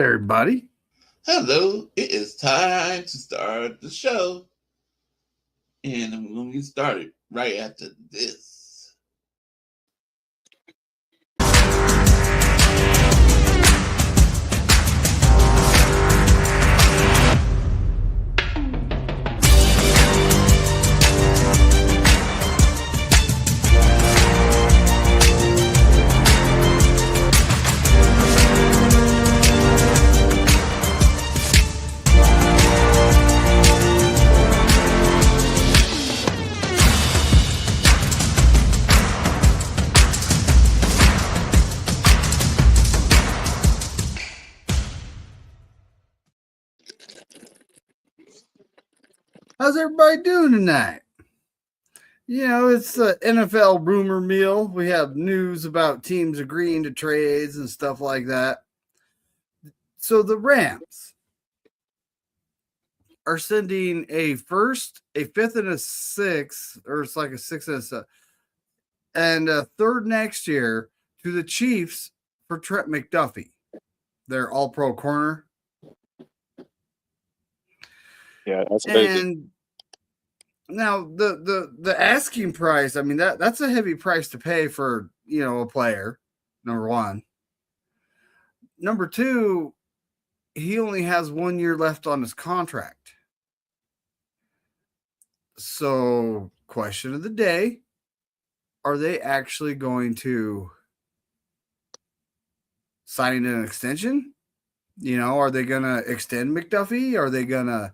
Everybody. Hello, it is time to start the show. And I'm going to get started right after this. How's everybody doing tonight? You know, it's the NFL rumor mill. We have news about teams agreeing to trades and stuff like that. So the Rams are sending a first, a fifth, and a sixth, or it's like a sixth and a seven, and a third next year to the Chiefs for Trent McDuffie, their all-pro corner. Yeah, that's crazy. And now the asking price, I mean, that's a heavy price to pay for, a player, number one. Number two, he only has 1 year left on his contract. So, question of the day, are they actually going to sign an extension? Are they going to extend McDuffie? Are they going to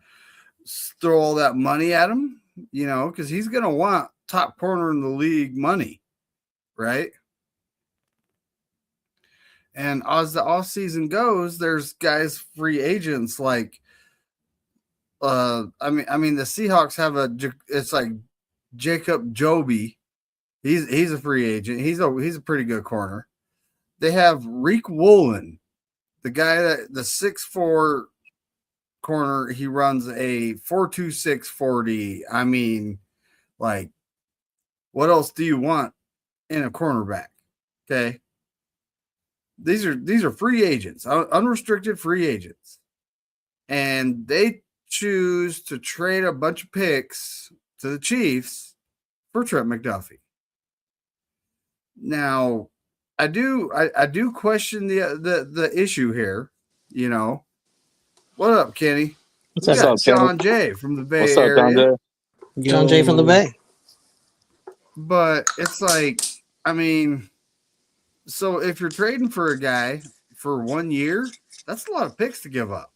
throw all that money at him? Because he's going to want top corner in the league money, right? And as the offseason goes, there's guys, free agents like, the Seahawks have it's like Jacob Joby. He's a free agent. He's a pretty good corner. They have Reek Woolen, the guy the 6'4" corner. He runs a 4.26 40. I mean, like, what else do you want in a cornerback? Okay. These are free agents, unrestricted free agents. And they choose to trade a bunch of picks to the Chiefs for Trent McDuffie. Now, I do question the issue here. What up, Kenny? What's up, John Jay from the Bay What's up, Area. John Jay from the Bay. But it's like, I mean, so if you're trading for a guy for 1 year, that's a lot of picks to give up.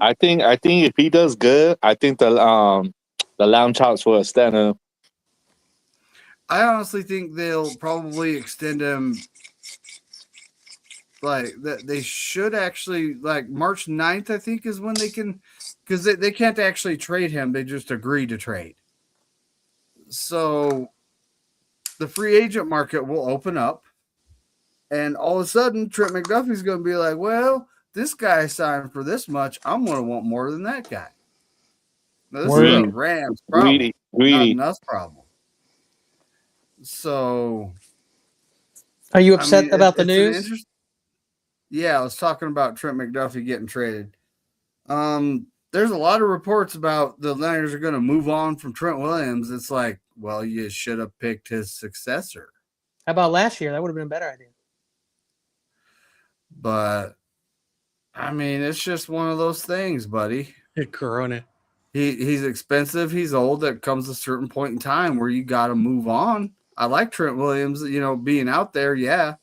I think if he does good, I think the lamb chops will extend him. I honestly think they'll probably extend him. Like that, they should actually, like, March 9th, I think, is when they can, because they can't actually trade him. They just agree to trade. So the free agent market will open up, and all of a sudden, Trent McDuffie's going to be like, well, this guy signed for this much. I'm going to want more than that guy. Now, this is a Rams problem, greedy. not us problem. So, are you upset about the news? Yeah, I was talking about Trent McDuffie getting traded. There's a lot of reports about the Niners are going to move on from Trent Williams. It's like, well, you should have picked his successor. How about last year? That would have been a better idea. But, I mean, it's just one of those things, buddy. Corona. He's expensive. He's old. There comes a certain point in time where you got to move on. I like Trent Williams, being out there, yeah.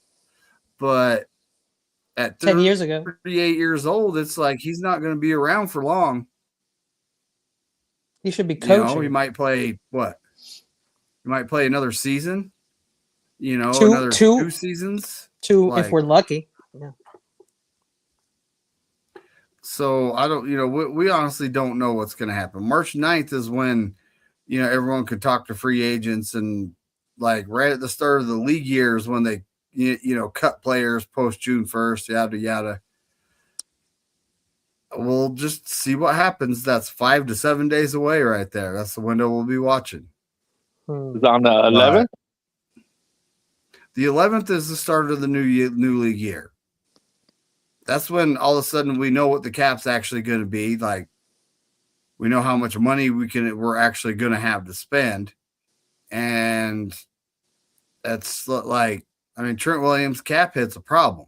But at 10 years ago, 38 years old, it's like he's not going to be around for long. He should be coaching. He might play what? He might play another season. Two two seasons. Two, if we're lucky. Yeah. So I don't, we honestly don't know what's going to happen. March 9th is when, everyone could talk to free agents, and like right at the start of the league years when they, cut players post June 1st, yada, yada. We'll just see what happens. That's 5 to 7 days away right there. That's the window we'll be watching. Is on the 11th? The 11th is the start of the new league year. that's when all of a sudden we know what the cap's actually going to be. Like, we know how much money we're actually going to have to spend. And that's like, I mean, Trent Williams' cap hit's a problem.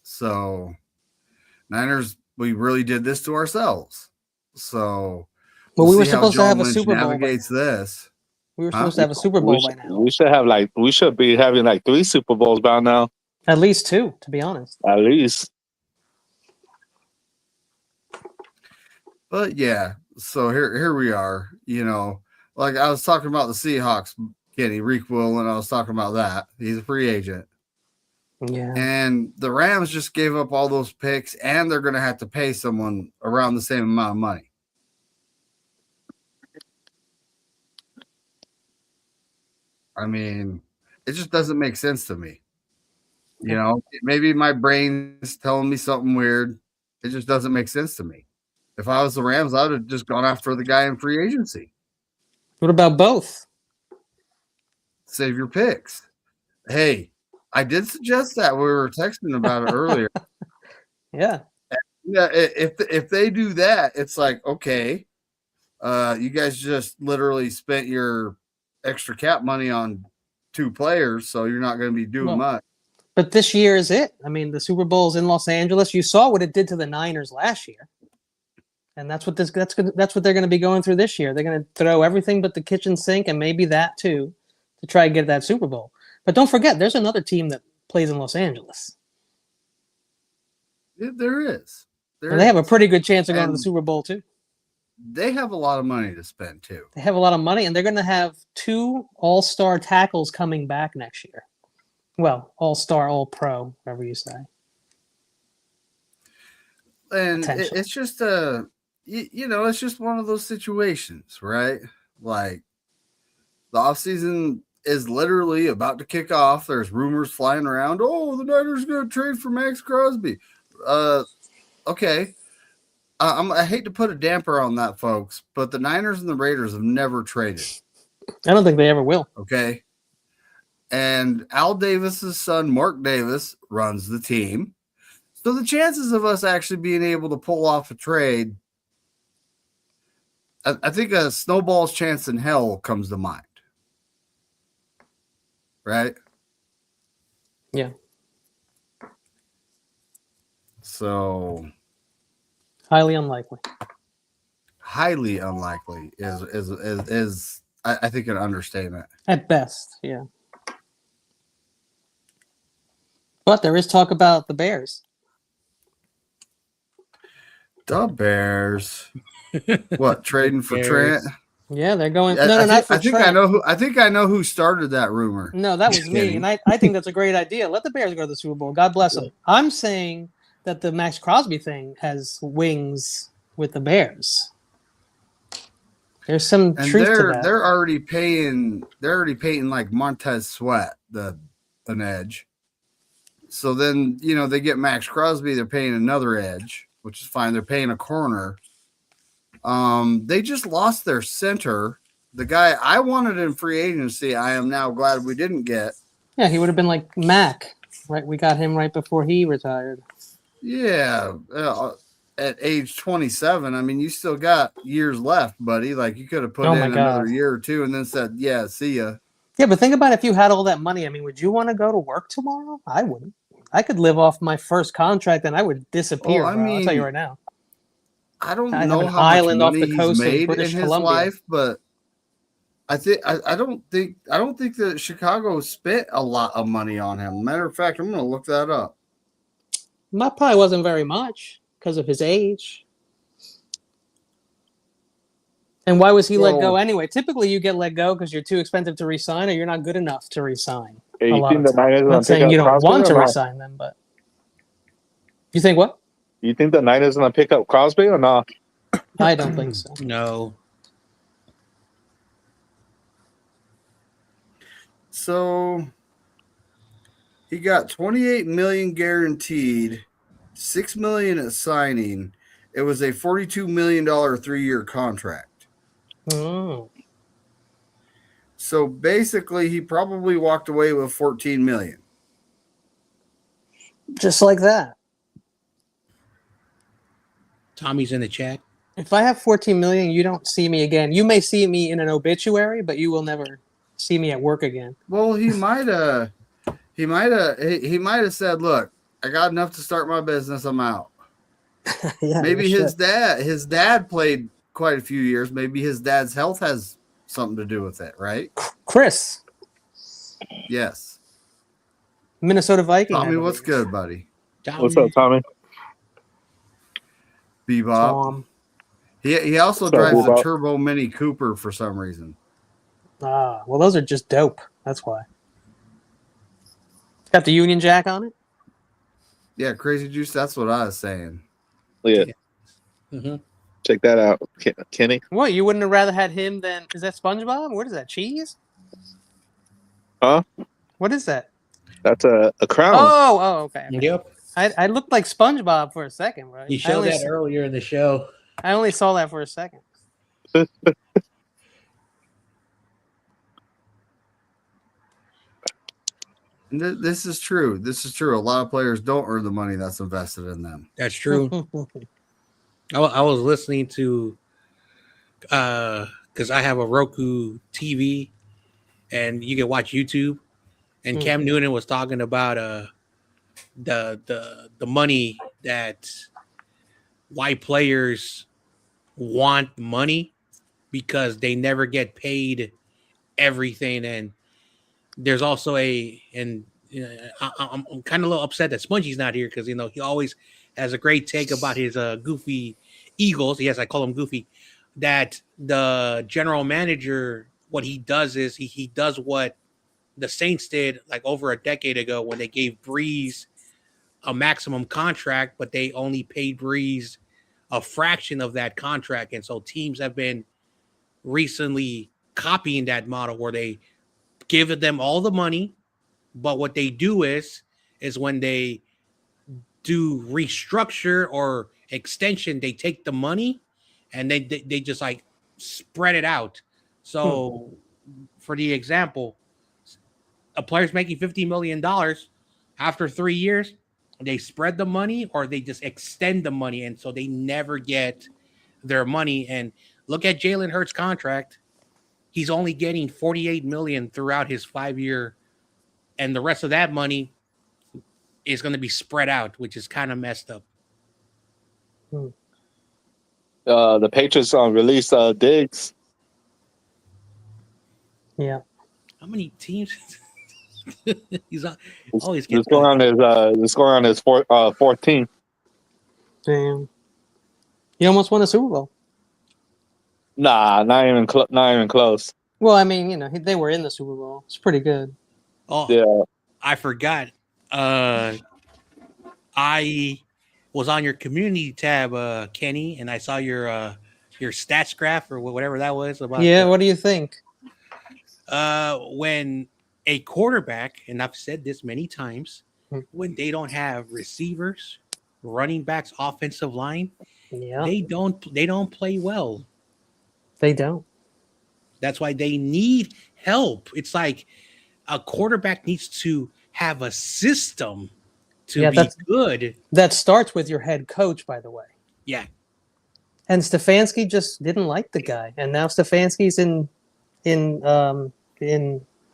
So, Niners, we really did this to ourselves. So, well, we were see how supposed to have John a Lynch Super Bowl. navigates this. We were supposed to have a Super Bowl by now. We should be having like 3 Super Bowls by now. At least 2, to be honest. At least. But yeah, so here we are. You know, like I was talking about the Seahawks, Kenny Reek Will, and I was talking about that. He's a free agent. Yeah. And the Rams just gave up all those picks, and they're going to have to pay someone around the same amount of money. I mean, it just doesn't make sense to me. You know, maybe my brain's telling me something weird. It just doesn't make sense to me. If I was the Rams, I would have just gone after the guy in free agency. What about both? Save your picks. Hey, I did suggest that. We were texting about it earlier. Yeah. Yeah, if they do that, it's like, okay, you guys just literally spent your extra cap money on 2 players, so you're not going to be doing much. But this year is it. I mean, the Super Bowl's in Los Angeles. You saw what it did to the Niners last year. And that's what they're going to be going through this year. They're going to throw everything but the kitchen sink and maybe that too to try and get that Super Bowl. But don't forget, there's another team that plays in Los Angeles. Yeah, there is. And they have a pretty good chance of going to the Super Bowl too. They have a lot of money to spend too. They have a lot of money, and they're going to have 2 all-star tackles coming back next year. Well, all-star, all-pro, whatever you say. And it's just it's just one of those situations, right? Like, the offseason is literally about to kick off. There's rumors flying around. Oh, the Niners are going to trade for Max Crosby. Okay. I hate to put a damper on that, folks, but the Niners and the Raiders have never traded. I don't think they ever will. Okay. And Al Davis's son, Mark Davis, runs the team. So the chances of us actually being able to pull off a trade, I think a snowball's chance in hell comes to mind. Right? Yeah. So highly unlikely. Highly unlikely is I think an understatement. At best, yeah. But there is talk about the Bears. The Bears. What, trading for Trent? Yeah, they're going. Not for Trent. I think I know who started that rumor. No, that was me, and I think that's a great idea. Let the Bears go to the Super Bowl. God bless them. I'm saying that the Max Crosby thing has wings with the Bears. There's some truth to that. They're already paying like Montez Sweat an edge. So then, they get Max Crosby, they're paying another edge, which is fine. They're paying a corner. They just lost their center. The guy I wanted in free agency, I am now glad we didn't get. Yeah, he would have been like Mac, right? We got him right before he retired. Yeah, at age 27. I mean, you still got years left, buddy. Like, you could have put in another year or 2 and then said, yeah, see ya. Yeah, but think about if you had all that money. I mean, would you want to go to work tomorrow? I wouldn't. I could live off my first contract and I would disappear. I'll tell you right now. I don't know how much money he's made in his life, but I don't think that Chicago spent a lot of money on him. Matter of fact, I'm going to look that up. That probably wasn't very much because of his age. And why was he let go anyway? Typically, you get let go because you're too expensive to re-sign or you're not good enough to re-sign. Hey, you think the Niners I'm not saying you don't want to re-sign them, but you think what? You think the Niners going to pick up Crosby or not? I don't think so. No. So he got $28 million guaranteed, $6 million at signing. It was a $42 million 3-year contract. Oh. So basically, he probably walked away with $14 million. Just like that. Tommy's in the chat. If I have 14 million, you don't see me again. You may see me in an obituary, but you will never see me at work again. Well, he might have said, "Look, I got enough to start my business. I'm out." Yeah, Maybe no his dad played quite a few years. Maybe his dad's health has something to do with it, right? Chris, Yes. Minnesota Viking. Tommy, what's good, buddy? What's up, Tommy? Bebop. Tom. He also What's up, drives a Bebop? Turbo Mini Cooper for some reason. Ah, well, those are just dope. That's why. Got the Union Jack on it. Yeah, Crazy Juice. That's what I was saying. Yeah, Mm-hmm. check that out, Kenny. What? You wouldn't have rather had him than? Is that SpongeBob? What is that? Cheese? Huh? What is that? That's a crown. Oh, okay. Yep. I looked like SpongeBob for a second, right? You showed that earlier in the show. I only saw that for a second. This is true. This is true. A lot of players don't earn the money that's invested in them. That's true. I was listening to because I have a Roku TV and you can watch YouTube. And Cam Newton was talking about the money that why players want money because they never get paid everything. And there's also I'm kind of a little upset that Spongy's not here because he always has a great take about his goofy Eagles. Yes, I call him Goofy. That the general manager, what he does is he does what the Saints did like over a decade ago when they gave Breeze a maximum contract, but they only paid Breeze a fraction of that contract. And so teams have been recently copying that model where they give them all the money, but what they do is when they do restructure or extension, they take the money and they just like spread it out. So for the example, a player's making $50 million after 3 years, they spread the money or they just extend the money. And so they never get their money. And look at Jalen Hurts' contract. He's only getting $48 million throughout his 5-year, and the rest of that money is going to be spread out, which is kind of messed up. The Patriots released Diggs. Yeah. How many teams? He's going on his fourth team. Damn. He almost won a Super Bowl. Nah, not even close. Well, I mean, they were in the Super Bowl. It's pretty good. Oh, yeah. I forgot. I was on your community tab, Kenny, and I saw your stats graph or whatever that was about. Yeah, what do you think? When a quarterback, and I've said this many times, when they don't have receivers, running backs, offensive line, they don't play well. They don't. That's why they need help. It's like a quarterback needs to have a system to be good. That starts with your head coach, by the way. Yeah. And Stefanski just didn't like the guy. And now Stefanski's in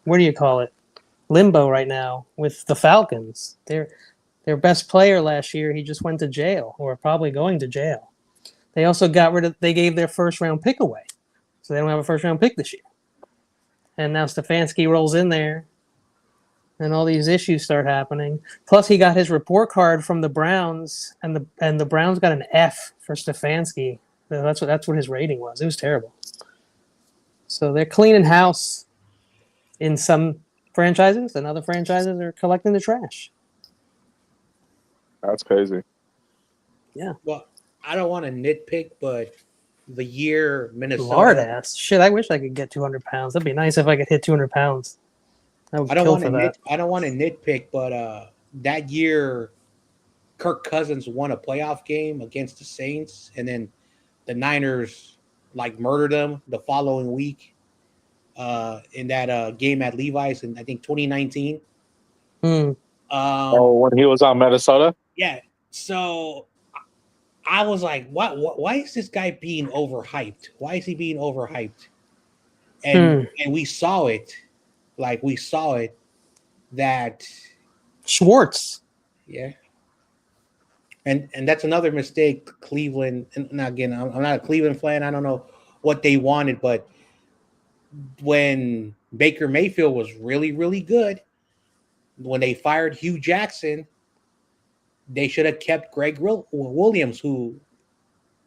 what do you call it? Limbo right now with the Falcons. Their best player last year, he just went to jail or probably going to jail. They also they gave their first round pick away. So they don't have a first round pick this year. And now Stefanski rolls in there and all these issues start happening. Plus he got his report card from the Browns and the Browns got an F for Stefanski. That's what his rating was. It was terrible. So they're cleaning house in some franchises, and other franchises are collecting the trash. That's crazy. Yeah. Well, I don't want to nitpick, but the year Minnesota. Lord ass. Shit, I wish I could get 200 pounds. That'd be nice if I could hit 200 pounds. I don't want to nitpick, but that year Kirk Cousins won a playoff game against the Saints, and then the Niners like murdered them the following week in that game at Levi's in I think 2019. When he was on Minnesota. Yeah. So I was like, what? Why is this guy being overhyped? Why is he being overhyped? And we saw it, that Schwartz. yeah. And that's another mistake Cleveland. And now again, I'm not a Cleveland fan. I don't know what they wanted, but when Baker Mayfield was really, really good, when they fired Hugh Jackson, they should have kept Greg Williams, who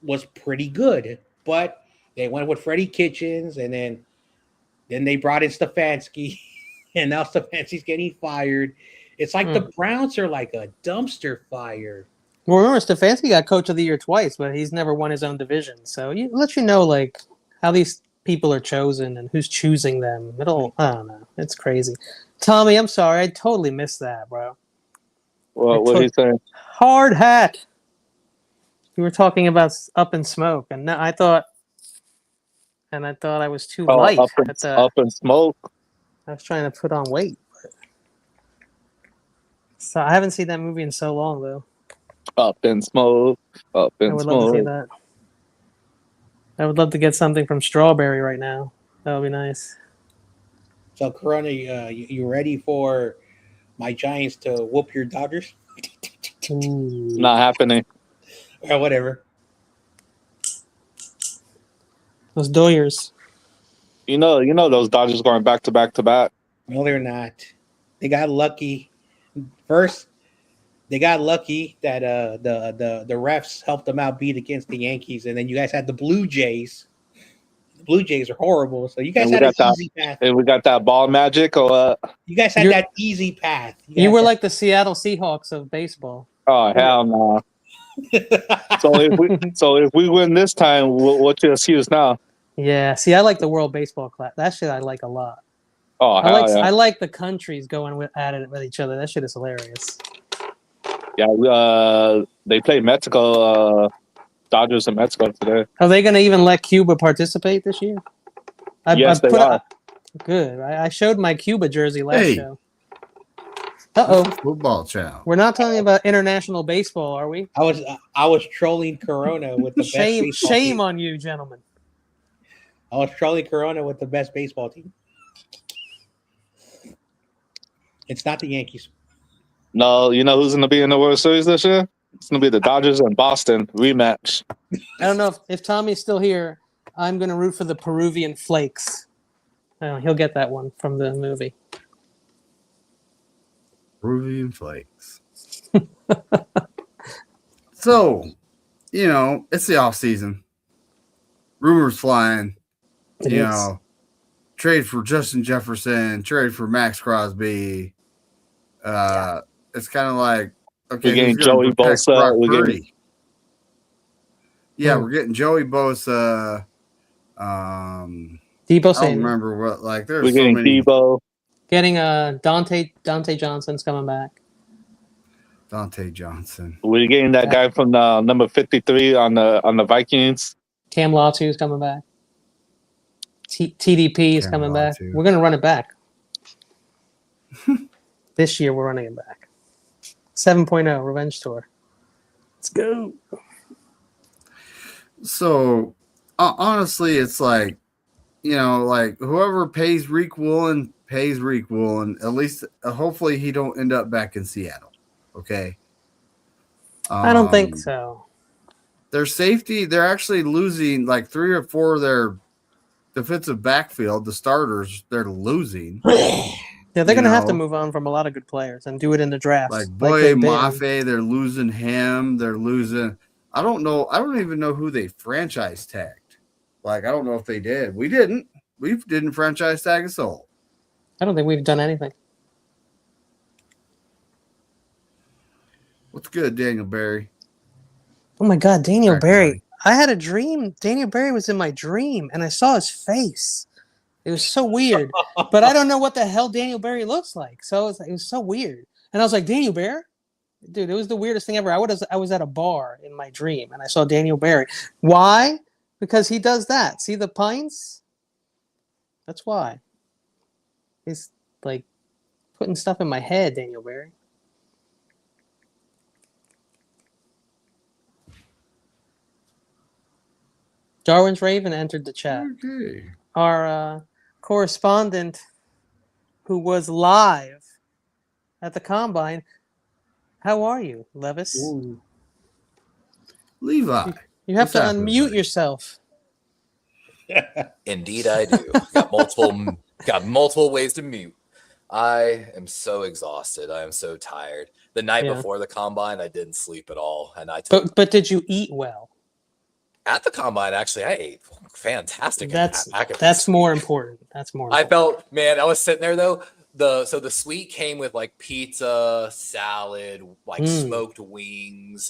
was pretty good. But they went with Freddie Kitchens, and then they brought in Stefanski, and now Stefanski's getting fired. It's like the Browns are like a dumpster fire. Well, remember, Stefanski got Coach of the Year twice, but he's never won his own division. So it lets you know, like, how these people are chosen and who's choosing them. I don't know. It's crazy. Tommy, I'm sorry. I totally missed that, bro. Well, what are you saying? Hard hat. You were talking about Up in Smoke, and I thought I was too light. Up in Smoke. I was trying to put on weight. So I haven't seen that movie in so long, though. Up in Smoke. Up in I would Smoke. love to see that. I would love to get something from Strawberry right now. That would be nice. So, Corona, you ready for my Giants to whoop your Dodgers? Not happening. Or whatever. Those Doyers. You know those Dodgers going back to back to back. No, they're not. They got lucky. First, they got lucky that the refs helped them out beat against the Yankees, and then you guys had the Blue Jays. The Blue Jays are horrible, so you guys had an easy path. And we got that ball magic, or what? You guys had that easy path. You were like the Seattle Seahawks of baseball. Oh hell no! So if we win this time, what's your excuse now? Yeah, see, I like the World Baseball Classic. That shit I like a lot. Oh, I like the countries going at it with each other. That shit is hilarious. Yeah, they play Mexico, Dodgers in Mexico today. Are they going to even let Cuba participate this year? Yes, they are. Good. I showed my Cuba jersey last show. Uh-oh. Football channel. We're not talking about international baseball, are we? I was trolling Corona with the best baseball shame team. on you, gentlemen. I was trolling Corona with the best baseball team. It's not the Yankees. No, you know who's going to be in the World Series this year? It's going to be the Dodgers and Boston rematch. I don't know if Tommy's still here. I'm going to root for the Peruvian Flakes. He'll get that one from the movie. Peruvian Flakes. So, it's the off season. Rumors flying. Trade for Justin Jefferson, trade for Max Crosby. It's kind of like, okay, we're getting Joey Bosa. We're getting Joey Bosa. Debo I don't Samuel. remember what, like, there's we're so getting many. Debo. Getting Dante Johnson's coming back. Dante Johnson. We're getting that guy from number 53 on the Vikings. Cam Latu's coming back. TDP is coming back. We're going to run it back. This year, we're running it back. 7.0 Revenge Tour. Let's go. So, honestly, it's like, like whoever pays Reek Woolen pays Reek Woolen. At least, hopefully, he don't end up back in Seattle. Okay. I don't think so. Their safety, they're actually losing like 3 or 4 of their defensive backfield, the starters, they're losing. Yeah, they're going to have to move on from a lot of good players and do it in the draft. Like Boye Mafe, they're losing him. They're losing. I don't know. I don't even know who they franchise tagged. Like, I don't know if they did. We didn't. We didn't franchise tag a soul. I don't think we've done anything. What's good, Daniel Barry? Oh, my God, Daniel Barry. I had a dream. Daniel Barry was in my dream, and I saw his face. It was so weird. But I don't know what the hell Daniel Barry looks like. So it was so weird. And I was like, Daniel Barry? Dude, it was the weirdest thing ever. I was at a bar in my dream, and I saw Daniel Barry. Why? Because he does that. See the pines? That's why. He's, like, putting stuff in my head, Daniel Barry. Darwin's Raven entered the chat. Okay. Our correspondent who was live at the combine. How are you, Levis? Ooh. Levi. You have What's to happening, unmute buddy? yourself. Indeed, I do. Got multiple ways to mute. I am so exhausted. I am so tired. The night Yeah. before the combine, I didn't sleep at all, and I took But did you eat well? at the combine. Actually, I ate fantastic. That's more important. That's more. I Important. felt, man, I was sitting there though. The suite came with like pizza, salad, like smoked wings,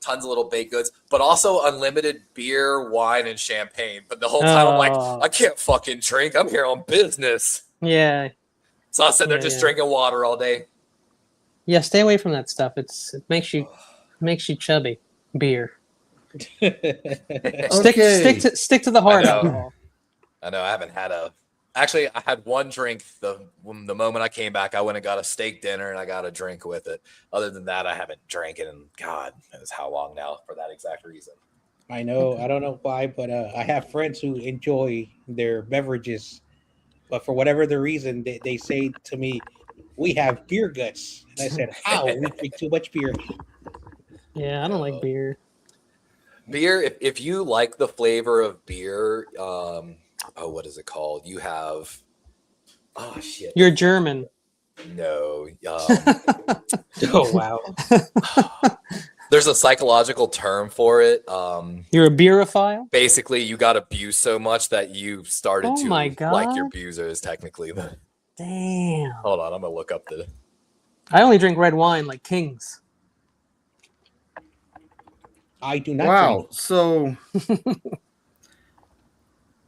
tons of little baked goods, but also unlimited beer, wine, and champagne. But the whole time I'm like, I can't fucking drink. I'm here on business. Yeah. So I was sitting there just drinking water all day. Yeah, stay away from that stuff. It makes you chubby. Beer. Okay. Stick to the hard I know. alcohol. I know I haven't had actually I had one drink the moment I came back. I went and got a steak dinner and I got a drink with it. Other than that, I haven't drank it in God knows how long now for that exact reason. I know. I don't know why, but I have friends who enjoy their beverages, but for whatever the reason, they say to me, "We have beer guts." And I said, "How? We drink too much beer." Yeah, I don't like beer. Beer, if you like the flavor of beer, what is it called? You have, shit. You're German. No. Oh wow. There's a psychological term for it. You're a beerophile? Basically, you got abused so much that you started to my like your God. abusers, technically. Damn. Hold on, I'm going to look up the... I only drink red wine like kings. I do not. Wow. Drink.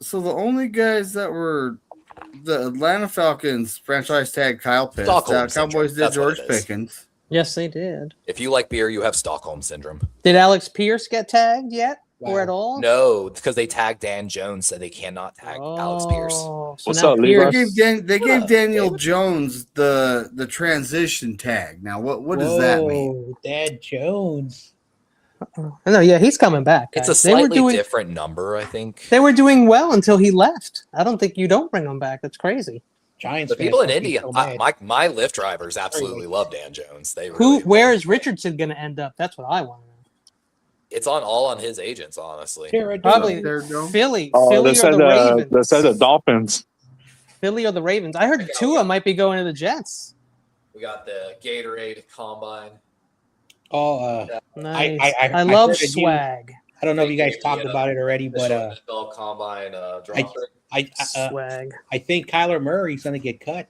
So the only guys that were the Atlanta Falcons franchise tag Kyle Pitts. Stockholm Cowboys syndrome. did That's what George it is. Pickens. Yes, they did. If you like beer, you have Stockholm syndrome. Did Alex Pierce get tagged yet? Or Wow. at all? No, because they tagged Dan Jones, so they cannot tag Alex Pierce. So What's now up, Levi? Pierce- They gave Daniel David? Jones the transition tag. Now what does that mean? Whoa, Dad Jones. No, yeah, he's coming back. It's guys. a slightly different number, I think. They were doing well until he left. I don't think you don't bring him back. That's crazy. Giants. The people in fans must be Indy, so mad. my Lyft drivers absolutely love Dan Jones. They Who? really Where love is Richardson going to end up? That's what I want to know. It's all on his agents, honestly. Sarah Jones. Probably There you go. Philly. Oh, Philly or the Ravens. they said the Dolphins. Philly or the Ravens. I heard Tua might be going to the Jets. We got the Gatorade Combine. Oh, Nice. I I love heard that you- swag. I don't know if you guys talked about it already, but NFL Combine drop. Swag. I think Kyler Murray's going to get cut.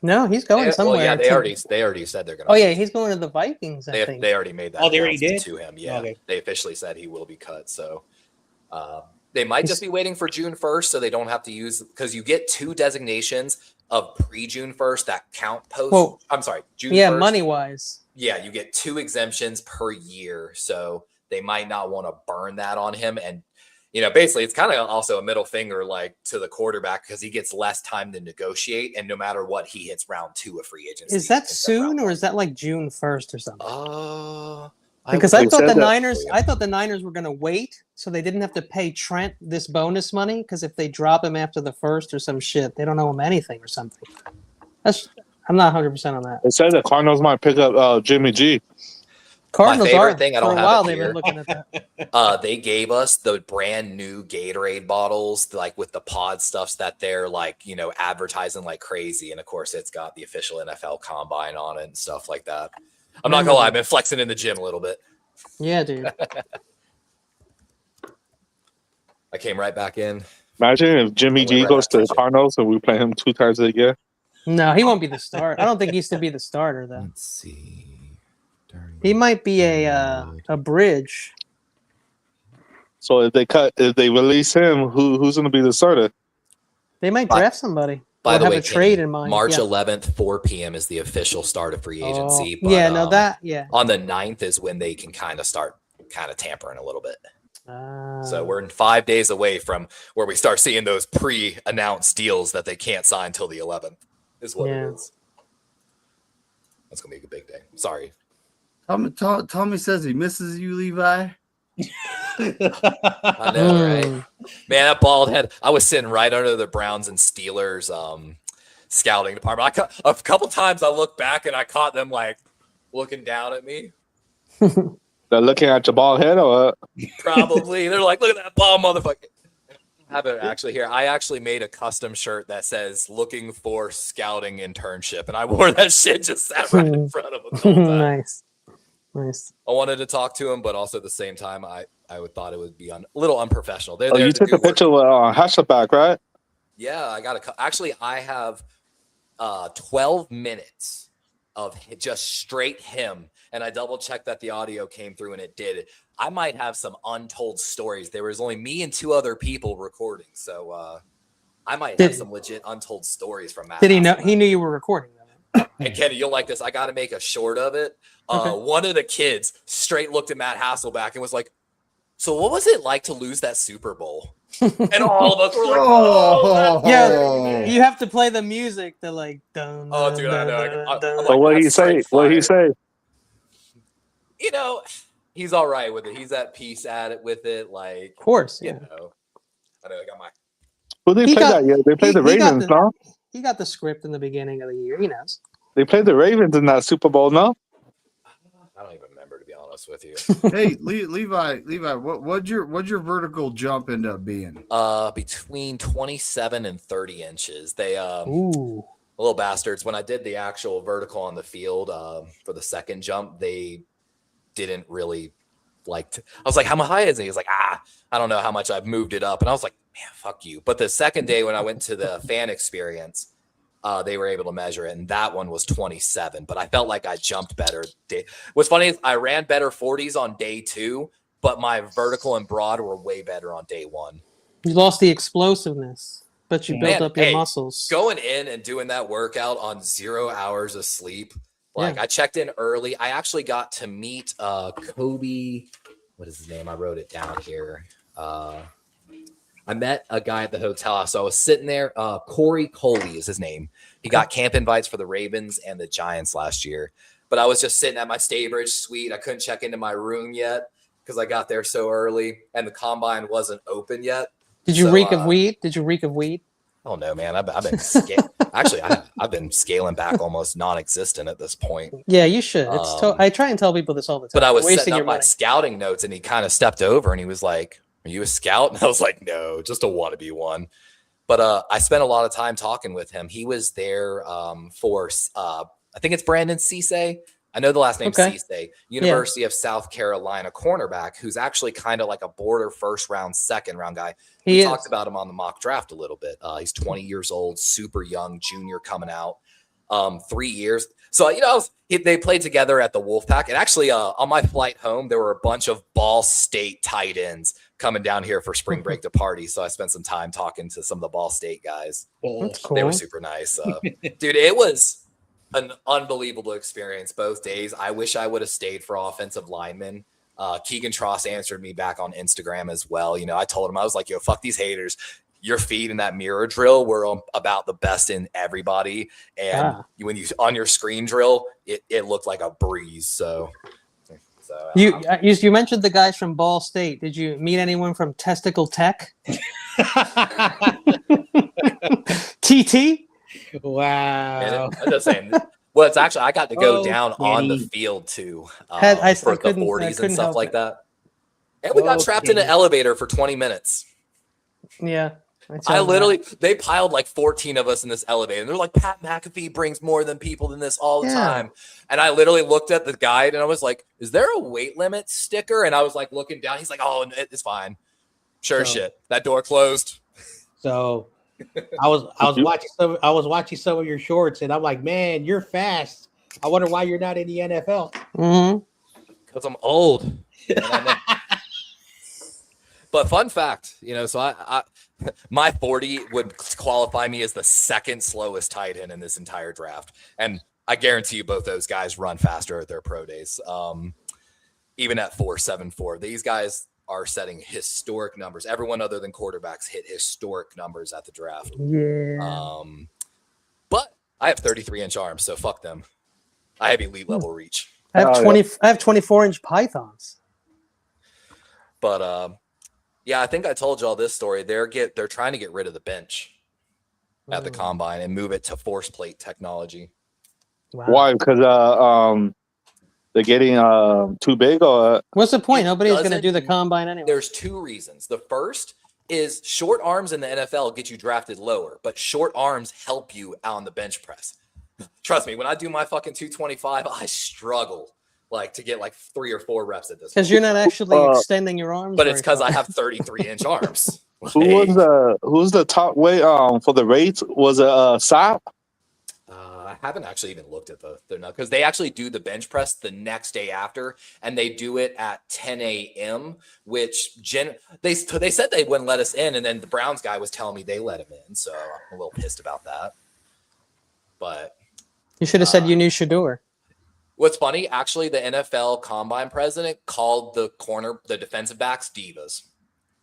No, he's going somewhere. Well, yeah, they already said they're going to. Oh yeah, he's going to the Vikings. I They think. already made that. Oh, they already announcement did? to him. Yeah, Okay. They officially said he will be cut. So they might just be waiting for June 1st, so they don't have to use because you get 2 designations of pre-June 1st that count post. Well, I'm sorry, June. Yeah, 1st. money wise. Yeah, you get 2 exemptions per year, so they might not want to burn that on him. And basically, it's kind of also a middle finger like to the quarterback because he gets less time to negotiate, and no matter what, he hits round 2 of free agency. Is that instead of round soon or one. is that like June 1st or something? Because would I They thought said the that- Niners, I thought the Niners were going to wait so they didn't have to pay Trent this bonus money. Because if they drop him after the first or some shit, they don't owe him anything or something. I'm not 100% on that. They said the Cardinals might pick up Jimmy G. Cardinals favorite are thing, I for don't a have while. it They've here. been looking at that. They gave us the brand new Gatorade bottles, like with the pod stuffs that they're like, advertising like crazy. And of course, it's got the official NFL Combine on it and stuff like that. I'm not gonna lie, I've been flexing in the gym a little bit. Yeah, dude. I came right back in. Imagine if Jimmy G goes to the Cardinals and we play him 2 times a year. No, he won't be the starter. I don't think he's to be the starter though. Let's see. He might be a bridge. So if they release him, who's going to be the starter? They might draft somebody. By or the have way, a trade Kenny, in mind. March Yeah. 11th, 4 p.m. is the official start of free agency. Oh, yeah, no, that, yeah. On the 9th is when they can kind of start tampering a little bit. So we're 5 days away from where we start seeing those pre-announced deals that they can't sign till the 11th is what it is. That's going to be a big day. Sorry. Tommy says he misses you, Levi. I know, right? Man, that bald head. I was sitting right under the Browns and Steelers scouting department. A couple times I looked back and I caught them like looking down at me. They're looking at your bald head, or what? Probably. They're like, look at that bald motherfucker. I have it actually here. I actually made a custom shirt that says "Looking for Scouting Internship," and I wore that shit, just sat right in front of them the whole time. Nice. I wanted to talk to him, but also at the same time, I thought it would be a little unprofessional. They're Oh, there you to took do a picture work. with Hasselback, right? Yeah, I got actually, I have 12 minutes of just straight him, and I double checked that the audio came through, and it did. I might have some untold stories. There was only me and 2 other people recording, so I might have some legit untold stories from Matt. Did he know? He knew you were recording, though. And Kenny, you'll like this. I got to make a short of it. Okay. One of the kids straight looked at Matt Hasselback and was like, "So what was it like to lose that Super Bowl?" And all of us were like, "Oh, Yeah, you have to play the music. The like, dun, oh, dude, I know. I'm So like, what he that's say? straight What he fire. say? You know, he's all right with it. He's at peace at it with it. Like, of course, you yeah. know, I know I got my. Who they He play got- that? Yeah, they played the he got Ravens, the- no? He got the script in the beginning of the year. He knows. They played the Ravens in that Super Bowl, no? I don't even remember, to be honest with you. Hey, Levi, what'd your vertical jump end up being? Between 27 and 30 inches. They Ooh. little bastards. When I did the actual vertical on the field for the second jump, they didn't really like. I was like, "How high is it?" He was like, I don't know how much I've moved it up," and I was like, "Man, fuck you." But the second day when I went to the fan experience, they were able to measure it, and that one was 27. But I felt like I jumped better. What's funny is I ran better 40s on day 2, but my vertical and broad were way better on day 1. You lost the explosiveness, but you built Man, up your hey, muscles. Going in and doing that workout on 0 hours of sleep. Like, Yeah. I checked in early. I actually got to meet Kobe. What is his name? I wrote it down here. I met a guy at the hotel. So I was sitting there. Korey is his name. He got camp invites for the Ravens and the Giants last year. But I was just sitting at my Staybridge suite. I couldn't check into my room yet because I got there so early, and the combine wasn't open yet. Did you So, reek of weed? Did you reek of weed? Oh no, man! I've been actually I've been scaling back almost non-existent at this point. Yeah, you should. It's I try and tell people this all the time. But I was Wasting setting your up my money. scouting notes, and he kind of stepped over, and he was like, "Are you a scout?" And I was like, "No, just a wannabe one." But I spent a lot of time talking with him. He was there for I think it's Brandon Cisse. I know the last name Okay. Cisse, University of South Carolina cornerback, who's actually kind of like a border first round, second round guy. He We is. talked about him on the mock draft a little bit. He's 20 years old, super young, junior coming out, 3 years. So, you know, they played together at the Wolfpack. And actually, on my flight home, there were a bunch of Ball State tight ends coming down here for spring break to party. So I spent some time talking to some of the Ball State guys. That's cool. They were super nice. Dude, it was an unbelievable experience both days. I wish I would have stayed for offensive linemen. Keegan Tross answered me back on Instagram as well. You know, I told him, I was like, yo, fuck these haters. Your feet in that mirror drill were about the best in everybody. And when you on your screen drill, it looked like a breeze. So you mentioned the guys from Ball State. Did you meet anyone from Testicle Tech? TT? Wow. I'm just saying. Well, it's actually I got to go Oh, down on the Kenny. field too I for the couldn't 40s and help stuff like it. that. And we got Oh, trapped in an Kenny. elevator for 20 minutes. Yeah. They piled like 14 of us in this elevator. And they're like, Pat McAfee brings more than people than this all the time. And I literally looked at the guide and I was like, is there a weight limit sticker? And I was like looking down. He's like, oh, it's fine. Sure as So- shit. That door closed. So I was watching some of your shorts, and I'm like, man, you're fast. I wonder why you're not in the NFL. Mm-hmm. Because I'm old. And I know- But fun fact, you know, so I my 40 would qualify me as the second slowest tight end in this entire draft. And I guarantee you both those guys run faster at their pro days. Even at 4.74. These guys are setting historic numbers. Everyone other than quarterbacks hit historic numbers at the draft. Yeah. But I have 33-inch arms, so fuck them. I have elite level reach. I have Oh, 20. I have 24-inch pythons. But yeah, I think I told y'all this story. They're trying to get rid of the bench at the combine and move it to force plate technology. Wow. Why? Because they're getting too big, or What's the point? Nobody's going to doesn't- do the combine anyway. There's two reasons. The first is short arms in the NFL get you drafted lower, but short arms help you out on the bench press. Trust me, when I do my fucking 225, I struggle like to get like 3 or 4 reps at this. Because you're not actually extending your arms. But it's very because far. I have 33-inch arms. who's the top weight for the rates? Was it Sap? I haven't actually even looked at the because they actually do the bench press the next day after, and they do it at 10 a.m. Which they said they wouldn't let us in, and then the Browns guy was telling me they let him in, so I'm a little pissed about that. But You should have said you knew Shador. what's funny, actually, the NFL Combine president called the defensive backs divas.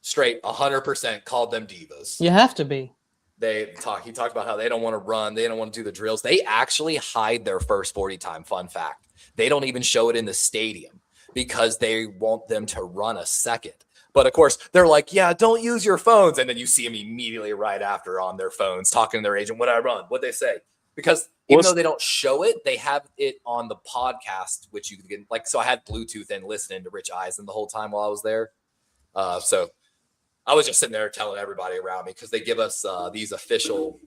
Straight 100% called them divas. You have to be. He talked about how they don't want to run, they don't want to do the drills. They actually hide their first 40 time. Fun fact. They don't even show it in the stadium because they want them to run a second. But of course, they're like, yeah, don't use your phones. And then you see them immediately right after on their phones talking to their agent. What I run, what they say. Because even though they don't show it, they have it on the podcast, which you can get. Like, so I had Bluetooth in listening to Rich Eisen the whole time while I was there. So I was just sitting there telling everybody around me because they give us these official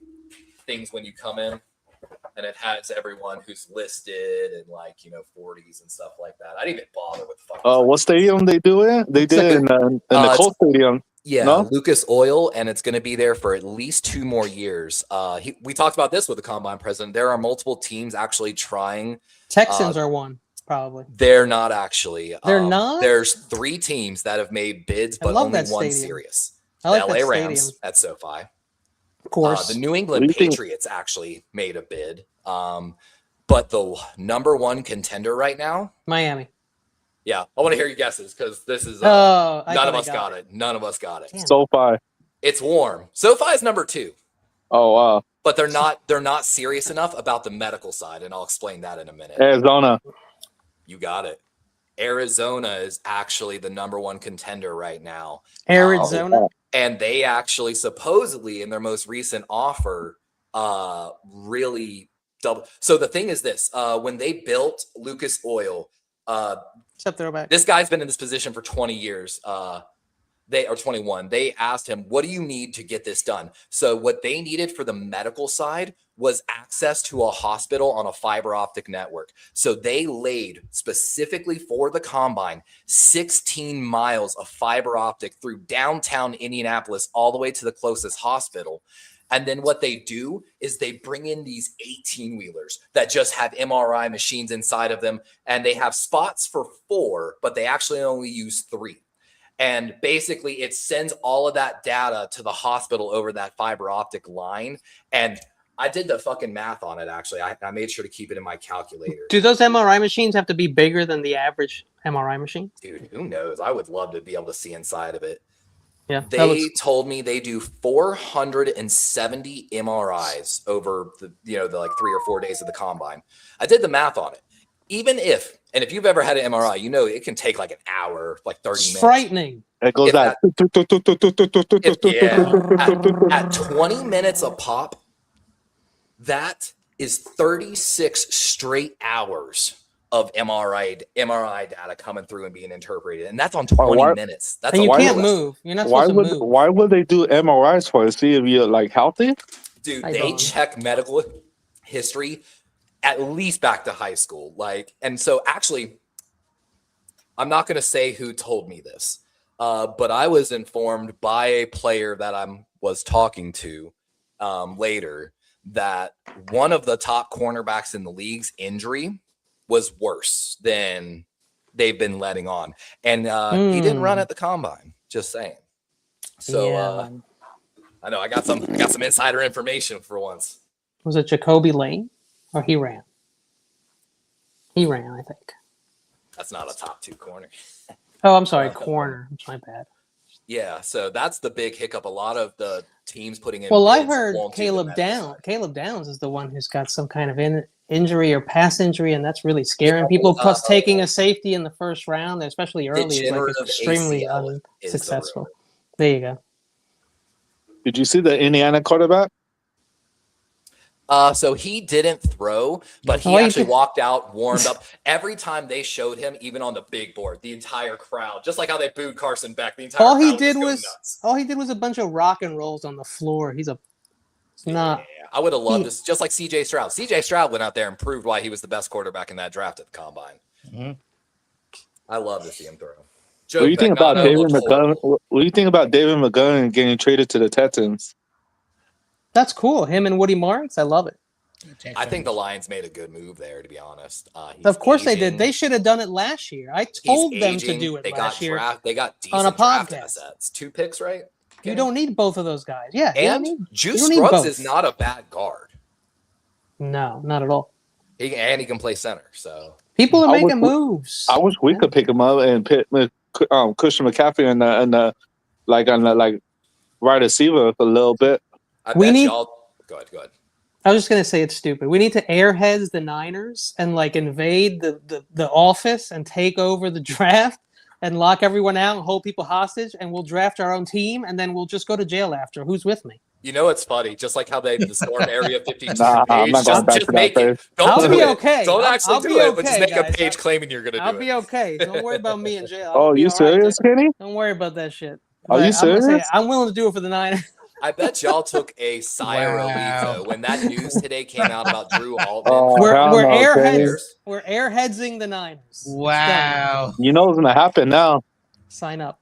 things when you come in, and it has everyone who's listed and 40s and stuff like that. I didn't even bother with the fucking. What stadium they do it? They did it in the Colts Stadium. Yeah, no? Lucas Oil, and it's going to be there for at least 2 more years. We talked about this with the Combine president. There are multiple teams actually trying. Texans are one, probably. They're not actually. They're not? There's 3 teams that have made bids, but only one stadium. serious. I like the LA that Rams stadium. at SoFi. Of course. The New England Patriots actually made a bid. But the number 1 contender right now, Miami. Yeah, I want to hear your guesses because this is none of us got it. None of us got it. Damn. SoFi. It's warm. SoFi is number 2. Oh wow. But they're not serious enough about the medical side, and I'll explain that in a minute. Arizona. You got it. Arizona is actually the number 1 contender right now. Arizona. And they actually supposedly in their most recent offer really double. So the thing is this, when they built Lucas Oil, Except throwback. this guy's been in this position for 20 years. They are 21. They asked him, what do you need to get this done? So what they needed for the medical side was access to a hospital on a fiber optic network. So they laid specifically for the combine 16 miles of fiber optic through downtown Indianapolis all the way to the closest hospital. And then what they do is they bring in these 18-wheelers that just have MRI machines inside of them. And they have spots for 4, but they actually only use 3. And basically it sends all of that data to the hospital over that fiber optic line. And I did the fucking math on it, actually. I made sure to keep it in my calculator. Do those MRI machines have to be bigger than the average MRI machine? Dude, who knows? I would love to be able to see inside of it. Yeah. They told me they do 470 MRIs over the 3 or 4 days of the combine. I did the math on it. Even if you've ever had an MRI, it can take like an hour, like 30 minutes. Frightening. It goes that. At 20 minutes a pop, that is 36 straight hours of MRI data coming through and being interpreted, and that's on 20 minutes. That's and you can't list. move. You're not supposed to move. Why would they do MRIs for? To see if you're healthy? Dude, they check medical history at least back to high school. And so actually, I'm not going to say who told me this, but I was informed by a player that I was talking to later that one of the top cornerbacks in the league's injury was worse than they've been letting on. And he didn't run at the combine, just saying. So I know I got some insider information for once. Was it Jacoby Lane? Or he ran? He ran, I think. That's not a top 2 corner. Oh, I'm sorry, corner. It's my bad. Yeah, so that's the big hiccup. A lot of the teams putting in. Well, I bids heard won't do the Caleb medical Downs. side. Caleb Downs is the one who's got some kind of injury or pass injury, and that's really scaring people. Plus, taking a safety in the first round, especially early, is like Degenerative extremely ACL is the unsuccessful. rumor. There you go. Did you see the Indiana quarterback? So he didn't throw, but he Oh, he actually did. walked out, warmed up. Every time they showed him, even on the big board, the entire crowd, just like how they booed Carson Beck, the entire All crowd he did going was nuts. a bunch of rock and rolls on the floor. It's not. Yeah, I would have loved this, just like CJ Stroud. CJ Stroud went out there and proved why he was the best quarterback in that draft at the combine. Mhm. I love to see him throw. What do you think about Vecano David looked McGovern? horrible. What do you think about David McGovern getting traded to the Texans? That's cool. Him and Woody Marks, I love it. I think the Lions made a good move there, to be honest. Of course they did. aging. They should have done it last year. I He's told them to aging. do it They last got year. They got on a decent draft podcast. assets. 2 picks, right? You don't need both of those guys. Yeah. And you Juice don't need Scruggs both. is not a bad guard. No, not at all. He can play center. So People are I making wish- moves. I wish we could pick him up and put Christian McCaffrey in the wide receiver for a little bit. I We bet need- y'all. Go ahead. I was just gonna say it's stupid. We need to airheads the Niners and like invade the office and take over the draft and lock everyone out and hold people hostage, and we'll draft our own team and then we'll just go to jail after. Who's with me? You know it's funny, just like how they the storm Area 52 Nah, I'm page. not going back Just to make that it. Don't I'll do be it. okay. Don't actually I'll do be it, but just okay, make a guys. page claiming you're gonna I'll do be it. okay. Don't worry about me in jail. Oh, I'll be you all right. serious, Kenny? Don't worry about that shit. Are you But I'm gonna say serious? I'm willing to do it for the Niners. I bet y'all took a sigh of relief Wow. though when that news today came out about Drew Altman. Oh, We're hell no, airheads. Kenny. We're airheadsing the Niners. It's done. Wow. You know what's gonna happen now. Sign up.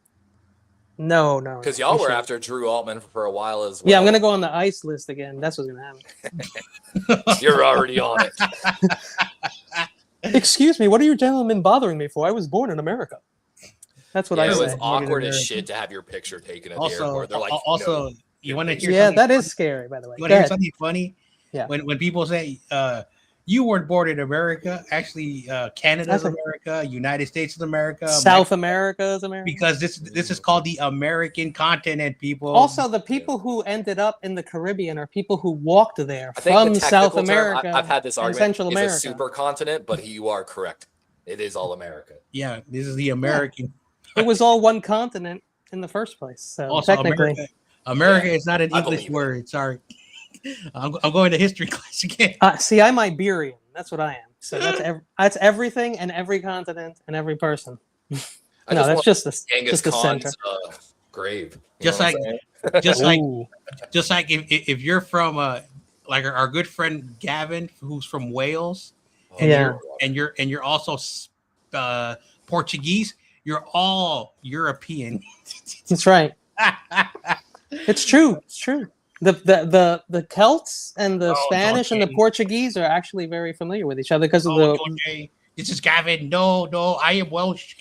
No. Because no, y'all we were shouldn't. after Drew Altman for a while as well. Yeah, I'm gonna go on the ice list again. That's what's gonna happen. You're already on it. Excuse me, what are you gentlemen bothering me for? I was born in America. That's what Yeah, I it say. was awkward as American. shit to have your picture taken at the Also, airport. They're like, also, no. you want to hear? Yeah, something that funny? is scary, by the way. You want Go to hear ahead. something funny? Yeah. When people say you weren't born in America, actually Canada's That's America, United States is America, South Mexico- America is America. because this is called the American continent, people. Also, the people who ended up in the Caribbean are people who walked there I think from the South technical term, America. I've had this and argument, Central is America. a supercontinent, but you are correct. It is all America. yeah, this is the American. It was all one continent in the first place. So Also, technically, America Yeah, is not an I English believe it. word. Sorry, I'm going to history class again. see, I'm Iberian. That's what I am. So that's everything and every continent and every person. I No, that's want just Genghis the center. Khan's grave. You Just know what like- I'm saying? Just like Ooh. just like if you're from like our good friend Gavin, who's from Wales, and Yeah. you're also Portuguese, you're all European. That's right. It's true. It's true. The Celts and the Oh, Spanish and the Jorge. Portuguese are actually very familiar with each other because of Oh, the. Jorge, this is Gavin. No, I am Welsh.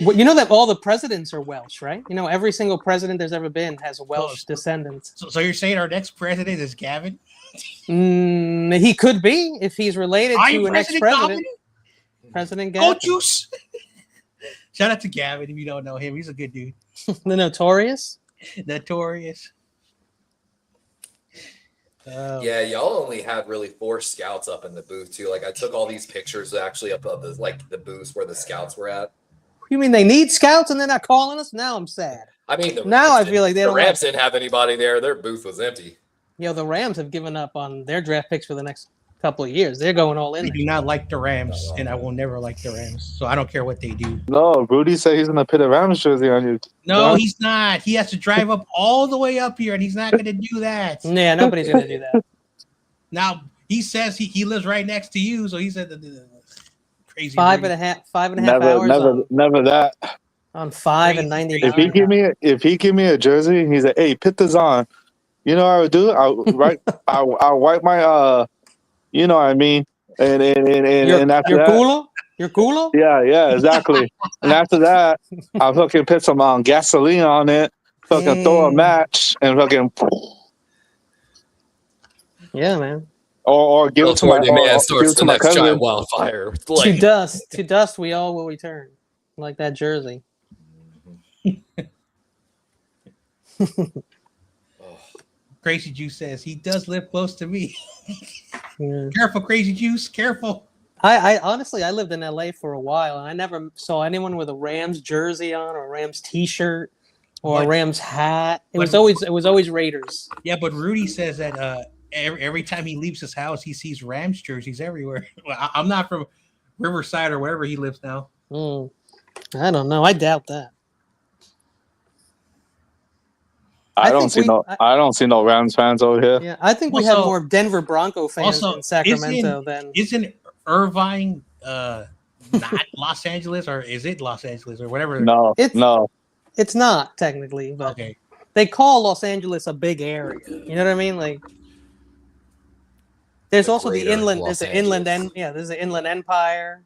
Well, you know that all the presidents are Welsh, right? You know, every single president there's ever been has Welsh descendants. So you're saying our next president is Gavin? He could be if he's related Are to you an President ex-president. Gavin? President Oh, Gavin, juice. Shout out to Gavin if you don't know him. He's a good dude. the notorious. Notorious. Yeah, y'all only had really 4 scouts up in the booth too. Like I took all these pictures actually up of the booths where the scouts were at. You mean they need scouts and they're not calling us? Now I'm sad. I mean, the Now I Rams feel like they the don't Rams didn't have anybody there. Their booth was empty. The Rams have given up on their draft picks for the next couple of years. They're going all I in. do not like the Rams, and I will never like the Rams. So I don't care what they do. No, Rudy said he's gonna put a Rams jersey on you. No, Huh? he's not. He has to drive up all the way up here, and he's not going to do that. Yeah, nobody's going to do that. Now he says he lives right next to you, so he said the crazy. Five Rudy. and a half Never, hours never that. on 5 and Crazy. 99. If he give me a jersey, he's like, "Hey, put this on." You know what I would do? I'll wipe my you know what I mean, and after Your that, culo? Your culo? yeah, exactly. And after that, I'll fucking put some gasoline on it, fucking throw a match, and fucking Yeah, man. or give it to my, California man or starts give it the to my next giant cousin. wildfire. To dust we all will return. Like that jersey. Crazy Juice says he does live close to me. Yeah. Careful, Crazy Juice. Careful. I honestly, I lived in LA for a while, and I never saw anyone with a Rams jersey on or a Rams T-shirt or a But- Rams hat. It but- was always Raiders. Yeah, but Rudy says that every time he leaves his house, he sees Rams jerseys everywhere. Well, I'm not from Riverside or wherever he lives now. I don't know. I doubt that. I I don't think see we- no. I don't see no Rams fans over here. Yeah, I think we have Also- more Denver Bronco fans also, in Sacramento than. Isn't Irvine not Los Angeles, or is it Los Angeles or whatever? No, It's- no. It's not technically, but Okay. they call Los Angeles a big area. You know what I mean? Like, there's The also the greater inland. Los There's the inland Angeles. there's the inland empire.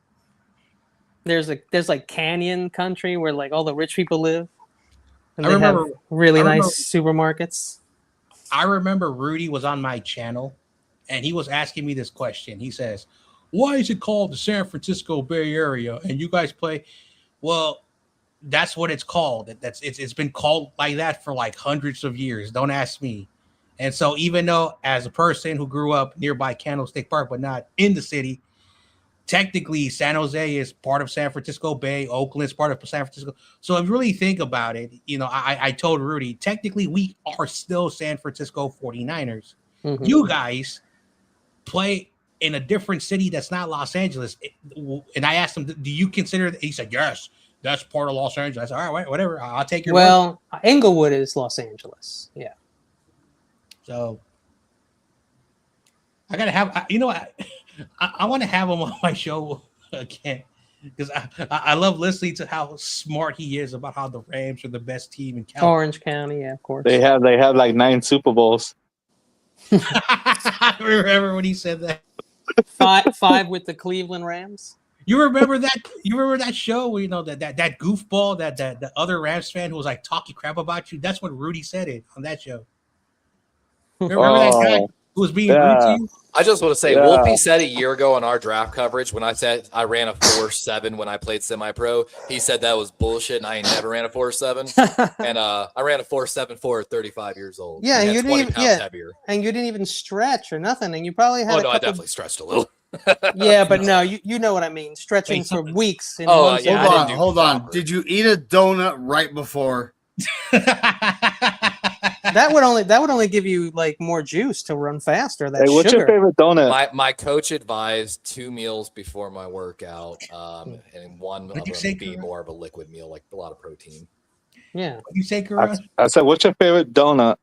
There's like canyon country where like all the rich people live. And I they remember- have really I remember- nice supermarkets. I remember Rudy was on my channel and he was asking me this question. He says, "Why is it called the San Francisco Bay Area?" And you guys play, well, that's what it's called. It's been called like that for like hundreds of years. Don't ask me. And so even though as a person who grew up nearby Candlestick Park, but not in the city, technically San Jose is part of San Francisco Bay, Oakland is part of San Francisco. So if you really think about it, you know, I told Rudy, technically we are still San Francisco 49ers. Mhm. You guys play in a different city that's not Los Angeles. And I asked him, do you consider that? He said, yes, that's part of Los Angeles. I said, all right, whatever. I'll take your word. Well, Inglewood is Los Angeles. Yeah. So I gotta have, you know, I want to have him on my show again because I love listening to how smart he is about how the Rams are the best team in California. Orange County, yeah, of course. They have like 9 Super Bowls. I remember when he said that. Five with the Cleveland Rams. You remember that? You remember that show where you know that goofball that the other Rams fan who was like talking crap about you? That's when Rudy said it on that show. Remember that guy who was being rude to you? I just want to say, Yeah. Wolfie said a year ago on our draft coverage when I said I ran a 4.7 when I played semi-pro. He said that was bullshit, and I ain't never ran a 4.7. And I ran a 4.74 at 35 years old. Yeah, and you that's didn't 20 even- pounds yeah. heavier. And you didn't even stretch or nothing, and you probably had Oh a no, I couple. definitely stretched a little. Yeah, but no, you know what I mean. Stretching Wait, for weeks. In Oh, one yeah, I sitting. didn't do Hold on. proper. Did you eat a donut right before? That would only give you like more juice to run faster. That Hey, what's sugar. your favorite donut? My coach advised 2 meals before my workout, and one What'd of you them say, be Kara? more of a liquid meal, like a lot of protein. Yeah. You say, Karan? I said, what's your favorite donut?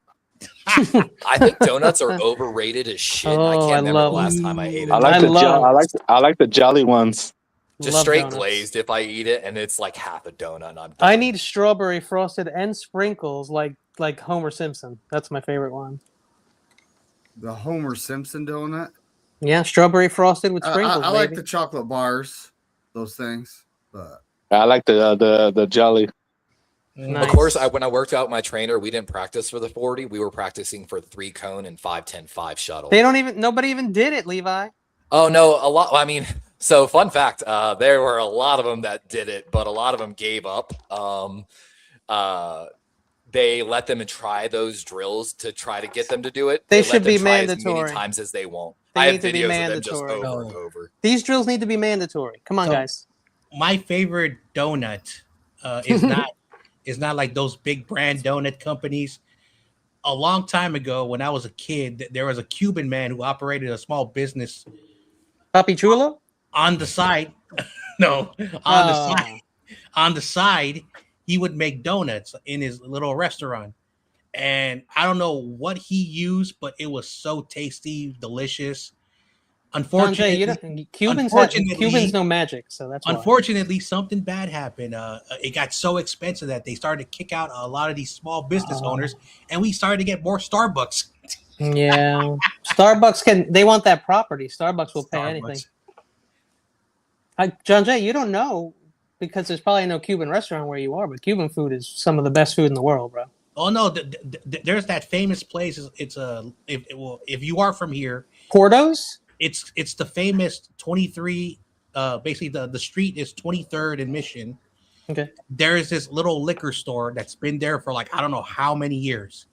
I think donuts are overrated as shit. I Oh, can't I remember love- the last time I ate it. I like I the love- I like the jelly ones. Just Love straight donuts. glazed if I eat it, and it's like half a donut. And I'm I done. need strawberry frosted and sprinkles like Homer Simpson. That's my favorite one. The Homer Simpson donut. Yeah, strawberry frosted with I sprinkles. like baby. the chocolate bars, those things. But I like the jelly. Nice. Of course, when I worked out with my trainer, we didn't practice for the 40. We were practicing for 3 cone and 5-10-5 shuttle. Nobody even did it, Levi. Oh no, a lot. I mean, so fun fact, there were a lot of them that did it, but a lot of them gave up. They let them try those drills to try to get them to do it. They let should them be try as mandatory. many times as they won't. They I have need to be videos of them just mandatory. over and No. over. These drills need to be mandatory. Come on, So- guys. My favorite donut is not like those big brand donut companies. A long time ago, when I was a kid, there was a Cuban man who operated a small business Papi Chulo? on the side. No, Oh. on the side, he would make donuts in his little restaurant. And I don't know what he used, but it was so tasty, delicious. Unfortunately, Unfortunately, Cubans know magic, so that's why. unfortunately, something bad happened. It got so expensive that they started to kick out a lot of these small business Oh. owners, and we started to get more Starbucks. Yeah, Starbucks they want that property. Starbucks will pay anything. John Jay, you don't know because there's probably no Cuban restaurant where you are, but Cuban food is some of the best food in the world, bro. Oh no, there's that famous place. It's if you are from here, Portos? it's the famous 23. Basically, the street is 23rd and Mission. Okay. There is this little liquor store that's been there for like I don't know how many years,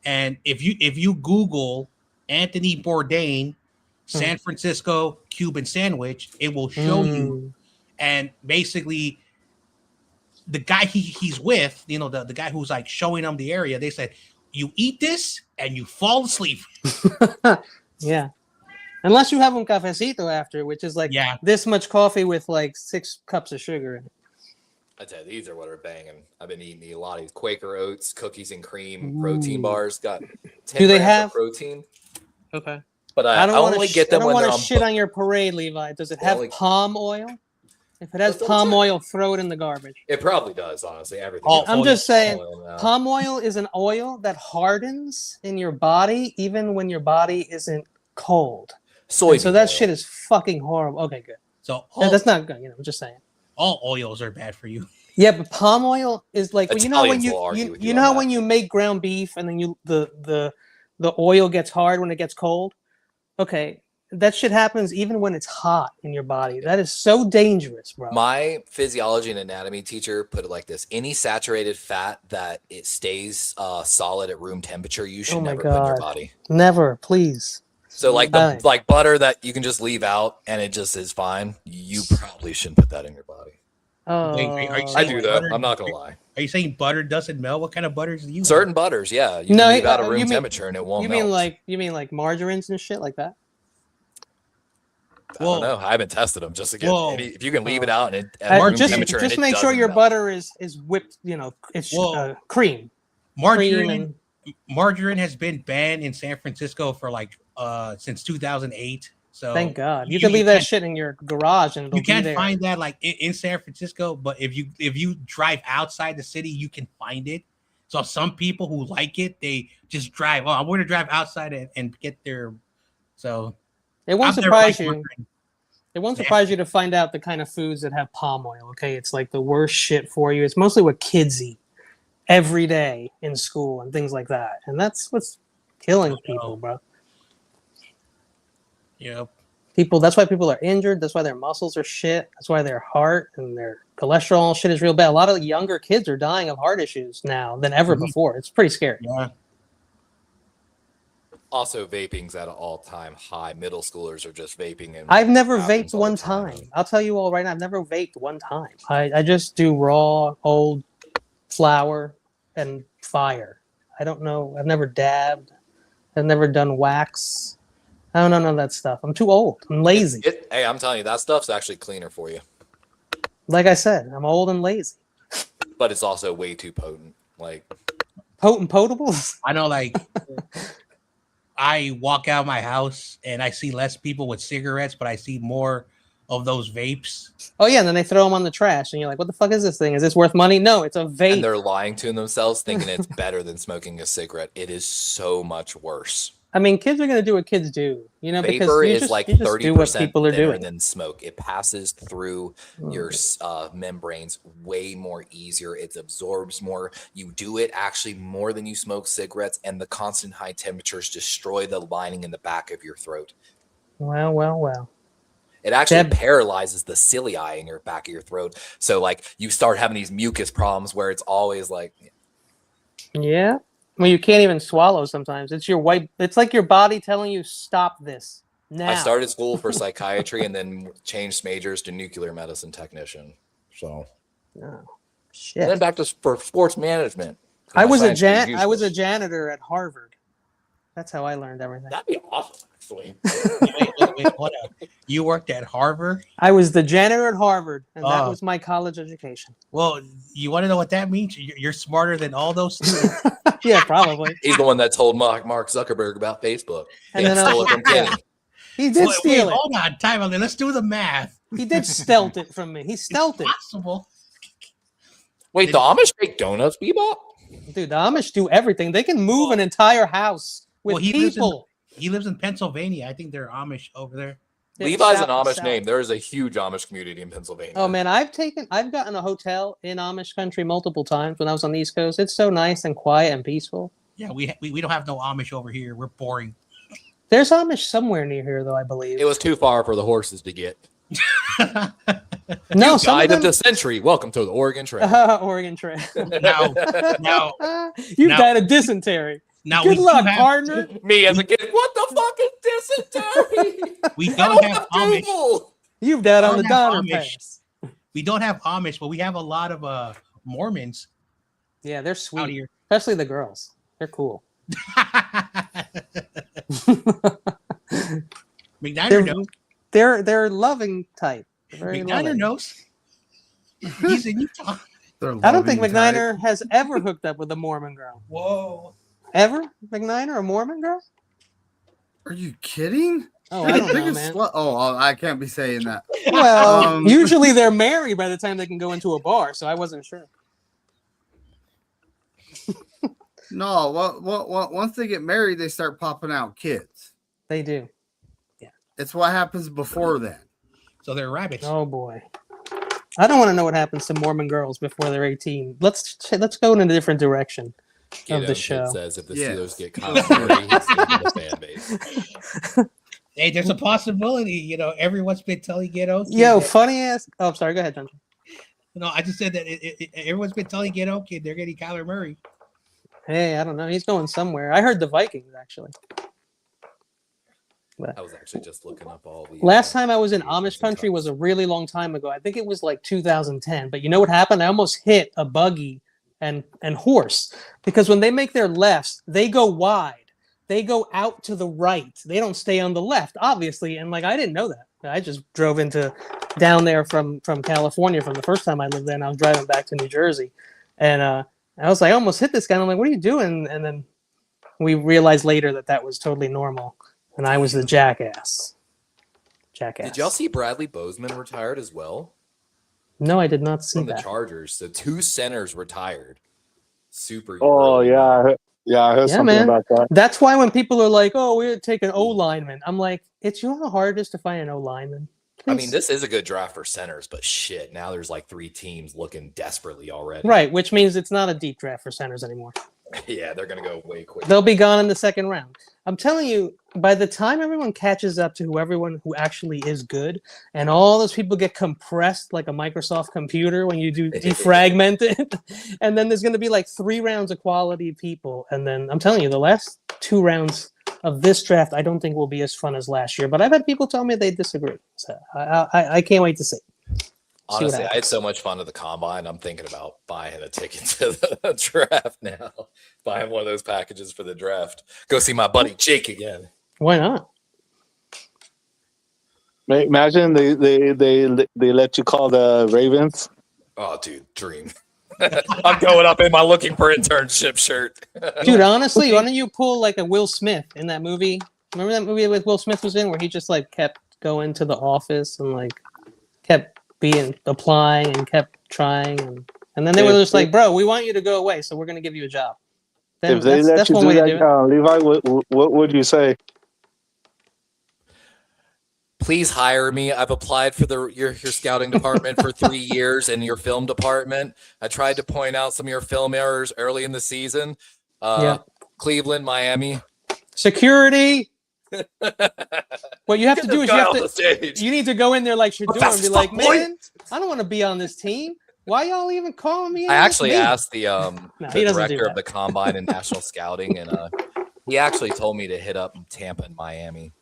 and if you Google Anthony Bourdain, San Francisco Cuban sandwich, it will show you. And basically, the guy he's with, you know, the guy who's like showing him the area, they said, you eat this and you fall asleep. Yeah. Unless you have un cafecito after, which is like this much coffee with like 6 cups of sugar in it. I tell you, these are what are banging. I've been eating a lot of these Quaker Oats, cookies and cream, protein bars. Got 10 Do they grams have of protein? Okay. But I don't only want get them when they're to on. shit on your parade, Levi. Does it have palm oil? If it has palm oil, throw it in the garbage. It probably does, honestly. Everything. I'm just saying, palm oil is an oil that hardens in your body even when your body isn't cold. Soybean so that oil. shit is fucking horrible. Okay, good. So that's not good. You know, I'm just saying. All oils are bad for you. Yeah, but palm oil is like you know when you know how when you make ground beef and then the oil gets hard when it gets cold. Okay, that shit happens even when it's hot in your body. That is so dangerous, bro. My physiology and anatomy teacher put it like this: any saturated fat that it stays solid at room temperature, you should never put in your body. Never, please. So like like butter that you can just leave out and it just is fine. You probably shouldn't put that in your body. Oh, I do that. I'm not gonna lie. Are you saying butter doesn't melt? What kind of butters do you? Certain butters, yeah. You can leave out of room temperature and it won't melt. You mean like margarines and shit like that? I don't know. I haven't tested them just to get. If you can leave it out and at room temperature, just make sure your butter is whipped. You know, it's cream. Margarine has been banned in San Francisco for like since 2008. So thank God you can leave that shit in your garage and it'll you can't be there. find that like in San Francisco. But if you drive outside the city, you can find it. So some people who like it, they just drive. Oh, I'm going to drive outside and get their. So it won't surprise you. It won't surprise you to find out the kind of foods that have palm oil. Okay, it's like the worst shit for you. It's mostly what kids eat every day in school and things like that, and that's what's killing people, bro. Yep. That's why people are injured. That's why their muscles are shit. That's why their heart and their cholesterol shit is real bad. A lot of younger kids are dying of heart issues now than ever before. It's pretty scary. Yeah. Also, vaping's at an all-time high. Middle schoolers are just vaping. And I've never vaped one time. I'll tell you all right now, I've never vaped one time. I just do raw, old flour and fire. I don't know. I've never dabbed. I've never done wax. I don't know none of that stuff. I'm too old. I'm lazy. Hey, I'm telling you, that stuff's actually cleaner for you. Like I said, I'm old and lazy. But it's also way too potent. Like potables? I know, like I walk out of my house and I see less people with cigarettes, but I see more of those vapes. Oh yeah, and then they throw them on the trash, and you're like, "What the fuck is this thing? Is this worth money?" No, it's a vape. And they're lying to themselves, thinking it's better than smoking a cigarette. It is so much worse. I mean, kids are gonna do what kids do, you know. Vapor because is like 30% thinner doing than smoke. It passes through your membranes way more easier. It absorbs more. You do it actually more than you smoke cigarettes, and the constant high temperatures destroy the lining in the back of your throat. Well. It actually paralyzes the cilia in your back of your throat. So like you start having these mucus problems where it's always like, yeah. Well, you can't even swallow sometimes. It's like your body telling you, stop this now. I started school for psychiatry and then changed majors to nuclear medicine technician. So, shit. And then back to for sports management. I was a janitor at Harvard. That's how I learned everything. That'd be awesome, actually. Wait, hold on. You worked at Harvard? I was the janitor at Harvard, and that was my college education. Well, you want to know what that means? You're smarter than all those students. Yeah, probably. He's the one that told Mark Zuckerberg about Facebook. And then stole it from Kenny. He did steal it. Hold on, time out. Let's do the math. He did stealth it from me. He stealthed it. Possible. Wait, the Amish make donuts, Bebop? Dude, the Amish do everything. They can move an entire house with people. He lives in Pennsylvania. I think they're Amish over there. Levi's an Amish name. There is a huge Amish community in Pennsylvania. Oh man, I've gotten a hotel in Amish country multiple times when I was on the East Coast. It's so nice and quiet and peaceful. Yeah, we don't have no Amish over here. We're boring. There's Amish somewhere near here, though, I believe. It was too far for the horses to get. No, Guide of the century. Welcome to the Oregon Trail. Oregon Trail. Now, You've died of dysentery. Now Good we luck, do have, partner. Me as a kid, what the fuck is dysentery? we I don't don't have have Amish. Google. You've died on don't the have Donner Amish. Pass. We don't have Amish, but we have a lot of Mormons Yeah, they're out sweet, here. especially the girls. They're cool. McDiner knows. They're loving type. They're very McDiner loving. knows. He's in Utah. I don't think Loving type. McNiner has ever hooked up with a Mormon girl. Whoa. Ever? McNiner, a Mormon girl? Are you kidding? Oh, I don't know, Biggest man. Oh, I can't be saying that. Well, usually they're married by the time they can go into a bar, so I wasn't sure. No, once they get married, they start popping out kids. They do. It's what happens before then. So they're rabbits. Oh boy. I don't want to know what happens to Mormon girls before they're 18. Let's go in a different direction of the show. Says if the Yes. Steelers get Kyler Murray, he's leaving the fan base. Hey, there's a possibility. Everyone's been telling Ghetto. Kid Yo, that- funny ass. Oh, sorry. Go ahead, John. No, I just said that everyone's been telling Ghetto Kid they're getting Kyler Murray. Hey, I don't know. He's going somewhere. I heard the Vikings actually. I was actually just looking up all the. Last time I was in the Amish agents country and was a really long time ago. I think it was like 2010. But you know what happened? I almost hit a buggy and horse because when they make their lefts, they go wide. They go out to the right. They don't stay on the left, obviously. And I didn't know that. I just drove down there from California from the first time I lived there, and I was driving back to New Jersey, and I was like, I almost hit this guy. And I'm like, what are you doing? And then we realized later that was totally normal. And I was the jackass. Did y'all see Bradley Bozeman retired as well? No, I did not see From the that. Chargers. So 2 centers retired. Super. Oh early. yeah, I heard Yeah, something man. about that. That's why when people are like, "Oh, we're taking O lineman," I'm like, "It's you know how hard it is to find an O lineman." I mean, this is a good draft for centers, but shit, now there's like 3 teams looking desperately already. Right, which means it's not a deep draft for centers anymore. Yeah, they're gonna go way quicker. They'll be gone in the second round. I'm telling you, by the time everyone catches up to everyone who actually is good, and all those people get compressed like a Microsoft computer when you do defragment it, and then there's going to be like 3 rounds of quality people, and then I'm telling you, the last 2 rounds of this draft, I don't think will be as fun as last year. But I've had people tell me they disagree, so I can't wait to see. Honestly, I had so much fun at the combine. I'm thinking about buying a ticket to the draft now. Buying one of those packages for the draft. Go see my buddy Jake again. Why not? Imagine they let you call the Ravens. Oh, dude, dream. I'm going up in my looking for internship shirt. Dude, honestly, why don't you pull like a Will Smith in that movie? Remember that movie with Will Smith was in where he just kept going to the office and kept applying and kept trying and then they were just like, bro, we want you to go away, so we're going to give you a job. Then If they let you do that, Levi, what would you say? Please hire me. I've applied for your scouting department for 3 years and your film department. I tried to point out some of your film errors early in the season. Cleveland, Miami. Security. What you have to do is you need to go in there like Shador and be like, man, I don't want to be on this team. Why y'all even calling me? I actually asked the he director of the combine and national scouting, and he actually told me to hit up Tampa and Miami.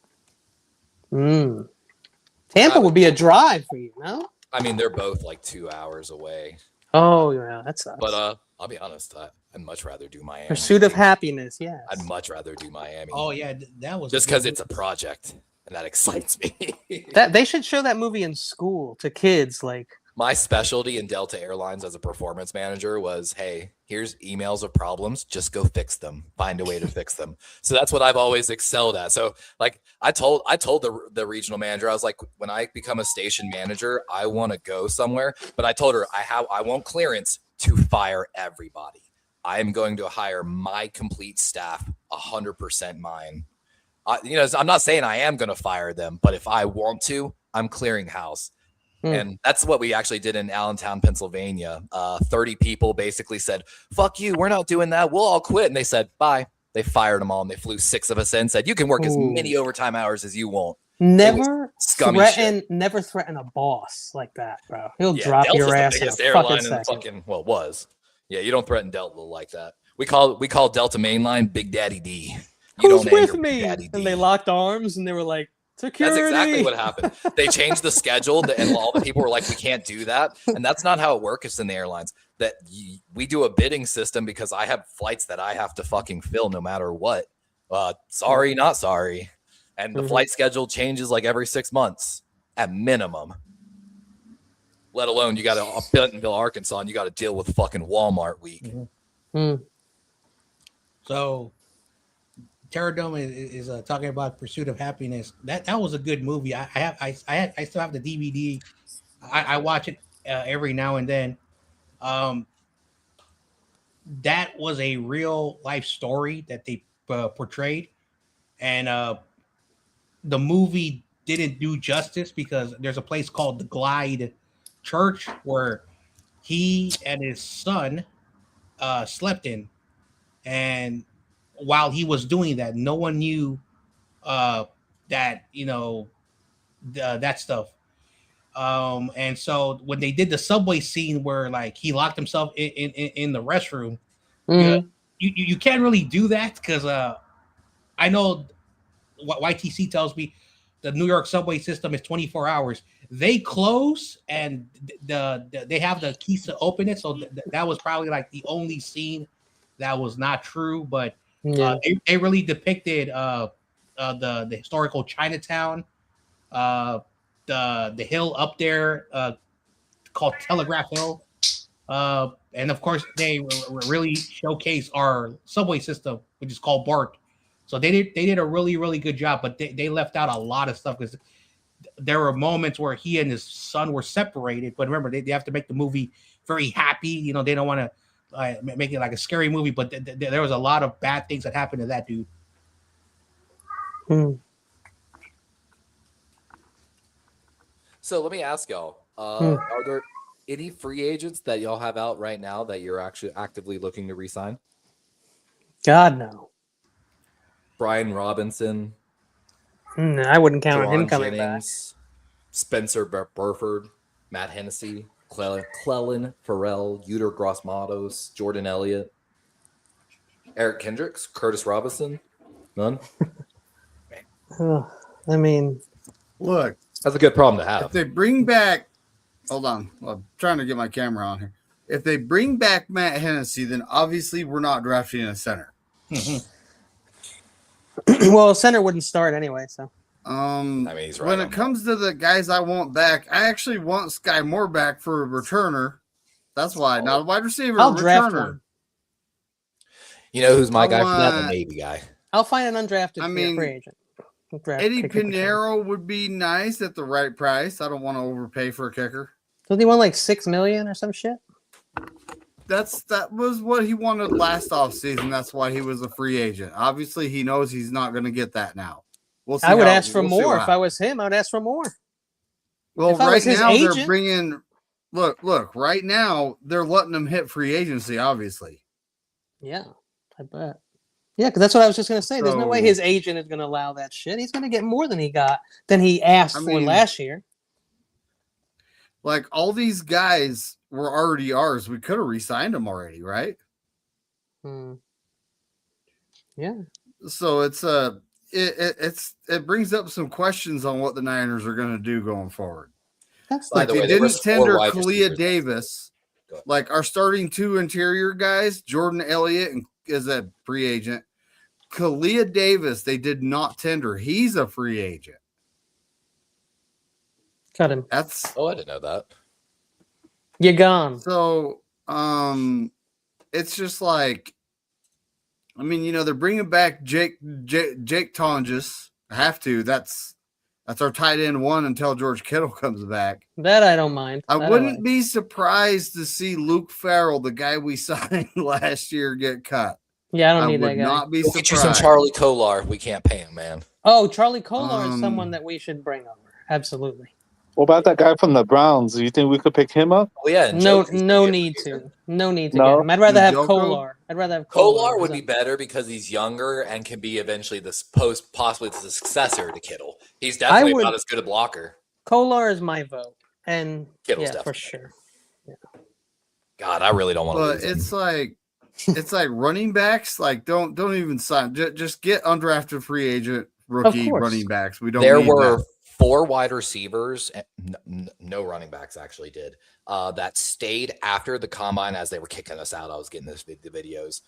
Tampa would be a drive for you, no? I mean, they're both like 2 hours away. Oh yeah, that sucks. But I'll be honest, I'd much rather do Miami. Pursuit of happiness, yeah. I'd much rather do Miami. Oh yeah, that was just because it's a project and that excites me. That they should show that movie in school to kids. My specialty in Delta Airlines as a performance manager was, hey, here's emails of problems, just go fix them, find a way to fix them. So that's what I've always excelled at. So I told the regional manager, I was like, when I become a station manager, I want to go somewhere. But I told her I want clearance to fire everybody. I am going to hire my complete staff, 100% mine. I'm not saying I am going to fire them, but if I want to, I'm clearing house. And that's what we actually did in Allentown, Pennsylvania. 30 people basically said, fuck you, we're not doing that. We'll all quit. And they said, bye. They fired them all and they flew 6 of us in, said, you can work as many overtime hours as you want. Never threaten a boss like that, bro. He'll drop Delta's your ass the biggest in a airline fucking in the second. fucking, well, it was. Yeah, you don't threaten Delta like that. We call Delta Mainline Big Daddy D. Who's end with your me? Big Daddy And they D. locked arms and they were like, security. That's exactly what happened. They changed the schedule, and all the people were like, "We can't do that," and that's not how it works in the airlines. That we do a bidding system because I have flights that I have to fucking fill no matter what. Sorry, not sorry. And the flight schedule changes like every 6 months at minimum. Let alone you got to Bentonville, Arkansas, and you got to deal with fucking Walmart week. So, Terradome is talking about Pursuit of Happiness. That was a good movie. I still have the DVD. I watch it every now and then. That was a real life story that they portrayed, and the movie didn't do justice because there's a place called the Glide Church where he and his son slept in, and while he was doing that, no one knew that that stuff. And so when they did the subway scene where like he locked himself in the restroom, you can't really do that because I know what YTC tells me the New York subway system is 24 hours. They close and they have the keys to open it. So that was probably like the only scene that was not true, but they really depicted the historical Chinatown, the hill up there called Telegraph Hill, and of course they really showcase our subway system, which is called BART. So they did a really good job, but they left out a lot of stuff because there were moments where he and his son were separated. But remember, they have to make the movie very happy. They don't want to make it like a scary movie, but there was a lot of bad things that happened to that dude. So let me ask y'all, are there any free agents that y'all have out right now that you're actually actively looking to re-sign? God, no. Brian Robinson. No, I wouldn't count on him Ron coming Jennings, back. Spencer Burford, Matt Hennessy, Clellan Farrell, Uter Gross-Matos, Jordan Elliott, Eric Kendricks, Curtis Robinson. None? I mean, look, that's a good problem to have. If they bring back, hold on, I'm trying to get my camera on here. If they bring back Matt Hennessy, then obviously we're not drafting a center. Well, center wouldn't start anyway, so. I mean, he's right. When it comes to the guys I want back, I actually want Sky Moore back for a returner. That's why, not a wide receiver. I'll returner. Draft one. You know who's my guy for that? The Navy guy. I'll find an undrafted free agent. Eddie Pinheiro would be nice at the right price. I don't want to overpay for a kicker. Doesn't he want like $6 million or some shit? That was what he wanted last offseason. That's why he was a free agent. Obviously, he knows he's not going to get that now. We'll see. I would ask for more if I was him. I would ask for more. Well, right now they're bringing. Look. Right now they're letting him hit free agency. Obviously. Yeah, I bet. Yeah, because that's what I was just going to say. There's no way his agent is going to allow that shit. He's going to get more than he asked for last year. Like all these guys were already ours. We could have re-signed them already, right? Yeah. So it brings up some questions on what the Niners are going to do going forward. Like they didn't tender Kalia Davis. Like our starting two interior guys, Jordan Elliott is a free agent. Kalia Davis, they did not tender. He's a free agent. Cut him. I didn't know that. You're gone. So, it's just like, I mean, they're bringing back Jake Tonjes. I have to. That's our tight end one until George Kittle comes back. That I don't mind. I wouldn't be surprised to see Luke Farrell, the guy we signed last year, get cut. Yeah, I don't need that guy. I would not be surprised. Get you some Charlie Kolar. We can't pay him, man. Oh, Charlie Kolar is someone that we should bring over. Absolutely. What about that guy from the Browns? Do you think we could pick him up? Oh yeah. No need to. No need to get him. I'd rather have Kolar. Kolar would be better because he's younger and can be eventually possibly the successor to Kittle. He's definitely not as good a blocker. Kolar is my vote, and Kittle's for sure. Yeah. God, I really don't want to. But it's like, it's like running backs. Like don't even sign. Just get undrafted free agent rookie course. running backs. We don't. There need were that. 4 wide receivers, no running backs actually did, that stayed after the combine as they were kicking us out. I was getting the videos.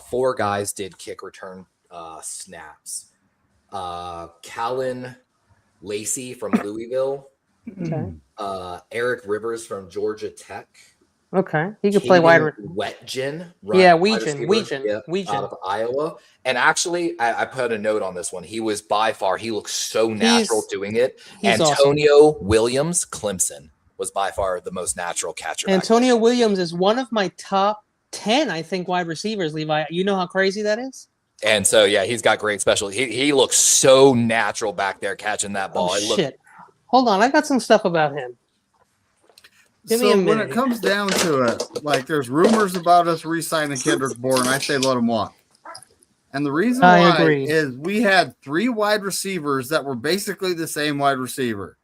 4 guys did kick return snaps. Callan Lacey from Louisville. Okay. Eric Rivers from Georgia Tech. Okay. He could play wide. Wetgen. Yeah, Weegen. Out of Iowa. And actually, I put a note on this one. He was by far, he looks so natural doing it. Antonio Williams, Clemson, was by far the most natural catcher. Antonio Williams is one of my top 10, I think, wide receivers, Levi. You know how crazy that is? And so, yeah, he's got great special. He looks so natural back there catching that ball. Oh, shit. Hold on. I got some stuff about him. Give me a minute. When it comes down to it, like there's rumors about us re-signing Kendrick Bourne, I say let him walk. And the reason why is we had 3 wide receivers that were basically the same wide receiver.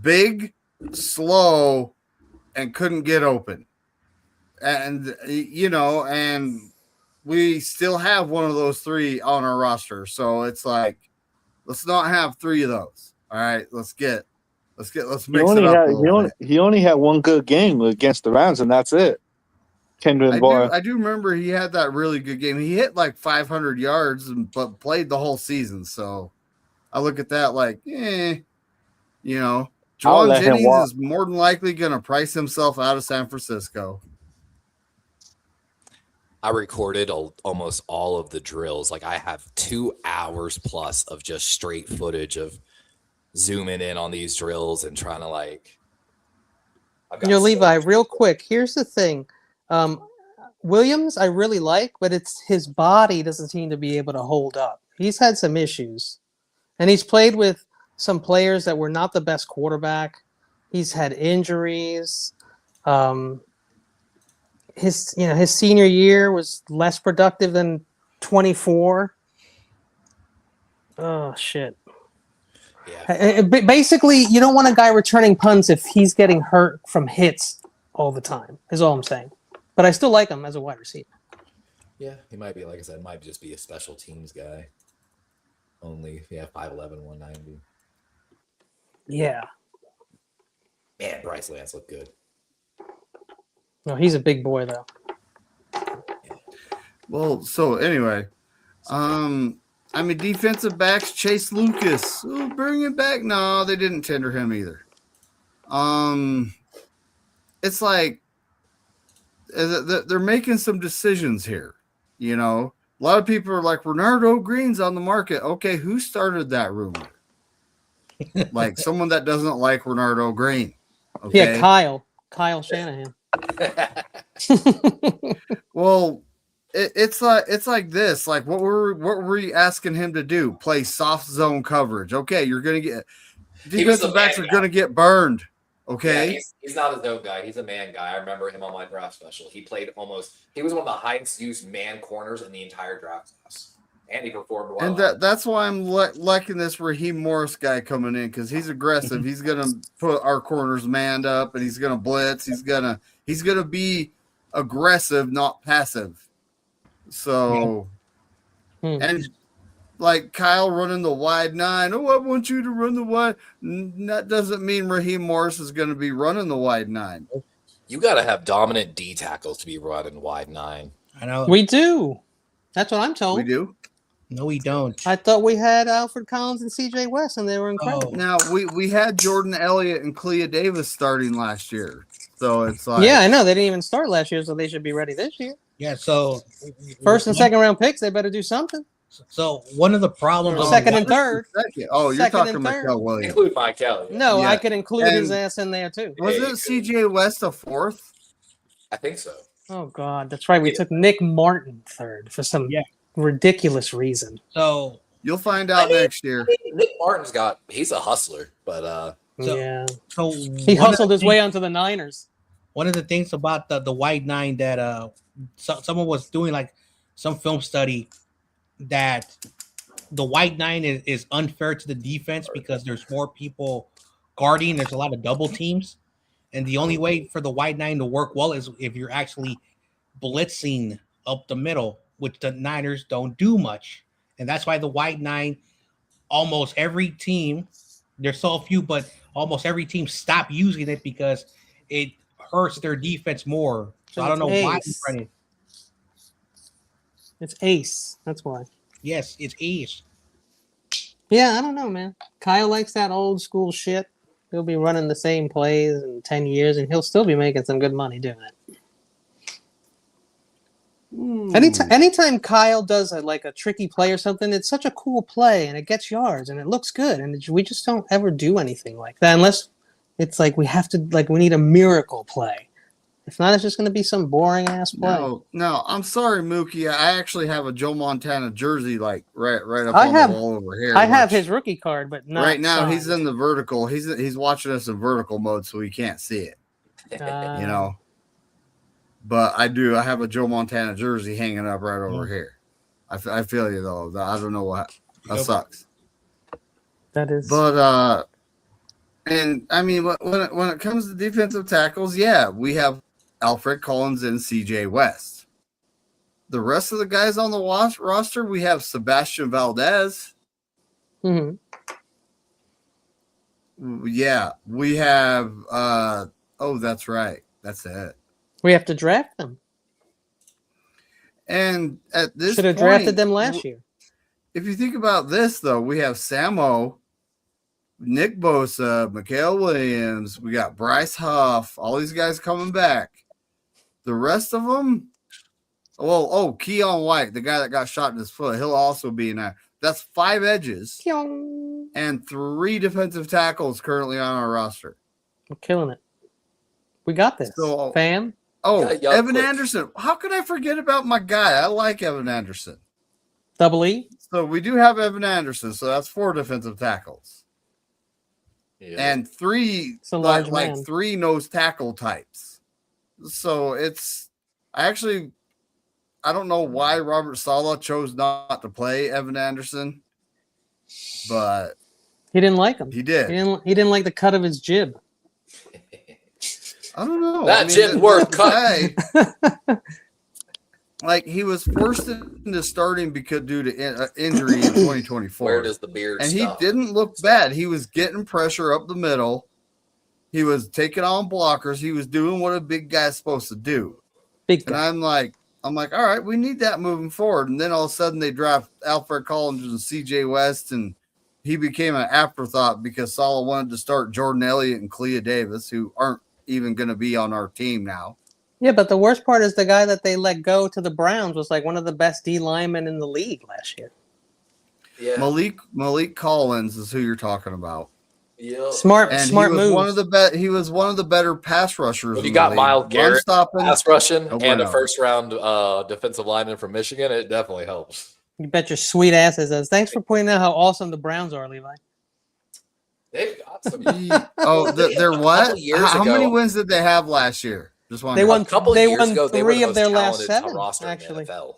Big, slow, and couldn't get open. And, and we still have one of those 3 on our roster. So it's like, let's not have 3 of those. All right, let's mix it up. He only had one good game against the Rams, and that's it. Kendrick Bourne. I do remember he had that really good game. He hit like 500 yards, but played the whole season. So I look at that like, Juwan Jennings is more than likely going to price himself out of San Francisco. I recorded almost all of the drills. Like I have 2 hours plus of just straight footage of zooming in on these drills and trying to Levi, real quick, here's the thing. Williams I really like, but it's his body doesn't seem to be able to hold up. He's had some issues, and he's played with some players that were not the best quarterback. He's had injuries. His senior year was less productive than 24. Oh shit. Yeah. Basically, you don't want a guy returning punts if he's getting hurt from hits all the time, is all I'm saying. But I still like him as a wide receiver. Yeah, he might be, like I said, might just be a special teams guy. Only, 5'11", 190. Yeah. Man, Bryce Lance looked good. No, he's a big boy, though. Well, so anyway, defensive backs, Chase Lucas. Oh, bring it back. No, they didn't tender him either. It's like they're making some decisions here. A lot of people are like, Renardo Green's on the market. Okay, who started that rumor? Like someone that doesn't like Renardo Green. Okay? Yeah, Kyle Shanahan. Well, it's like this. Like what were we asking him to do? Play soft zone coverage. Okay, you're gonna get defensive backs are gonna get burned. Okay, yeah, he's not a zone guy. He's a man guy. I remember him on my draft special. He was one of the highest used man corners in the entire draft class, and he performed well. And that's why I'm liking this Raheem Morris guy coming in, because he's aggressive. He's gonna put our corners manned up, and he's gonna blitz. He's gonna be aggressive, not passive. So, and like Kyle running the wide 9. Oh, I want you to run the wide. That doesn't mean Raheem Morris is going to be running the wide 9. You got to have dominant D tackles to be running wide 9. I know. We do. That's what I'm told. We do. No, we don't. I thought we had Alfred Collins and CJ West, and they were incredible. Now, we had Jordan Elliott and Clea Davis starting last year. So it's like. Yeah, I know. They didn't even start last year, so they should be ready this year. Yeah, so. First and second round picks, they better do something. So one of the problems. Second and third. Oh, you're talking Michael Williams. Include Michael. No, yeah. I could include his ass in there, too. Was it CJ West a 4th? I think so. Oh, God. That's right. We took Nick Martin 3rd for some ridiculous reason. So you'll find out next year. Nick Martin's he's a hustler, but so he hustled his way onto the Niners. One of the things about the wide 9 that someone was doing, like some film study, that the wide 9 is unfair to the defense because there's more people guarding. There's a lot of double teams, and the only way for the wide 9 to work well is if you're actually blitzing up the middle, which the Niners don't do much. And that's why the white nine, almost every team, there's so few, but almost every team stopped using it because it hurts their defense more. So I don't know why he's running. It's ace. That's why. Yes, it's ace. Yeah, I don't know, man. Kyle likes that old school shit. He'll be running the same plays in 10 years, and he'll still be making some good money doing it. Anytime Kyle does a tricky play or something, it's such a cool play, and it gets yards, and it looks good, and we just don't ever do anything like that unless it's like we need a miracle play. If not, it's just going to be some boring ass play. No, I'm sorry, Mookie. I actually have a Joe Montana jersey right up on the wall over here. I have his rookie card, but not right now signed. he's in the vertical. He's watching us in vertical mode, so he can't see it. But I have a Joe Montana jersey hanging up right over here. I feel you though. I don't know what that sucks. That is. But and I mean when it comes to defensive tackles, yeah, we have Alfred Collins and CJ West. The rest of the guys on the roster, we have Sebastian Valdez. Mm-hmm. Yeah, we have. That's right. That's it. We have to draft them. And at this should have drafted them last year. If you think about this, though, we have Samo, Nick Bosa, Mikael Williams. We got Bryce Huff. All these guys coming back. The rest of them, Keon White, the guy that got shot in his foot, he'll also be in there. That's 5 edges and 3 defensive tackles currently on our roster. We're killing it. We got this, fam. Evan Anderson. How could I forget about my guy? I like Evan Anderson. Double E. So we do have Evan Anderson. So that's 4 defensive tackles. Yeah. And 3 3 nose tackle types. So I don't know why Robert Saleh chose not to play Evan Anderson, but he didn't like him. He did. He didn't like the cut of his jib. I don't know. That jib worth cut. He was forced into starting due to injury in 2024. Where does the beard And stop? He didn't look bad. He was getting pressure up the middle. He was taking on blockers. He was doing what a big guy's supposed to do. Big guy. And I'm like, all right, we need that moving forward. And then all of a sudden they draft Alfred Collins and CJ West, and he became an afterthought because Saleh wanted to start Jordan Elliott and Clea Davis, who aren't even going to be on our team now. Yeah, but the worst part is the guy that they let go to the Browns was one of the best D linemen in the league last year. Yeah, Malik Collins is who you're talking about. Yeah, smart move. He was one of the better pass rushers. If you got Myles Garrett pass rushing and a first round defensive lineman from Michigan, it definitely helps. You bet your sweet ass it does. Thanks for pointing out how awesome the Browns are, Levi. They've got some. They're what? How many wins did they have last year? They won a couple of years ago. They won 3 of their last 7. Actually, in the NFL.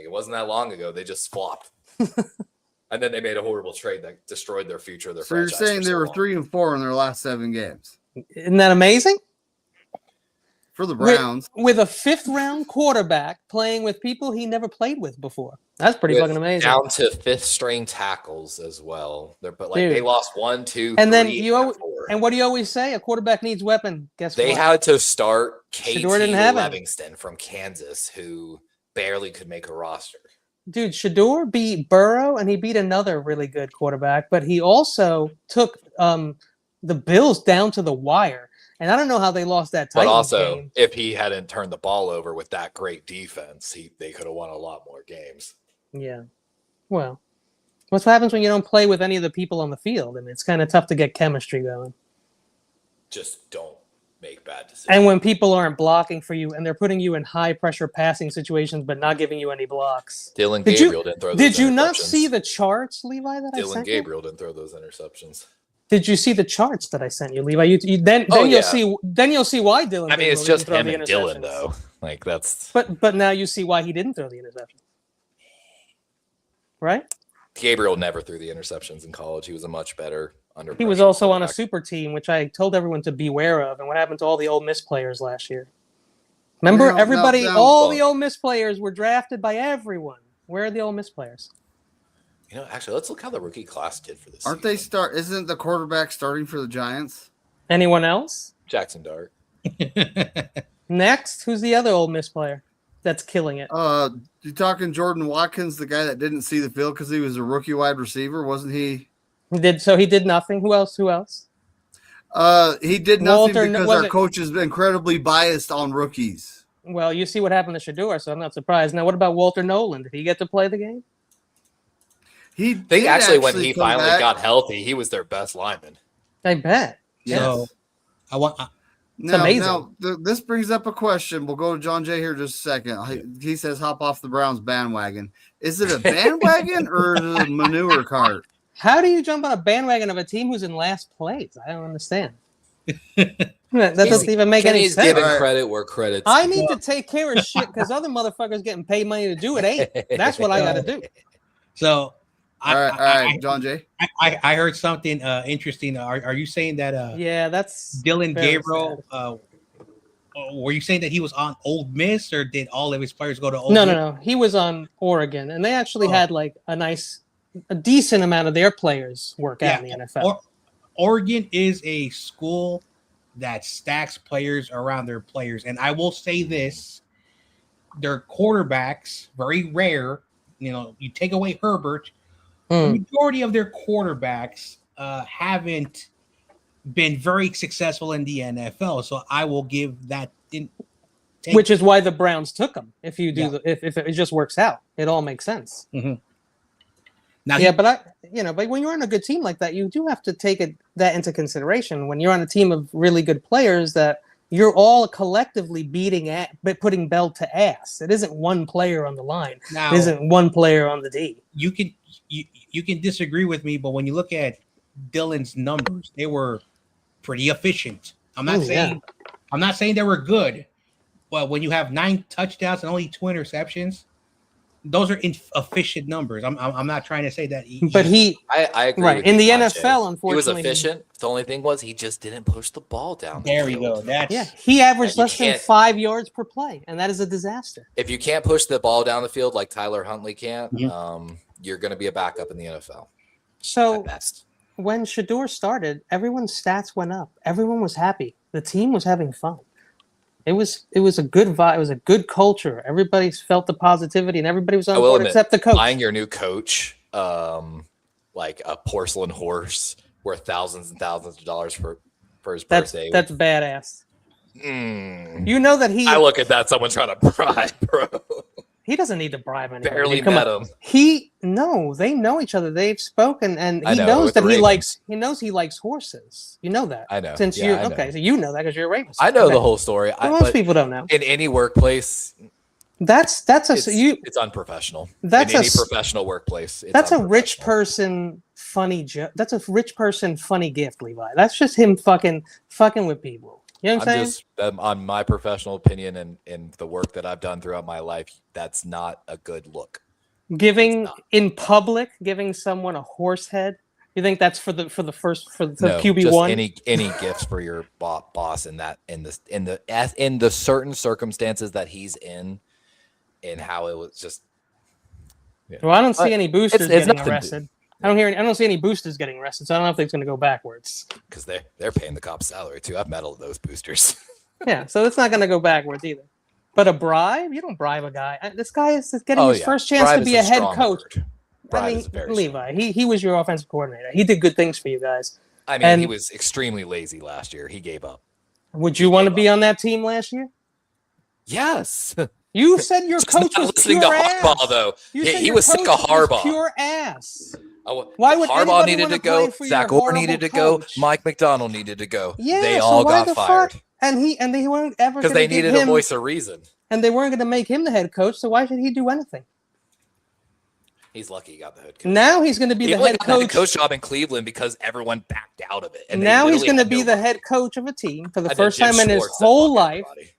It wasn't that long ago. They just flopped. And then they made a horrible trade that destroyed their future. So you're saying they were 3-4 in their last 7 games? Isn't that amazing? For the Browns, with a 5th round quarterback playing with people he never played with before. That's pretty fucking amazing. Down to 5th string tackles as well. They lost 1, 2, and 3, then and what do you always say? A quarterback needs weapon. Guess they what? had to start KT Livingston from Kansas, who barely could make a roster. Dude, Shador beat Burrow, and he beat another really good quarterback, but he also took the Bills down to the wire. And I don't know how they lost that Titans But also, game. if he hadn't turned the ball over with that great defense, they could have won a lot more games. Yeah. Well, what happens when you don't play with any of the people on the field? And it's kind of tough to get chemistry going. Just don't make bad decisions. And when people aren't blocking for you and they're putting you in high pressure passing situations but not giving you any blocks. Dylan Gabriel didn't throw those interceptions. Did you not see the charts, Levi, that I sent you? Dylan Gabriel didn't throw those interceptions. Did you see the charts that I sent you, Levi? You'll see why Dylan. I mean, it's just him and Dylan, though. That's. But now you see why he didn't throw the interception, right? Gabriel never threw the interceptions in college. He was a much better under. He was also on a super team, which I told everyone to beware of. And what happened to all the Ole Miss players last year? Remember, No, everybody, no. all the Ole Miss players were drafted by everyone. Where are the Ole Miss players? You know, actually, let's look how the rookie class did for this. Aren't season. they Isn't the quarterback starting for the Giants? Anyone else? Jackson Dart? Next, who's the other Ole Miss player that's killing it? You talking Jordan Watkins, the guy that didn't see the field because he was a rookie wide receiver, wasn't he? He did nothing. Who else? He did nothing Walter, because was our it- coach is incredibly biased on rookies. Well, you see what happened to Shador, so I'm not surprised. Now, what about Walter Nolan? Did he get to play the game? He I think did actually when he come finally back. got healthy, he was their best lineman. I bet. Yes. So I want. amazing. This brings up a question. We'll go to John Jay here just a second. He says, hop off the Browns bandwagon. Is it a bandwagon or is it a manure cart? How do you jump on a bandwagon of a team who's in last place? I don't understand. That doesn't even make any Kenny's sense. giving Right. credit where credit's I need to take care of shit because other motherfuckers getting paid money to do it ain't. That's what I got to do. So All right, John Jay. I heard something interesting. Are you saying that Yeah, that's Dylan very Gabriel? Were you saying that he was on Old Miss, or did all of his players go to Old No, Miss? no, no. He was on Oregon, and they actually had like a decent amount of their players work out in the NFL. Oregon is a school that stacks players around their players, and I will say this: their quarterbacks, very rare. You know, you take away Herbert, the majority of their quarterbacks haven't been very successful in the NFL. So I will give that. Which is why the Browns took him. If you do Yeah. if it just works out, it all makes sense. Mm-hmm. Now, But when you're on a good team like that, you do have to take that into consideration. When you're on a team of really good players, that you're all collectively putting belt to ass. It isn't one player on the line. now It isn't one player on the D. you can disagree with me, but when you look at Dylan's numbers, they were pretty efficient. I'm not saying they were good, but when you have 9 touchdowns and only 2 interceptions, those are efficient numbers. I'm not trying to say that. I agree. Right with in you, the Sanjay. NFL, he was unfortunately, efficient. The only thing was he just didn't push the ball down. There we go. he averaged You less than can't- 5 yards per play, and that is a disaster. If you can't push the ball down the field like Tyler Huntley can't, Mhm. you're going to be a backup in the NFL So at best. when Shador started, everyone's stats went up. Everyone was happy. The team was having fun. It was a good vibe. It was a good culture. Everybody felt the positivity, and everybody was on I will board admit, except the coach. buying your new coach, like a porcelain horse worth thousands and thousands of dollars for his birthday. That's badass. Mm. You know that I look at that someone trying to bribe, bro. he doesn't need to bribe anyone. Barely Come met on. him. They know each other. They've spoken, and I he know, knows with that the he Ravens. likes horses. You know that. I know. Since Yeah, you're I know. okay, so you know that because you're a Ravens. I know Okay. the whole story. But most But people don't know. in any workplace, That's it's unprofessional. That's in a any s- professional workplace. It's That's a rich unprofessional. person funny joke. That's a rich person funny gift, Levi. That's just him fucking with people. You know what I'm I'm saying? just on my professional opinion and the work that I've done throughout my life. That's not a good look. Giving It's not. in public, giving someone a horse head. You think that's for the No, QB1? just any gifts for your boss in the certain circumstances that he's in, and how it was just. Yeah. Well, I don't see any boosters it's getting nothing to- arrested. I don't see any boosters getting arrested, so I don't know if it's going to go backwards. Because they're paying the cop's salary too. I've met all of those boosters. Yeah, so it's not going to go backwards either. But a bribe? You don't bribe a guy. This guy is getting his first chance Bribe to be is a head strong coach. word. Bribe is very Levi, he was your offensive coordinator. He did good things for you guys. I mean, And- he was extremely lazy last year. He gave up. Would you want to be on that team last year? Yes. You said your Just coach not was listening pure to Harbaugh ass. though. You Yeah, said he your was sick coach of Harbaugh. Pure ass. Why would Harbaugh anybody needed wanna to go. play for Zach your Orr needed to go. coach? Mike McDonald needed to go. Yeah, they so all why got the fired fuck? And they weren't ever because gonna they give needed him, a voice of reason. and they weren't going to make him the head coach. So why should he do anything? He's lucky he got the head coach. Now he's going to be He the only head got the head coach. coach job in Cleveland because everyone backed out of it. And they Now he's literally going to had be no the one. head coach of a team for the And then first Jim time in his Schwartz that whole fucked life. everybody.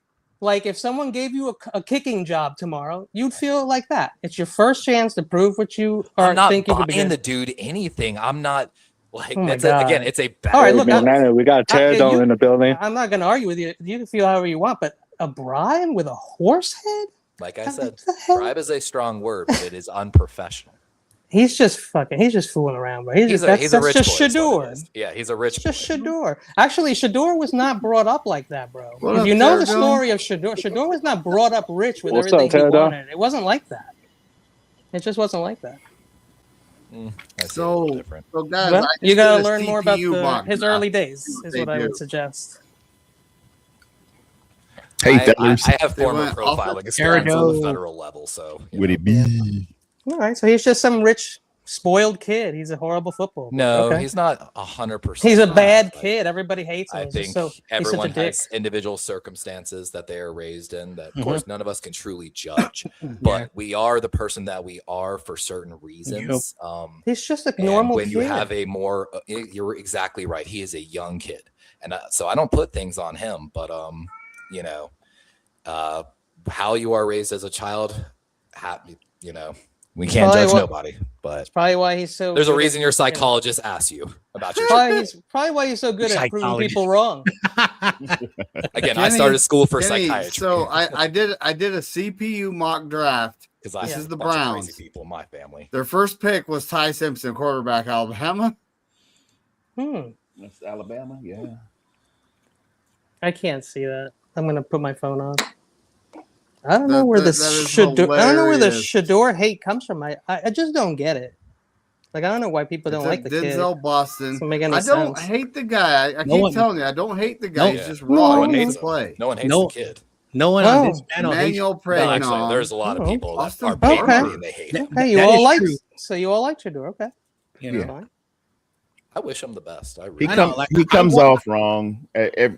Like if someone gave you a kicking job tomorrow, you'd feel like that. It's your first chance to prove what you are I'm not think you could be. buying the good. dude anything. I'm not like Oh my that's God. again. It's a bad. All right, look, Man, we got Teradon in the building. I'm not going to argue with you. You can feel however you want, but a bribe with a horse head? Like I What said, the hell? bribe is a strong word, but it is unprofessional. He's just fooling around, bro. He's a rich boy. just is what it Shador. is. Yeah, he's a rich It's boy. just Shador. Actually, Shador was not brought up like that, bro. What If up, you know the Pterodon? story of Shador, Shador was not brought up rich with What's everything up, he Pterodon? wanted. It wasn't like that. It just wasn't like that. I see it a So, little different. so guys, Well, I you just gotta did a learn more about CPU mock his draft. early days, what is they what I would do. suggest. Hey, I fellas, have They former went off profiling the experience on the Pterodon. federal level, so you would know. it be? All right, so he's just some rich, spoiled kid. He's a horrible football player. No, Okay. he's not 100%. He's a bad Like, kid. Everybody hates him. I He's just think so, he's such everyone a dick. has individual circumstances that they are raised in that, of Mhm. course, none of us can truly judge. But we are the person that we are for certain reasons. He's just a And normal when kid. you have a more, you're exactly right. He is a young kid, and so I don't put things on him. But you know, how you are raised as a child, you know, we can't Probably judge what- nobody. But That's probably why he's so. there's a good reason at- your psychologist asks you about your. Probably why he's so good at proving Psychologist. people wrong. Again, I Kenny- started school for Kenny, psychiatry. so I did a CPU mock draft. because I This have is a the bunch of Browns. crazy people in my family. Their first pick was Ty Simpson, quarterback, Alabama. That's Alabama, yeah. I can't see that. I'm gonna put my phone on. I don't know where That this is Shador. I don't know where the hilarious. Shador hate comes from. I just don't get it. Like I don't know why people don't It's like the kid. Denzel Boston. Doesn't make any I don't sense. hate the guy. I No keep one- telling you, I don't hate the guy. No- He's just No raw. one He hates can him. play. No one hates No. the kid. No one Oh. on this panel hates. Emmanuel No, Pregnon. actually, there's a lot of Oh, people that Austin are Farmer. paid and they hate him. Okay, you That all is like. true. So you all like Shador. Okay, You know, Yeah. fine. I wish him the best. I He, really I know, come, like, he I comes want- off wrong.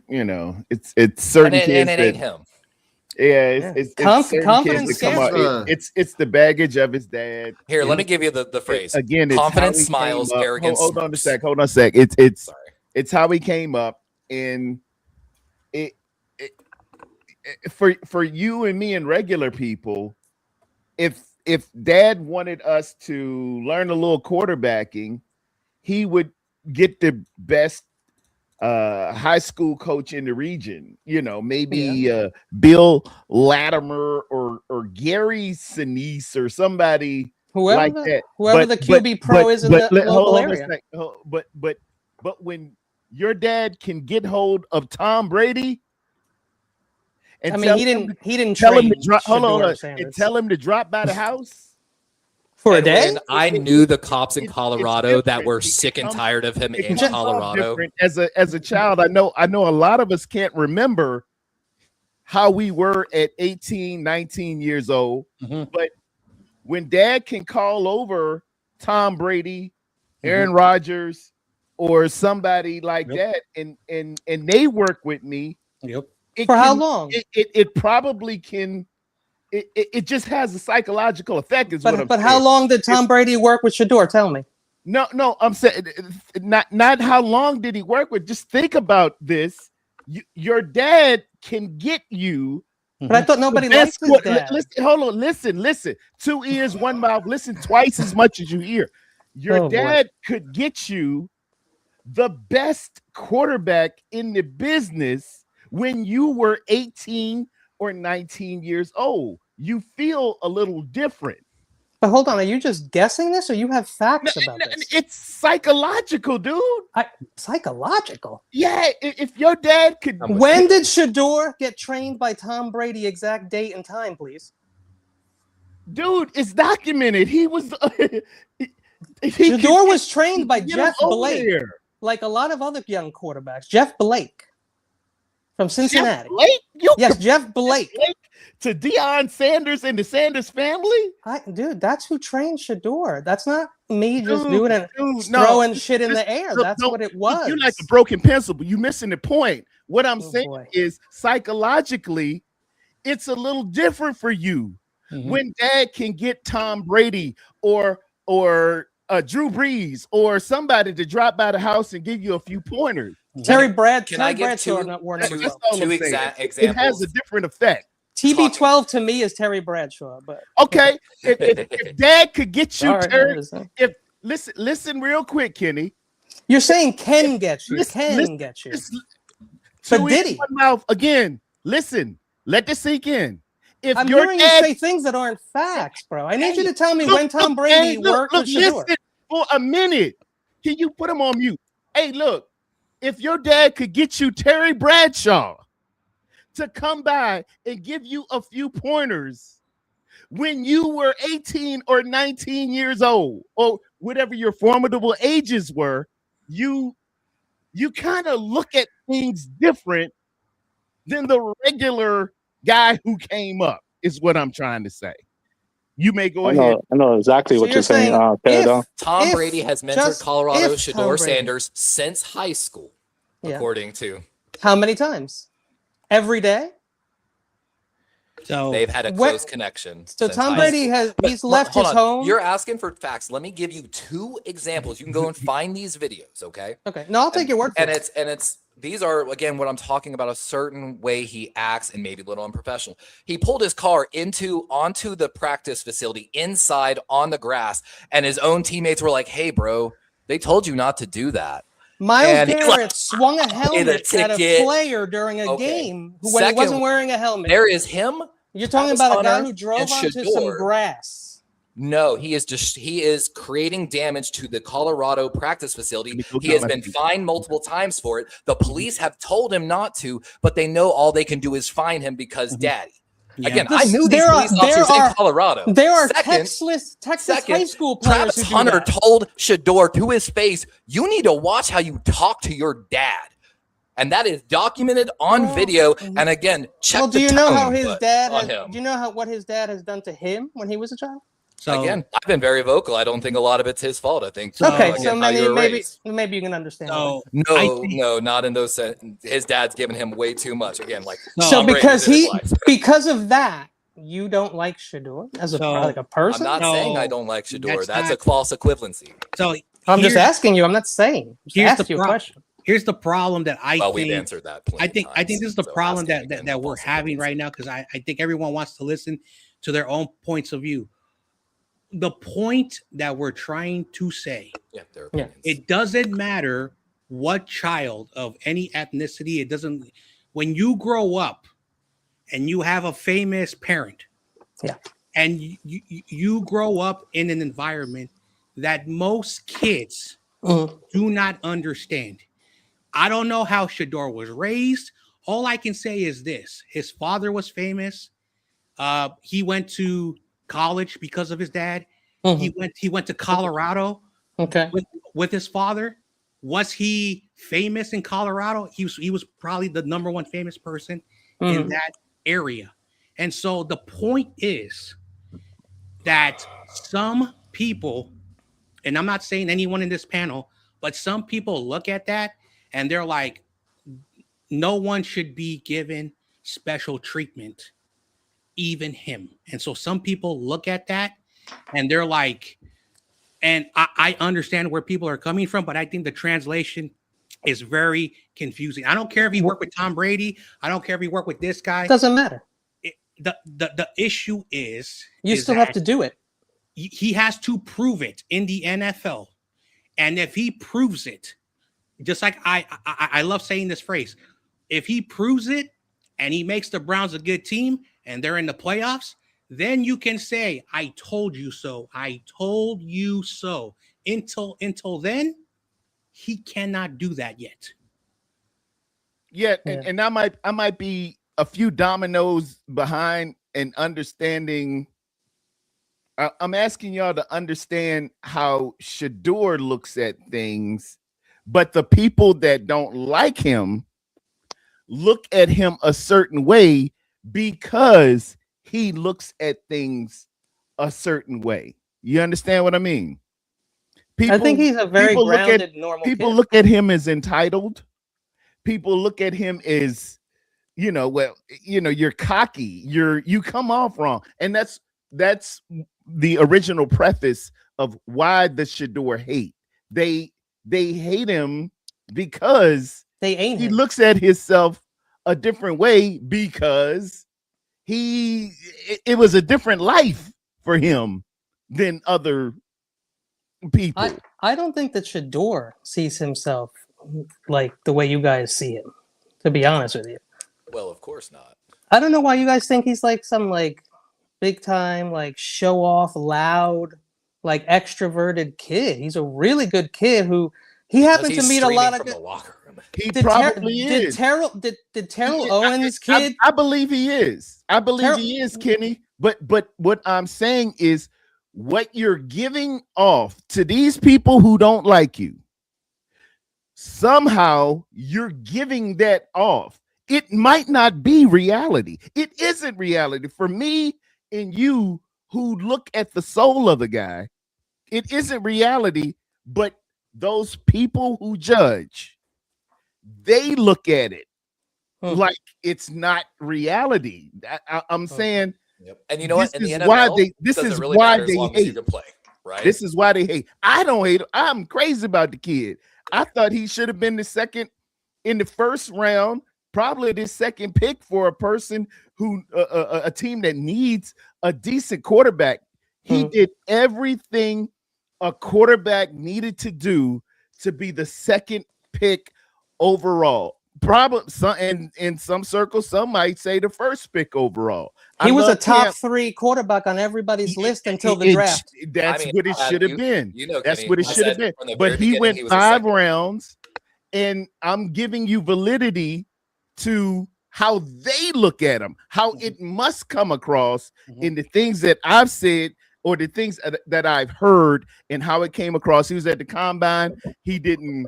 You know, it's certain and kids it that, ain't him. yeah, it's certain Confidence kids that come scares out. It's the baggage of his dad. Here, And let me give you the phrase. again. It's Confidence how he smiles, came up. arrogance Hold on a smirks. sec. Hold on a sec. It's Sorry. it's how he came up, and it for you and me and regular people, if dad wanted us to learn a little quarterbacking, he would get the best high school coach in the region, you know, maybe Bill Latimer or Gary Sinise or somebody Whoever like the, that. whoever the QB pro is in the local area. But when your dad can get hold of Tom Brady, and I mean, he didn't tell him to train drop. Hold Shador on, and Sanders. tell him to drop by the house. For a And day. when I knew the cops in It's Colorado that different. were It sick and comes- tired of him It in comes off Colorado. different. As a child, I know a lot of us can't remember how we were at 18, 19 years old. Mhm. But when dad can call over Tom Brady, Aaron Rodgers, or somebody like that, and they work with me, Yep. it For how can- long? It probably can. It just has a psychological effect. Is what I'm But how saying. long did Tom Brady work with Shador? Tell me. No, I'm saying not how long did he work with. Just think about this. Your dad can get you. But I thought nobody the best liked his dad. Listen, hold on, listen. 2 ears, 1 mouth. Listen twice as much as you hear. Your Oh, boy. dad could get you the best quarterback in the business when you were 18 or 19 years old. You feel a little different. But hold on, are you just guessing this, or you have facts about this? It's psychological, dude. Psychological. Yeah, if your dad could. When did Shador get trained by Tom Brady? Exact date and time, please. Dude, it's documented. He was. Shador was trained by get him Jeff over Blake, there. like a lot of other young quarterbacks. Jeff Blake from Cincinnati. Jeff Blake? You Yes, compare Jeff Blake. to Deion Sanders and the Sanders family? Dude, that's who trained Shador. That's not me just Dude, doing it, dude, no. throwing shit in the air. Look, That's no, what it was. You're like a broken pencil, but you're missing the point. What I'm Oh, saying boy. is psychologically, it's a little different for you. Mhm. When dad can get Tom Brady or Drew Brees or somebody to drop by the house and give you a few pointers. Terry Can I Terry give Bradshaw two- wore number That's 12. all Two I'm saying. exact It has examples. a different effect. TB12 to me is Terry Bradshaw, but Okay, if dad could get you, all right, Terry, listen. listen real quick, Kenny. You're saying can get you, Listen, can listen, get you. Listen, But two did ears, he? 1 mouth again. Listen, Let this sink in. If I'm your hearing you dad, say things that aren't facts, bro. I need you Hey, to tell me look, when Tom look, Brady hey, look, worked with Shador. listen for a minute. Can you put him on mute? Hey, look, if your dad could get you Terry Bradshaw to come by and give you a few pointers when you were 18 or 19 years old, or whatever your formidable ages were, you kind of look at things different than the regular guy who came up, is what I'm trying to say. You may go ahead. I know exactly So what you're you're saying, saying Pterodon. Tom if- Brady has mentored just Colorado if Tom Shador Brady- Sanders since high school, Yeah. according to. How many times? Every day? So They've had a What- close connection. So since Tom high Brady school. has But he's left hold his on. home. You're asking for facts. Let me give you 2 examples. You can go and find these videos, okay? Okay. No, I'll take your word for And it. it's these are again what I'm talking about, a certain way he acts and maybe a little unprofessional. He pulled his car onto the practice facility inside on the grass, and his own teammates were like, "Hey, bro, they told you not to do that." Miles and he's Garrett like, swung a helmet at a ticket. player during a Okay. game when he wasn't wearing a helmet. There is him. You're talking Travis about a guy Hunter who drove and onto some Shador. grass. No, he is creating damage to the Colorado practice facility. go He down has my been feet. fined multiple times for it. The police have told him not to, but they know all they can do is fine him because daddy. yeah. Again, I knew these There are- police officers there are- in Colorado. There are Second, Texas high school players Travis who do Hunter that. told Shador to his face, "You need to watch how you talk to your dad." And that is documented on Well, video. And again, check Well, do the you know tone how his dad on has? him. Do you know what his dad has done to him when he was a child? So Again, I've been very vocal. I don't think a lot of it's his fault. I think Okay, again, so how you were maybe raised. you can understand. so I No, think- no, not in those. His dad's giving him way too much. Again, like No, So Tom Brady because did in his he life. because of that, you don't like Shador as a So, like a I'm person. not No, saying I don't like Shador. That's a not- false equivalency. So I'm just here's- asking you. I'm not saying. Just here's ask the you a pro- question. Here's the problem that I Well, think. we've answered that. Plenty I think of I think times, this is the so problem asking that again, we're false having equivalency. right now, because I think everyone wants to listen to their own points of view. The point that we're trying to say, Yeah, their Yeah. opinions. it doesn't matter what child of any ethnicity, it doesn't. When you grow up and you have a famous parent, Yeah. and you grow up in an environment that most kids Mhm. do not understand. I don't know how Shador was raised. All I can say is this: his father was famous. He went to college because of his dad. Mhm. He went to Colorado Okay. with his father. Was he famous in Colorado? He was probably the number one famous person in Mhm. that area. And so the point is that some people, and I'm not saying anyone in this panel, but some people look at that and they're like, no one should be given special treatment, even him. And so some people look at that and they're like, and I understand where people are coming from, but I think the translation is very confusing. I don't care if he worked with Tom Brady. I don't care if he worked with this guy. Doesn't matter. The issue is You is still have that to do it. he has to prove it in the NFL. And if he proves it, just like I love saying this phrase, if he proves it and he makes the Browns a good team and they're in the playoffs, then you can say, I told you so. I told you so. Until then, he cannot do that yet. Yeah, Yeah. and I might be a few dominoes behind in understanding. I'm asking y'all to understand how Shador looks at things, but the people that don't like him look at him a certain way because he looks at things a certain way. You understand what I mean? I think he's a very people look at- grounded, normal People kid. look at him as entitled. People look at him as, you're cocky. You come off wrong, and that's the original preface of why the Shador hate. They hate him because They ain't he him. looks at himself a different way because it was a different life for him than other people. I don't think that Shador sees himself like the way you guys see him, to be honest with you. Well, of course not. I don't know why you guys think he's like some like big time like show off, loud, like extroverted kid. He's a really good kid who he happened to meet a lot of from good. the locker room. He probably is. Did Terrell Owens' kid? I believe he is. I believe he is, Kenny. But what I'm saying is what you're giving off to these people who don't like you. Somehow you're giving that off. It might not be reality. It isn't reality. For me and you who look at the soul of the guy, it isn't reality, but those people who judge, they look at it like it's not reality. I'm saying, yep. And you know what? In the NFL, why this is really why matter they as long as you hate. can play, right? This is why they hate. I don't hate him. I'm crazy about the kid. I thought he should have been the second in the first round, probably the second pick for a person who a team that needs a decent quarterback. He did everything a quarterback needed to do to be the second pick overall. Probably in some circles, some might say the first pick overall. He was a top 3 quarterback on everybody's list until the draft. That's what it should have been. You know, that's Kenny, what it should have been. But he went 5 rounds, and I'm giving you validity to how they look at him, how it must come across in the things that I've said or the things that I've heard and how it came across. He was at the combine. He didn't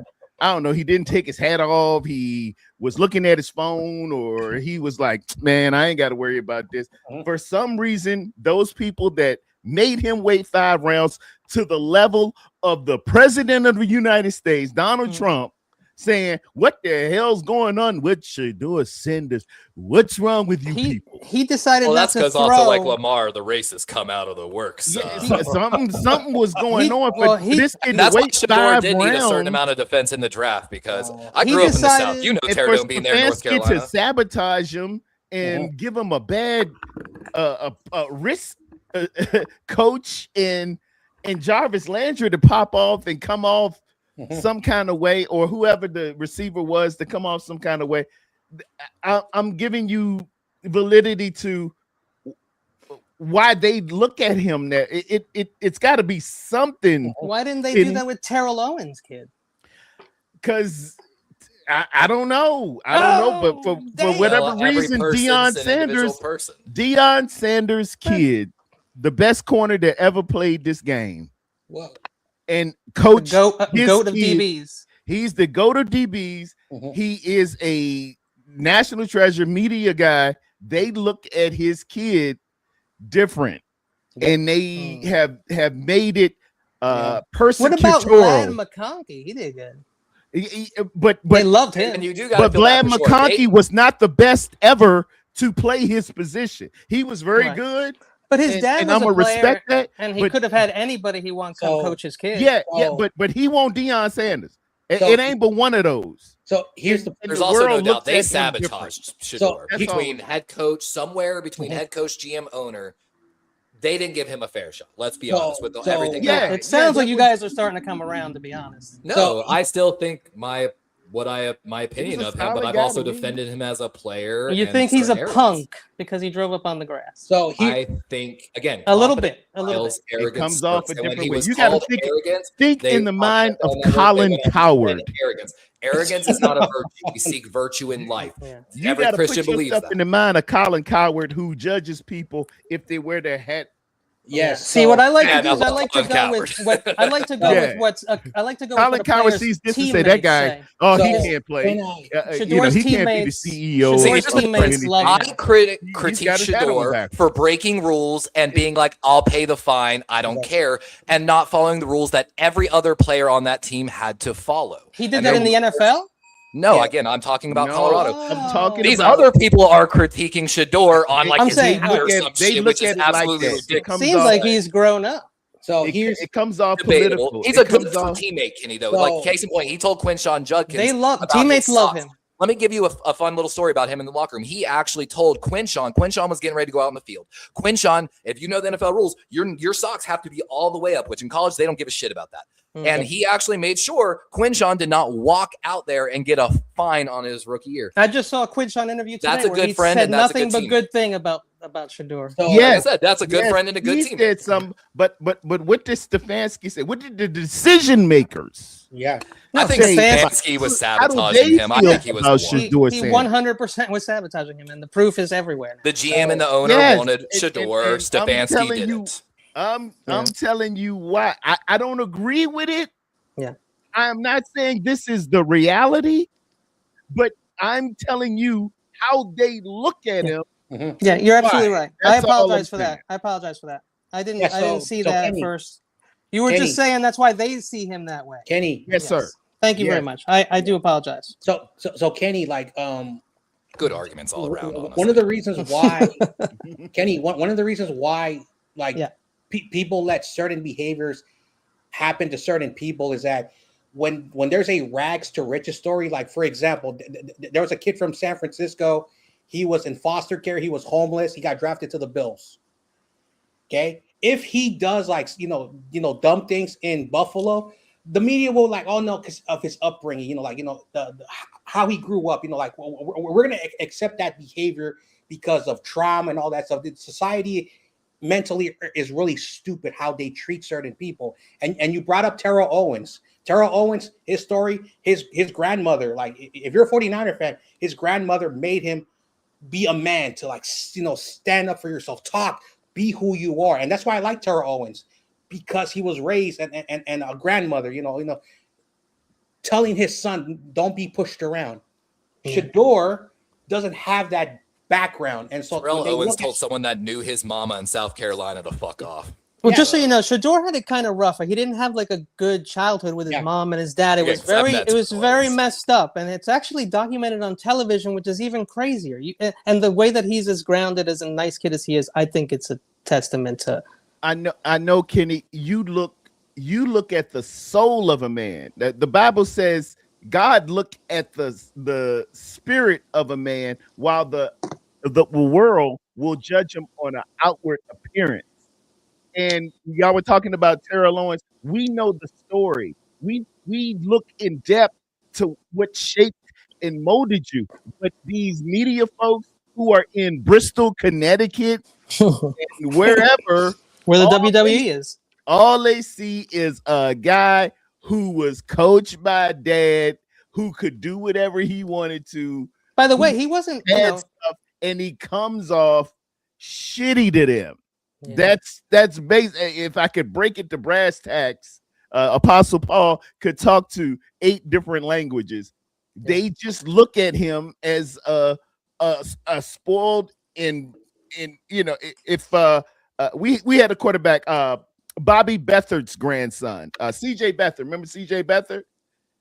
take his hat off. He was looking at his phone, or he was like, man, I ain't got to worry about this. For some reason, those people that made him wait 5 rounds to the level of the president of the United States, Donald Trump, saying, what the hell's going on with Shedeur Sanders? What's wrong with you people? He decided not that's to because throw. also like Lamar, the racists come out of the works. Something was going on for this kid. That's why wait Shedeur 5 did need a certain rounds. amount of defense in the draft because I grew up in the South. You know, Terradome being there in North Carolina. To sabotage him and give him a bad risk coach and Jarvis Landry to pop off and come off some kind of way, or whoever the receiver was to come off some kind of way. I'm giving you validity to why they look at him there. It's got to be something. Why didn't they do that with Terrell Owens' kid? Because I don't know. But for whatever reason, Deion Sanders' kid, the best corner that ever played this game. What? And coach, goat of DBs. He's the goat of DBs. He is a national treasure media guy. They look at his kid different, and they have made it persecutorial. What about Vlad McConkey? He did good. But they loved him. And you do but Vlad McConkey was not the best ever to play his position. He was very good. But his dad was I'm gonna a player, respect that, and he could have had anybody he wants to coach his kid. Yeah, but he won't Deion Sanders. It ain't but one of those. So here's there's also no doubt they sabotaged Shedeur between head coach, somewhere between head coach, GM, owner. They didn't give him a fair shot. Let's be honest with everything. Yeah, it sounds like you guys are starting to come around. To be honest, no, I still think my opinion of him, but I've also defended him as a player. You think he's a punk because he drove up on the grass? So I think again a little bit. It comes off a different way. You got to think in the mind of Colin Cowherd. Arrogance is not a virtue. We seek virtue in life. You got to put yourself in the mind of Colin Cowherd, who judges people if they wear their hat. Yes. See, what I like to do is I like to go with what I like to go with what's I like to go. Colin Cowherd sees this and say that guy. Say. Oh, he can't play. He can't be the CEO. I critique Shedeur for breaking rules and being like, "I'll pay the fine. I don't care," and not following the rules that every other player on that team had to follow. He did that in the NFL. No, again, I'm talking about Colorado. I'm talking These other people are critiquing Shedeur on like his saying, or some shit, which is absolutely ridiculous. Seems like he's grown up. So it comes off debatable. political. He's a good teammate, Kenny. Though, like case in point, he told Quinshawn Judkins, teammates love him. Let me give you a fun little story about him in the locker room. He actually told Quinshon was getting ready to go out in the field. Quinshon, if you know the NFL rules, your socks have to be all the way up, which in college, they don't give a shit about that. And he actually made sure Quinshon did not walk out there and get a fine on his rookie year. I just saw a Quinshon interview today. That's a good friend, Said and that's nothing a good but team. good thing about Shador. So, Like I said, that's a good friend and a good he team. Said some, but what did Stefanski say? What did the decision makers? yeah. I think say Stefanski was sabotaging him. I think he was the one. He 100% was sabotaging him, and the proof is everywhere. The GM and the owner wanted Shador. Stefanski didn't. I'm telling you why. I don't agree with it. Yeah. I'm not saying this is the reality, but I'm telling you how they look at him. Mm-hmm. Yeah, you're absolutely right. I That's all apologize I'm for that. saying. I apologize for that. I didn't see so that Kenny, at first. You were Kenny. just saying that's why they see him that way. Kenny. Yes, sir. Thank you very much. I do apologize. So Kenny, like Good arguments all around. Honestly. One of the reasons why Kenny, one of the reasons why like people let certain behaviors happen to certain people is that when there's a rags to riches story, like for example, there was a kid from San Francisco. He was in foster care. He was homeless. He got drafted to the Bills. Okay, if he does like dumb things in Buffalo, the media will like, oh no, because of his upbringing. The how he grew up. Like we're gonna accept that behavior because of trauma and all that stuff. The society mentally is really stupid how they treat certain people. And you brought up Terrell Owens. Terrell Owens, his story, his grandmother, like if you're a 49er fan, his grandmother made him be a man to like, stand up for yourself, talk, be who you are. And that's why I like Terrell Owens, because he was raised and a grandmother, telling his son, don't be pushed around. Shador doesn't have that background. And so Terrell Owens told someone that knew his mama in South Carolina to fuck off. Well, just so you know, Shador had it kind of rough. He didn't have like a good childhood with his mom and his dad. It was very messed up, and it's actually documented on television, which is even crazier. And the way that he's as grounded as a nice kid as he is, I think it's a testament to. I know, Kenny. You look at the soul of a man. The Bible says God looked at the spirit of a man, while the world will judge him on an outward appearance. And y'all were talking about Terrell Owens. We know the story. We look in depth to what shaped and molded you. But these media folks who are in Bristol, Connecticut, and wherever, where the WWE is, all they see is a guy who was coached by dad, who could do whatever he wanted to. By the way, he wasn't stuff, and he comes off shitty to them. Yeah. That's base. If I could break it to brass tacks, Apostle Paul could talk to 8 different languages. Yeah. They just look at him as a spoiled if we had a quarterback, Bobby Beathard's grandson, CJ Beathard. Remember CJ Beathard?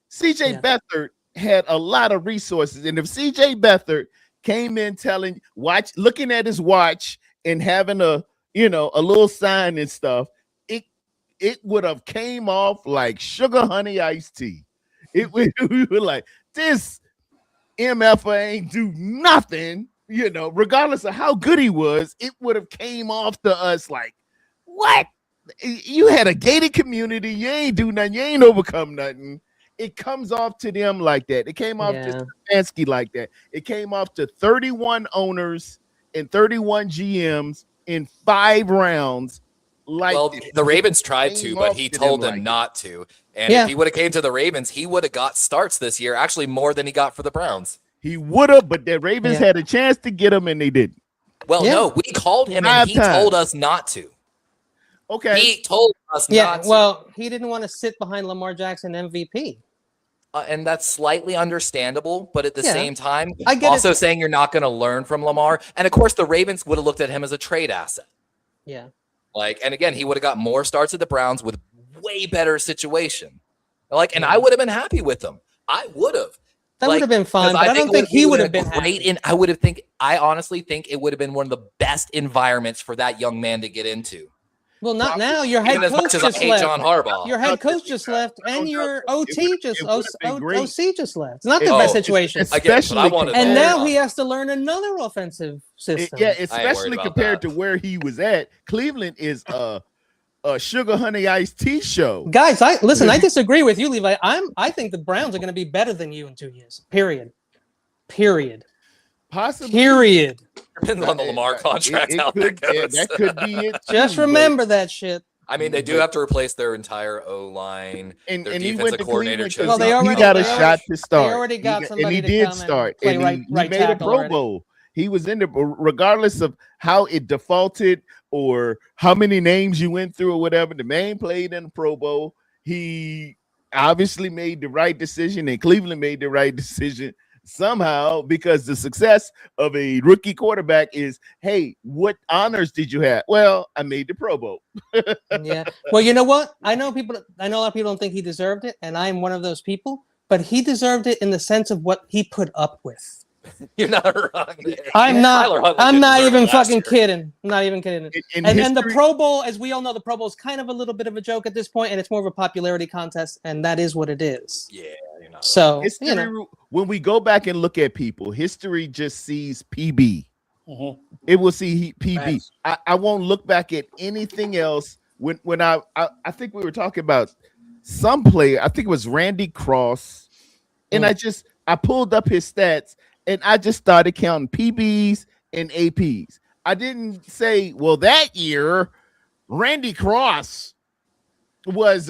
CJ Beathard had a lot of resources, and if CJ Beathard came in looking at his watch and having a little sign and stuff, it would have came off like sugar honey iced tea. We were like, this MF ain't do nothing, regardless of how good he was. It would have came off to us like, what? You had a gated community, you ain't do nothing, you ain't overcome nothing. It comes off to them like that. It came off to Stefanski like that. It came off to 31 owners and 31 GMs in 5 rounds. The Ravens tried to, but he told them not to. And if he would have came to the Ravens, he would have got starts this year, actually more than he got for the Browns. He would have, but the Ravens had a chance to get him and they didn't. Well, no, we called him and he told us not to. Okay. He told us not to. Well, he didn't want to sit behind Lamar Jackson MVP. And that's slightly understandable, but at the same time, I get also saying you're not going to learn from Lamar. And of course, the Ravens would have looked at him as a trade asset. Yeah. And again, he would have got more starts at the Browns with way better situation. And I would have been happy with him. I would have. That would have been fine, but I don't think he would have been great. Happy. I honestly think it would have been one of the best environments for that young man to get into. Well, not now. Your head Even as coach much as I just hate left. John Harbaugh. Your head coach just left, I don't and your doubt that. OT just It would've been great. OC just left. It's not the Oh, best situation. Again, but I wanted And that. now he has to learn another offensive system. Yeah, I ain't worried especially about compared that. to where he was at. Cleveland is a sugar honey iced tea show. Guys, I disagree with you, Levi. I think the Browns are going to be better than you in 2 years. Period. Possibly. Period. Depends on the Lamar contract, how that goes. That could be it. Just too, remember that shit. I mean, they do have to replace their entire O line. And Their he went defensive to coordinator Cleveland chose Well, they because not he already- got a they shot already- to start. already got somebody and he to did come and start, play and right he made a tackle Pro already. Bowl. He was in there, regardless of how it defaulted or how many names you went through or whatever. The man played in the Pro Bowl. He obviously made the right decision, and Cleveland made the right decision somehow, because the success of a rookie quarterback is, hey, what honors did you have? Well, I made the Pro Bowl. Yeah. Well, you know what? I know a lot of people don't think he deserved it, and I'm one of those people. But he deserved it in the sense of what he put up with. You're not wrong there. I'm Tyler Huntley I'm didn't not deserve even it last fucking year. kidding. I'm not even kidding. In And the history- Pro Bowl, as we all know, the Pro Bowl is kind of a little bit of a joke at this point, and it's more of a popularity contest, and that is what it is. Yeah, you're not So, history, you know, when we go back and look at people, history just sees PB. It will see PB. I won't look back at anything else. When I think we were talking about some player, I think it was Randy Cross, and I pulled up his stats and I just started counting PBs and APs. I didn't say, well, that year Randy Cross was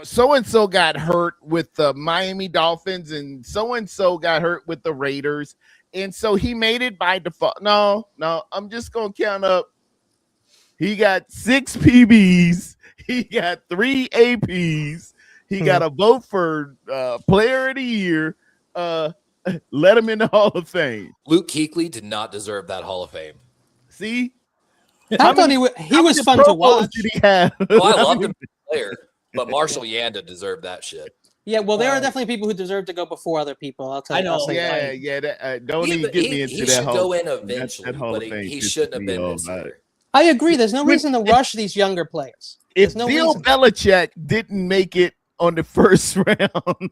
so and so got hurt with the Miami Dolphins and so got hurt with the Raiders, and so he made it by default. No, I'm just gonna count up. He got 6 PBs, he got 3 APs, he got a vote for player of the year. Let him in the Hall of Fame. Luke Kuechly did not deserve that Hall of Fame. See, I thought he was fun to watch. Did he have? Well, I loved him as a player, but Marshall Yanda deserved that shit. Yeah, well, there are definitely people who deserve to go before other people. I'll tell you. I know. I'll say that. Don't even get me into He that should Hall. go in that eventually, Hall but of Fame he pisses shouldn't have me been off. this year. I agree. There's no reason to rush these younger players. If There's no Bill reason. Belichick didn't make it on the first round,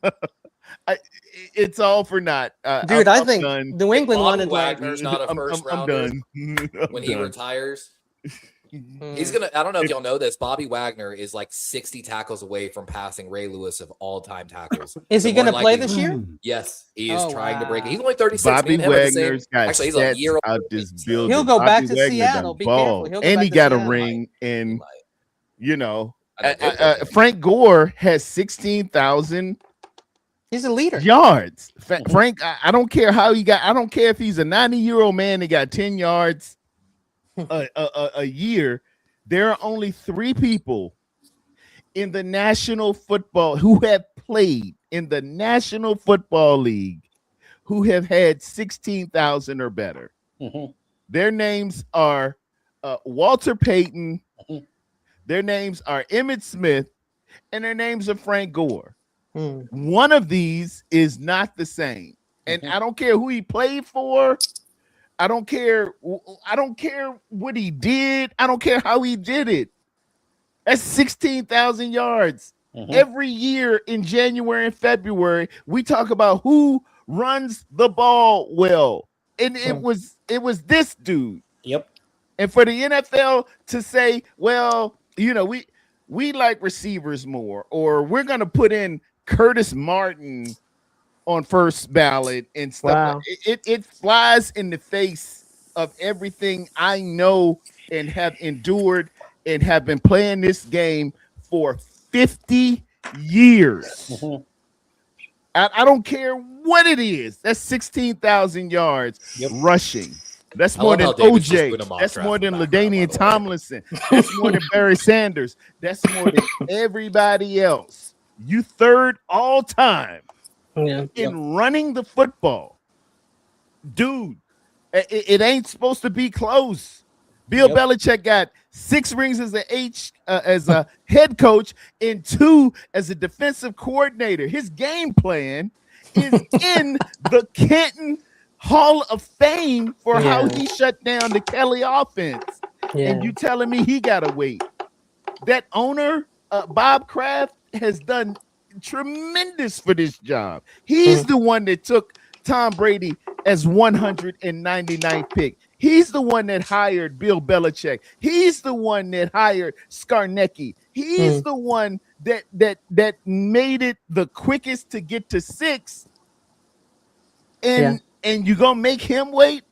it's all for naught. Dude, I think done. New England Bobby wanted like Wagner's not a first I'm rounder. done. When he retires, he's gonna. I don't know if y'all know this. Bobby Wagner is like 60 tackles away from passing Ray Lewis of all-time tackles. Is he The more going to play likely- this year? Yes, he is Oh, trying to break it. wow. He's only 36. Bobby Me and him are the same- Wagner's got Actually, he's a stats year out older this than me, so building. He'll go Bobby back to Wagner Seattle. done Be balled. careful. He'll go And back he to got a Seattle. ring, and He might. you know, I know, they'll go. Frank Gore has 16,000 He's a leader. yards. Frank, I don't care how he got. I don't care if he's a 90-year-old man that got 10 yards a year. There are only 3 people in the National Football who have played in the National Football League who have had 16,000 or better. Their names are Walter Payton. Their names are Emmitt Smith, and their names are Frank Gore. One of these is not the same. And I don't care who he played for. I don't care what he did. I don't care how he did it. That's 16,000 yards. Every year in January and February, we talk about who runs the ball well. And it was this dude. Yep. And for the NFL to say, well, you know, we like receivers more, or we're going to put in Curtis Martin on first ballot and stuff. Wow. It flies in the face of everything I know and have endured and have been playing this game for 50 years. I don't care what it is. That's 16,000 yards rushing. That's I more love than how David just OJ. put him off That's track more in the than background, LaDainian by the way. Tomlinson. That's more than Barry Sanders. That's more than everybody else. You third all time in running the football. Dude, it ain't supposed to be close. Bill Belichick got 6 rings as a head coach and 2 as a defensive coordinator. His game plan is in the Canton Hall of Fame for how he shut down the Kelly offense. And you telling me he gotta wait? that owner, Bob Kraft, has done tremendous for this job. He's the one that took Tom Brady as 199th pick. He's the one that hired Bill Belichick. He's the one that hired Skarnecki. He's the one that made it the quickest to get to 6. And you gonna make him wait?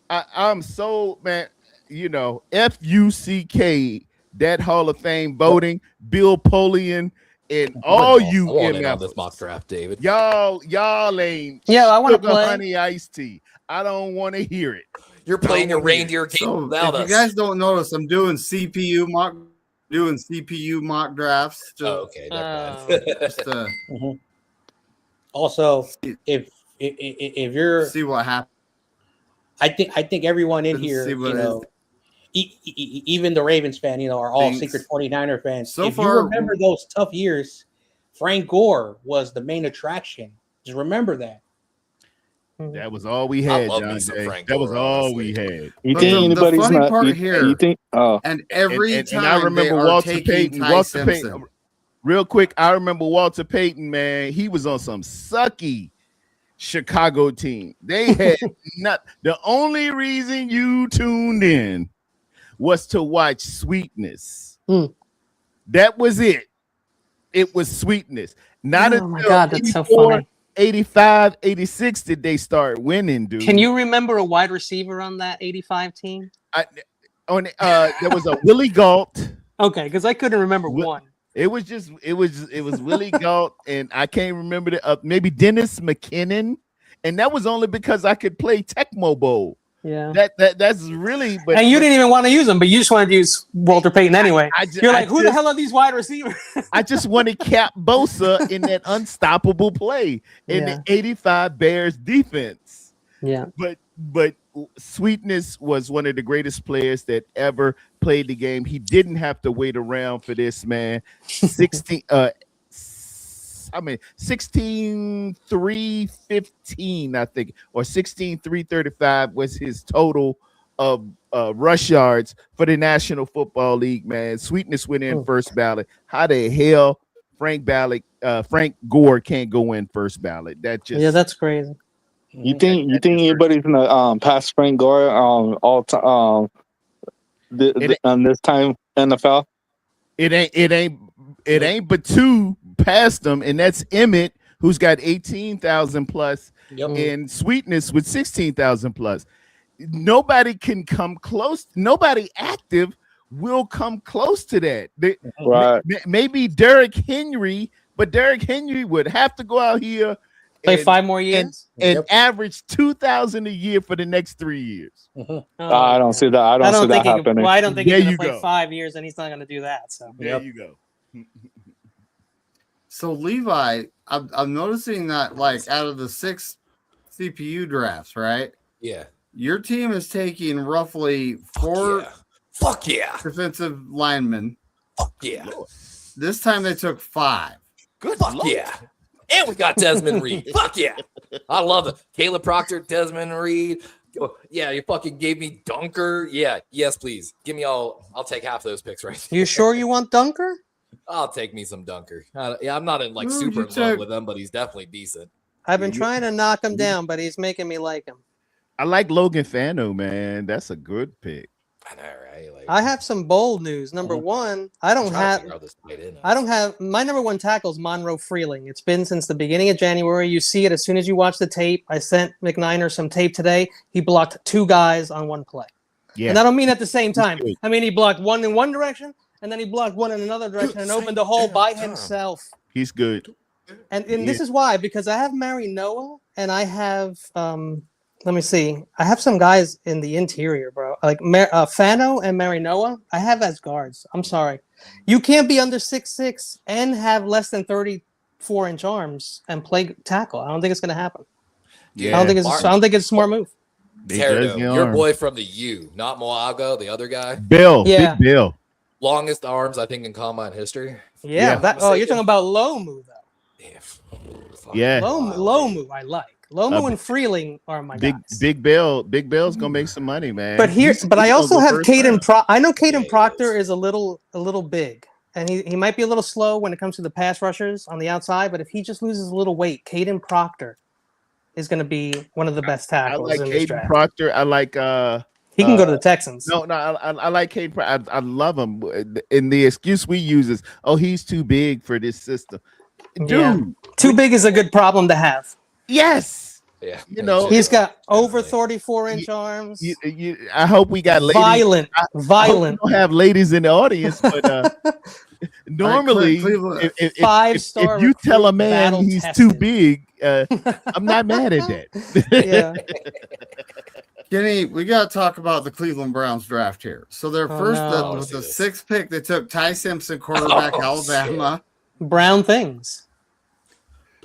I'm so, man, you know, FUCK, that Hall of Fame voting, Bill Polian, and all you MFers. On this mock draft, David. Y'all ain't I want to sugar play honey iced tea. I don't want to hear it. You're playing your reindeer game So without if us. you guys don't notice, I'm doing CPU mock drafts. Just, okay, never mind. just Also, if you're, see what happens. I think everyone in here, See what you know, even the Ravens fan, you know, are all secret 49er fans. So if far, you remember those tough years, Frank Gore was the main attraction. Just remember that. That was all we had, love John me some Jay. Frank That was Gore, all honestly. we had. You But think the anybody's funny not? part You, here- you think? Oh, And every time I remember they are Walter taking Payton. Ty Walter Simpson. Payton. Real quick, I remember Walter Payton, man. He was on some sucky Chicago team. They had not the only reason you tuned in was to watch Sweetness. That was it. It was Sweetness. Not Oh my God, that's so funny. 85, 86 did they start winning, dude. Can you remember a wide receiver on that 85 team? There was a Willie Galt. Okay, because I couldn't remember one. It was Willie Galt, and I can't remember maybe Dennis McKinnon, and that was only because I could play Tecmo Bowl. Yeah. That's really. But and you didn't even want to use them, but you just wanted to use Walter Payton anyway. You're like, who the hell are these wide receivers? I just wanted Cap Bosa in that unstoppable play in the 85 Bears defense. Yeah. But Sweetness was one of the greatest players that ever played the game. He didn't have to wait around for this, man. 16-3-15, I think, or 16-3-35 was his total of rush yards for the National Football League, man. Sweetness went in first ballot. How the hell Frank Gore can't go in first ballot? That's crazy. you think anybody's gonna pass Frank Gore all time on this time NFL? It ain't but two past them, and that's Emmett, who's got 18,000 plus, and Sweetness with 16,000 plus. Nobody can come close. Nobody active will come close to that. Right. Maybe Derrick Henry, but Derrick Henry would have to go out here play 5 more years and average 2,000 a year for the next 3 years. I don't see that. I don't see that happening. I don't think There he's going you to play go. 5 years, and he's not going to do that. So There you go. So Levi, I'm noticing that like out of the 6 CPU drafts, right? Yeah. Your team is taking roughly 4 Fuck yeah. defensive linemen. Fuck yeah. This time they took 5. Good. Fuck yeah. And we got Desmond Reed. Fuck yeah. I love it. Caleb Proctor, Desmond Reed. Oh, yeah, you fucking gave me Dunker. Yeah, yes, please. Give me all. I'll take half those picks right there. you sure you want Dunker? I'll take me some Dunker. I'm not in like Ooh, super you in love took- with him, but he's definitely decent. I've been trying to knock him down, but he's making me like him. I like Logan Fano, man. That's a good pick. I know, right? Like, I have some bold news. Number one, I don't have my number 1 tackle is Monroe Freeling. It's been since the beginning of January. You see it as soon as you watch the tape. I sent McNiner some tape today. He blocked 2 guys on 1 play. Yeah. And I don't mean at the same time. I mean, he blocked one in one direction, and then he blocked one in another direction and opened the hole by himself. He's good. And this is why, because I have Mary Noah and I have let me see. I have some guys in the interior, bro. Like Fano and Mary Noah, I have as guards. I'm sorry. You can't be under 6'6" and have less than 34-inch arms and play tackle. I don't think it's going to happen. Yeah. I don't think it's a smart move. Your boy from the U, not Moago, the other guy. Bill. Big Bill. Longest arms, I think, in combine history. Yeah. You're talking about Lomu, though. Yeah. Lomu, I like. Lomu and Freeling are my guys. Big Bill's gonna make some money, man. But I also have Caden. I know Caden Proctor is a little big. And he might be a little slow when it comes to the pass rushers on the outside, but if he just loses a little weight, Caden Proctor is going to be one of the best I tackles like in this Caden draft. Proctor. I like He can go to the Texans. No, I like Caden Proctor. I love him. And the excuse we use is, oh, he's too big for this system. Dude, Yeah. Too big is a good problem to have. yes. Yeah, You know, He's got over 34-inch arms. I hope we got ladies. Violent. I hope we Violent. don't have ladies in the audience, but normally, Cleveland. if Five-star you tell a recruit man battle he's tested. too big, I'm not mad at that. Yeah. Kenny, we got to talk about the Cleveland Browns draft here. So their with the sixth pick, they took Ty Simpson, quarterback, Alabama. Brown things.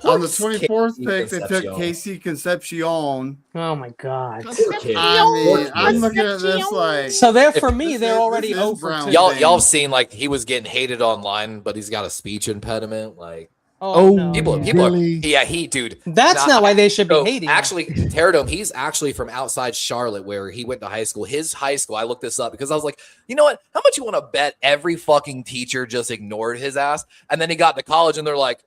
On the 24th pick, they Concepcion. took Casey Concepcion. Oh my God. I mean, I'm looking at this like So for me, this they're is- already this is 0 for Brown 2. Y'all thing. have seen like he was getting hated online, but he's got a speech impediment. Like Oh, no. people really? dude. That's not why they should be So hating. actually, Terradome, he's actually from outside Charlotte, where he went to high school. His high school, I looked this up because I was like, you know what? How much you want to bet every fucking teacher just ignored his ass? And then he got to college, and they're like,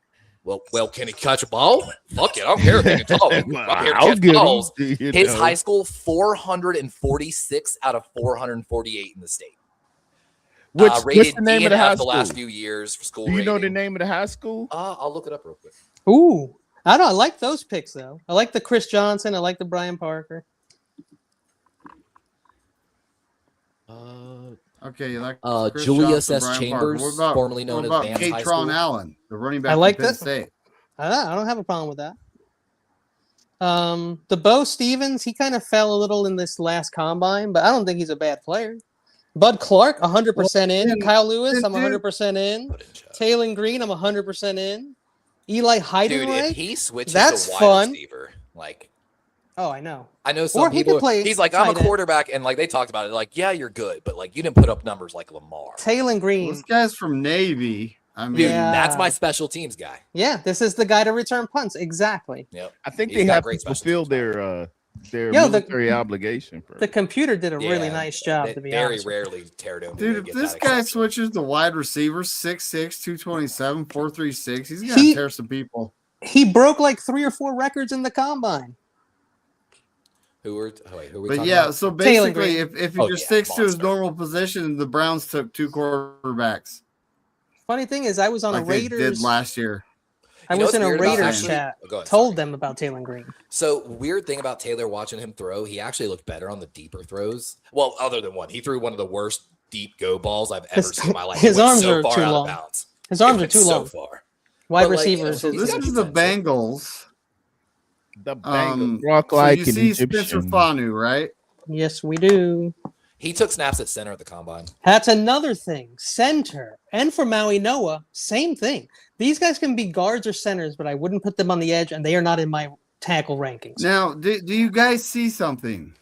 well, can he catch a ball? Fuck it, I don't care if he can tall. I'm here to I'll catch give him, balls. you His know. high school, 446 out of 448 in the state. What's Rated the name of the DNF high the last school? few years for school Do you know the rating. name of the high school? I'll look it up real quick. Ooh. I like those picks, though. I like the Chris Johnson. I like the Brian Parker. Okay, you like Chris Julius Johnson, S. Brian Chambers, Parker. What about, formerly known as what about Vance High Katron School. Allen, the running back I like from Penn that. State? I don't have a problem with that. The Bo Stevens, he kind of fell a little in this last combine, but I don't think he's a bad player. Bud Clark, 100% in. then- Kyle Lewis, I'm dude- 100% in. Put in chat. Taylor Green, I'm 100% in. Eli Dude, Heidenreich. if he switches That's to wide fun. receiver, like Oh, I know. I know Or some he could people. play He's like, I'm a tight end. quarterback, and like they talked about it. Like, yeah, you're good, but like you didn't put up numbers like Lamar. Taylor Green. This guy's from Navy. I mean, Dude, Yeah. that's my special teams guy. Yeah, this is the guy to return punts. Exactly. Yep. I think He's they got have great to special fulfill teams, their Yo, military obligation. For The computer did a really Yeah, nice job, they to be very honest. rarely tear down. dude, if this guy switches to wide receiver, 6'6", 227, 436, he's gonna He- tear some people. He broke like 3 or 4 records in the combine. who are we But talking yeah, about? so Taylor basically, Green. if he Oh, just yeah, sticks to his monster. normal position, the Browns took 2 quarterbacks Funny thing is, I was on like a they did Raiders. last year. I You know was in what's a weird about Raiders actually- chat. Oh, go ahead, Told sorry. them about Taylor Green. So weird thing about Taylor watching him throw, he actually looked better on the deeper throws. Well, other than one, he threw one of the worst deep go balls I've ever seen in my life. his It went arms so are far too out long. of bounds. His arms It are went too so long. far. Wide But, like, receivers. So He's this got is the potential. Bengals. the Bengals rock So like you an see Spencer Egyptian. Fanu, right? Yes, we do. He took snaps at center at the combine. That's another thing. Center and for Maui Noah, same thing. These guys can be guards or centers, but I wouldn't put them on the edge, and they are not in my tackle rankings. Now, do you guys see something?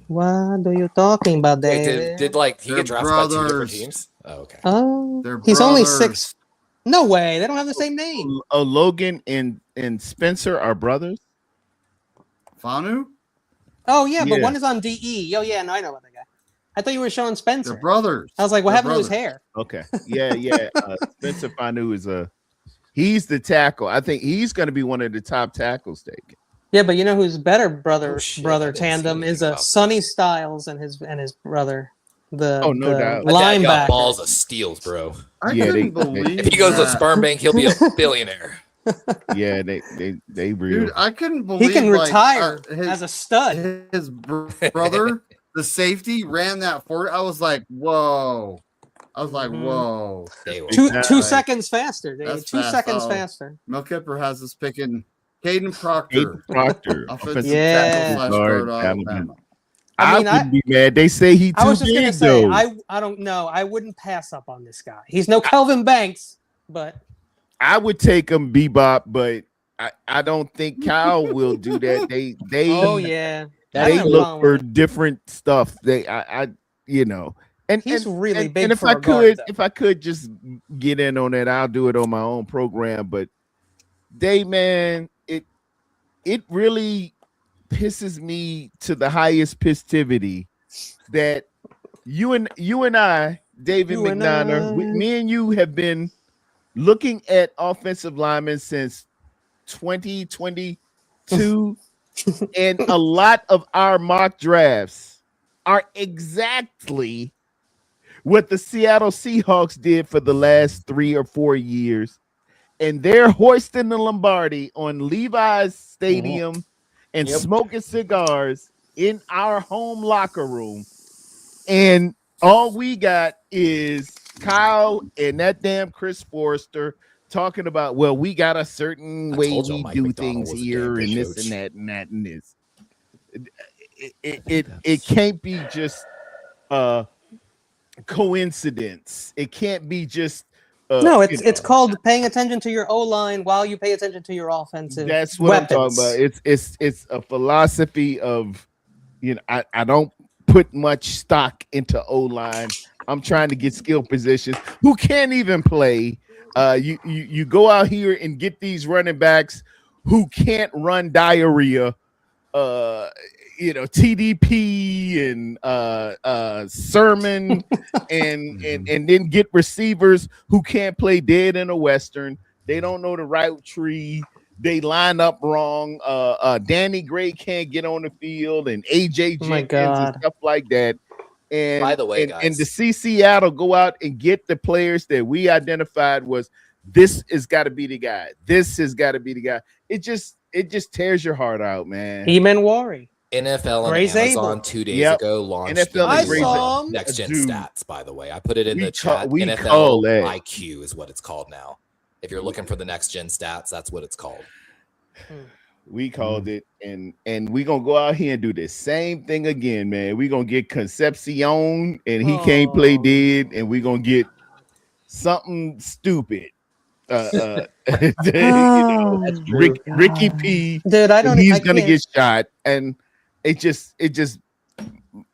What are you talking about Wait, there? did like he They're get drafted by 2 different brothers. teams? Oh, okay. Oh, They're he's only brothers. 6. No way. They don't have the same name. Logan and Spencer are brothers. Fanu? Oh, yeah, but Yeah. one is on DE. Oh, yeah, no, I know about that guy. I thought you were showing Spencer. They're brothers. I was like, what They're happened to his brothers. hair? Okay, yeah. Spencer Fanu is he's the tackle. I think he's going to be one of the top tackles taken. Yeah, but you know who's better brother Oh, shit, I brother didn't see tandem is anything a about Sonny this. Styles and his brother, the Oh, no the doubt. That dad got linebacker. balls of steals, bro. I Yeah, couldn't they- believe If he goes to that. sperm bank, he'll be a billionaire. Yeah, they real. Dude, I couldn't believe He can like, retire his, as a stud. his brother, the safety, ran that 40. I was like, whoa. I was like, Mhm. whoa. They were. Two Exactly. seconds faster. Dude. That's 2 fast. seconds Oh. faster. Mel Kipper has us picking Caden Proctor, Aiden Proctor, offensive Yeah. tackle slash guard, guard, Alabama. I, I mean, wouldn't be mad. They say he too I was just gonna big say, though. I don't know. I wouldn't pass up on this guy. He's no Kelvin Banks, but I would take him Bebop, but I don't think Kyle will do that. They oh yeah, I they have a look problem for with it. different stuff. I you know, and He's really big And if for I a guard, could, though. if I could just get in on that, I'll do it on my own program. But man, it really pisses me to the highest pistivity that you and I David You and McDonough, I. me and you have been looking at offensive linemen since 2022, and a lot of our mock drafts are exactly what the Seattle Seahawks did for the last 3 or 4 years. And they're hoisting the Lombardi on Levi's Stadium and Yep. smoking cigars in our home locker room. And all we got is Kyle and that damn Chris Forrester talking about, well, we got a certain I way told y'all we Mike do McDonald things was a damn here good and this coach. and that and that and this. It can't be just coincidence. It can't be just No, it's called paying attention to your O line while you pay attention to your offensive. That's what weapons. I'm talking about. It's a philosophy of, I don't put much stock into O line. I'm trying to get skill positions who can't even play. You go out here and get these running backs who can't run diarrhea. TDP and Sermon and then get receivers who can't play dead in a Western. They don't know the route tree. They line up wrong. Danny Gray can't get on the field, and AJ Oh my Jenkins and God. stuff like that. And By the way, and to guys, see Seattle go out and get the players that we identified was, this has got to be the guy. This has got to be the guy. It just tears your heart out, man. Eamon Wari. NFL and Gray's Amazon able. 2 days Yep. ago launched NFL the and new, Gray's next gen Dude. stats. By the way, I put it in We the call- chat. we NFL call that. IQ is what it's called now. If you're looking for the next gen stats, that's what it's called. We called it, and we're gonna go out here and do the same thing again, man. We're gonna get Concepcion, and he can't play dead, and we're gonna get something stupid. Ricky P. Dude, I and don't. he's I gonna can't. get shot, and it just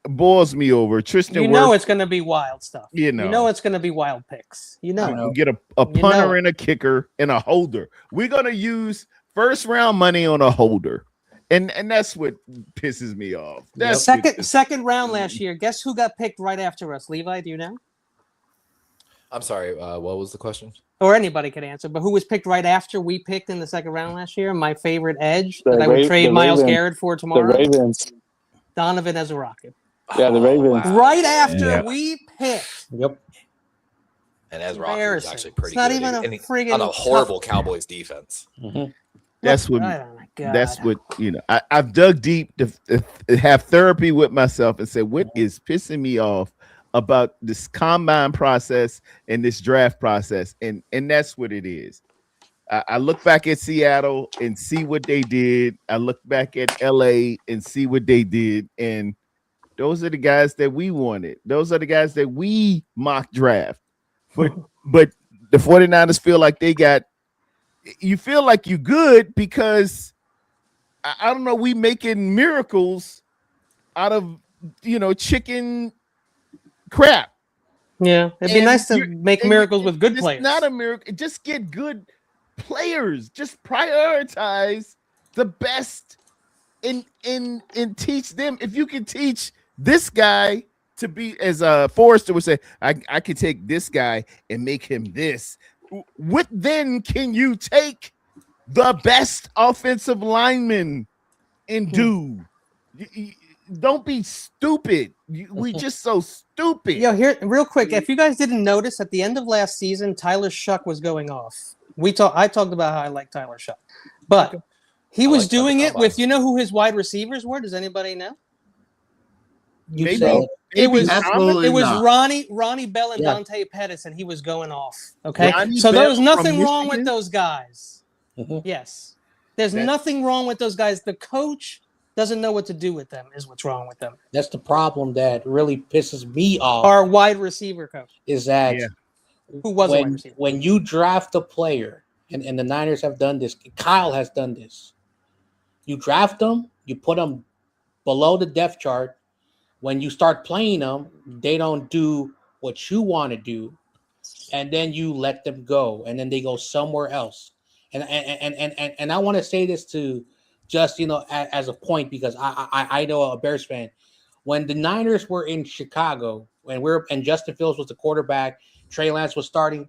boils me over. Tristan, You know Wirfs, it's going to be wild stuff. You know. it's going to be wild picks. You know. we'll get a You punter know it. and a kicker and a holder. We're gonna use first round money on a holder, and that's what pisses me off. That's Second round last year. Guess who got picked right after us? Levi, do you know? I'm sorry. What was the question? Or anybody could answer, but who was picked right after we picked in the second round last year? My favorite edge that I would trade Myles Garrett for tomorrow. The Ravens. Donovan Ezra-Rocket. Yeah, the Ravens. Wow. Right after we picked. Yep. And Ezra Rocket was actually pretty It's not good. even a And he- friggin' on a horrible tough- Cowboys defense. That's what. Oh my God. That's what I've dug deep to have therapy with myself and say, what is pissing me off about this combine process and this draft process, and that's what it is. I look back at Seattle and see what they did. I look back at LA and see what they did, and those are the guys that we wanted. Those are the guys that we mock draft. But the 49ers feel like they got. You feel like you good because I don't know. We making miracles out of chicken crap. Yeah, it'd be And nice to make miracles with good it's players. Not a miracle. Just get good players. Just prioritize the best and teach them. If you can teach this guy to be, as Forrester would say, I could take this guy and make him this. What then can you take the best offensive lineman and do? Don't be stupid. We just so stupid. Yo, here, real quick, if you guys didn't notice, at the end of last season, Tyler Shuck was going off. I talked about how I like Tyler Shuck, but he was doing it with, you know who his wide receivers were? Does anybody know? It was not. Ronnie Bell and Yeah. Dante Pettis, and he was going off. Okay, Ronnie so Bell there was nothing from wrong with Michigan? those guys. Mhm. Yes, there's nothing wrong with those guys. The coach doesn't know what to do with them. Is what's wrong with them. That's the problem that really pisses me off. Our wide receiver coach, Is that who was a wide receiver. when you draft a player, and the Niners have done this, Kyle has done this. You draft them, you put them below the depth chart. When you start playing them, they don't do what you want to do, and then you let them go, and then they go somewhere else. And I want to say this to just as a point, because I know a Bears fan. when the Niners were in Chicago and Justin Fields was the quarterback, Trey Lance was starting.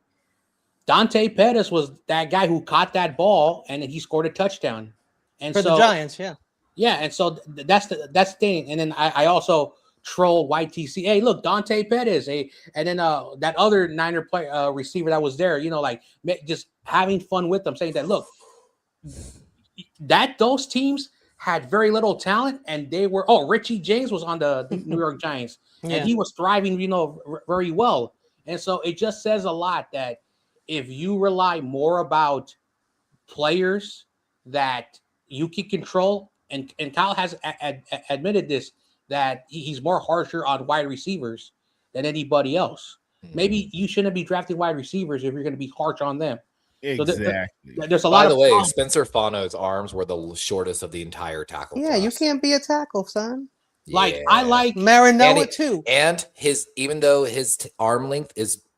Dante Pettis was that guy who caught that ball and he scored a touchdown. And For the Giants, yeah. Yeah, and so that's the thing. And then I also troll YTC. Hey, look, Dante Pettis. Hey, and then that other Niner receiver that was there, like just having fun with them, saying that look, those teams had very little talent, and they were. Oh, Richie James was on the New York Giants, and he was thriving, very well. And so it just says a lot that if you rely more about players that you can control, and Kyle has admitted this, that he's more harsher on wide receivers than anybody else. Maybe you shouldn't be drafting wide receivers if you're going to be harsh on them. Exactly. So there's a lot. By the way, Spencer Fano's arms were the shortest of the entire tackle. Yeah, you can't be a tackle, son. Like I like Marinoa too, and even though his arm length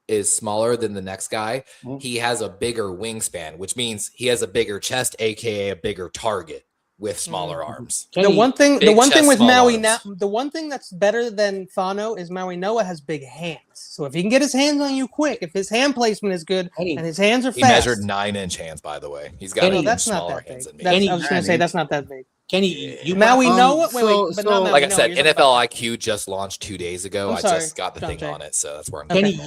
is smaller than the next guy, he has a bigger wingspan, which means he has a bigger chest, aka a bigger target with smaller arms. The one thing with Maui now, the one thing that's better than Fano is Maui Noah has big hands. So if he can get his hands on you quick, if his hand placement is good and his hands are fast. He measured 9-inch hands, by the way. He's got even smaller hands than me. I was going to say that's not that big. Kenny, Maui Noah? Wait, like I said, NFL IQ just launched 2 days ago. I just got the thing on it, so that's where I'm Kenny,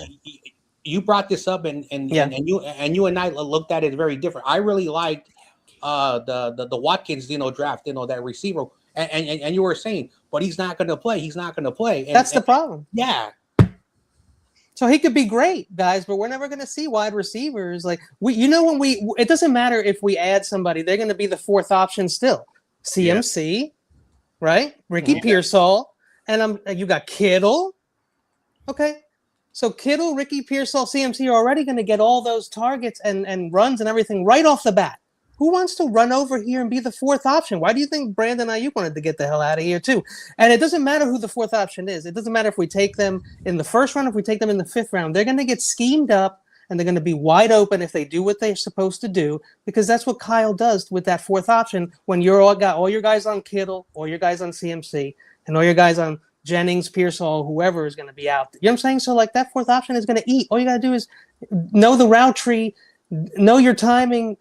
you brought this up, and you and I looked at it very different. I really liked the Watkins, draft, that receiver, and you were saying, but he's not going to play. He's not going to play. That's the problem. Yeah. So he could be great, guys, but we're never going to see wide receivers like it doesn't matter if we add somebody; they're going to be the fourth option still. CMC, right? Ricky Pearsall, and you got Kittle. Okay. So Kittle, Ricky Pearsall, CMC are already going to get all those targets and runs and everything right off the bat. Who wants to run over here and be the fourth option? Why do you think Brandon Ayuk wanted to get the hell out of here too? And it doesn't matter who the fourth option is. It doesn't matter if we take them in the first round, if we take them in the fifth round. They're going to get schemed up and they're going to be wide open if they do what they're supposed to do, because that's what Kyle does with that fourth option when you're all your guys on Kittle, all your guys on CMC, and all your guys on Jennings, Pearsall, whoever is going to be out. You know what I'm saying? So like that fourth option is going to eat. All you got to do is know the route tree, know your timing,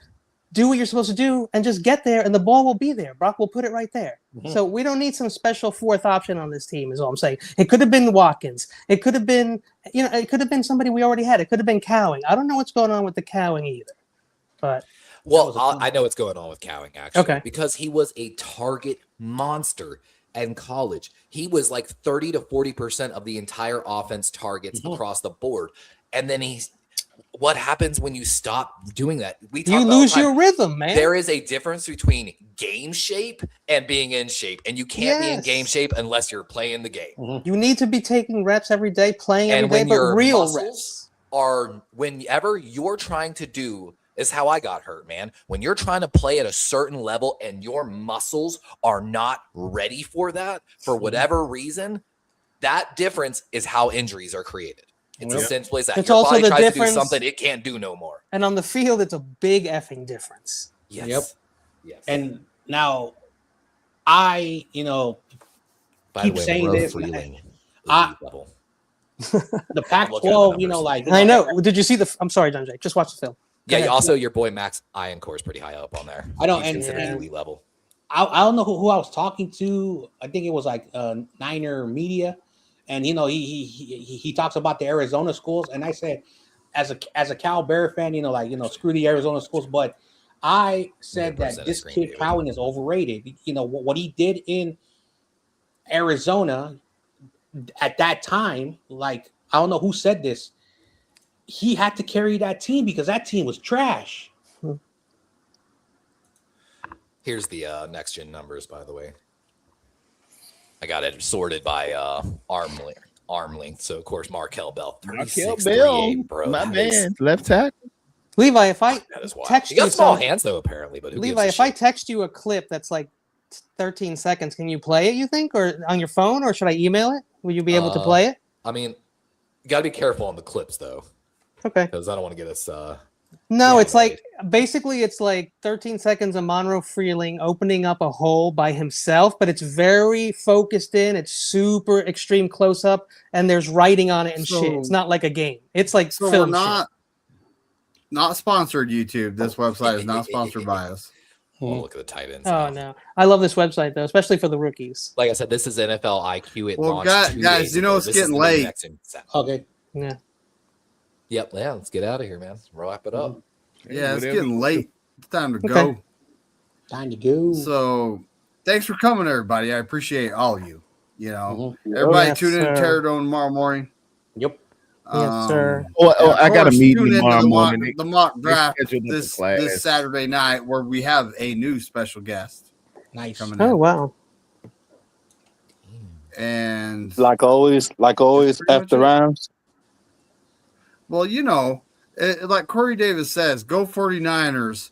do what you're supposed to do, and just get there, and the ball will be there. Brock will put it right there. So we don't need some special fourth option on this team is all I'm saying. It could have been Watkins. It could have been, it could have been somebody we already had. It could have been Cowing. I don't know what's going on with the Cowing either. But I know what's going on with Cowing, actually. Because he was a target monster in college. He was like 30 to 40% of the entire offense targets across the board. And then what happens when you stop doing that? You lose your rhythm, man. There is a difference between game shape and being in shape. And you can't be in game shape unless you're playing the game. You need to be taking reps every day, playing every day, but real reps. Whenever you're trying to do, is how I got hurt, man. When you're trying to play at a certain level and your muscles are not ready for that, for whatever reason, that difference is how injuries are created. It's as simple as that. It's your also body the tries difference, to do something it can't do no more. And on the field, it's a big effing difference. Yes. Yes. And now, I keep saying this. The Pac-12, I know. Did you see I'm sorry, John Jay. Just watch the film. Yeah. Also, your boy Max Ironcore is pretty high up on there. I don't. He's considered elite level. I don't know who I was talking to. I think it was like Niner Media. And he talks about the Arizona schools, and I said, as a Cal Bear fan, screw the Arizona schools. But I said that this kid Cowing is overrated. What he did in Arizona at that time, like I don't know who said this, he had to carry that team because that team was trash. Here's the next gen numbers, by the way. I got it sorted by arm length. So of course Markel Bell, 36'3", bro. My man, left tackle. Levi, if I text you, got small hands though, apparently. But Levi, if I text you a clip that's like 13 seconds, can you play it? You think, or on your phone, or should I email it? Will you be able to play it? I mean, you got to be careful on the clips though. Okay. Because I don't want to get us. No, Yeah, it's like basically it's like 13 seconds of Monroe Freeling opening up a hole by himself, but it's very focused in. It's super extreme close up, and there's writing on it and shit. It's So- not like a game. It's like So film we're shit. not sponsored. YouTube. This website is not sponsored by us. Oh, look at the tight ends. Oh now. no, I love this website though, especially for the rookies. Like I said, this is NFL IQ. It Well, launched 2 guys, days you know ago. it's This is getting gonna be late. next in Sep- Okay. Yeah. Yep, yeah, let's get out of here, man. Wrap it up. Yeah, it's Whatever getting you late. It's time to Okay. go. Time to go. So, thanks for coming, everybody. I appreciate all of you. You know, Mhm. everybody Yes, tune in to sir. Terradome tomorrow morning. Yep. Yes, sir. Oh, and of I got a course, meeting tune into tomorrow the mock, morning. the mock They draft scheduled us a this class. Saturday night, where we have a new special guest Nice. coming Oh in. wow. And Like always, pretty F much the it. Rams. well, you know, like Corey Davis says, go 49ers.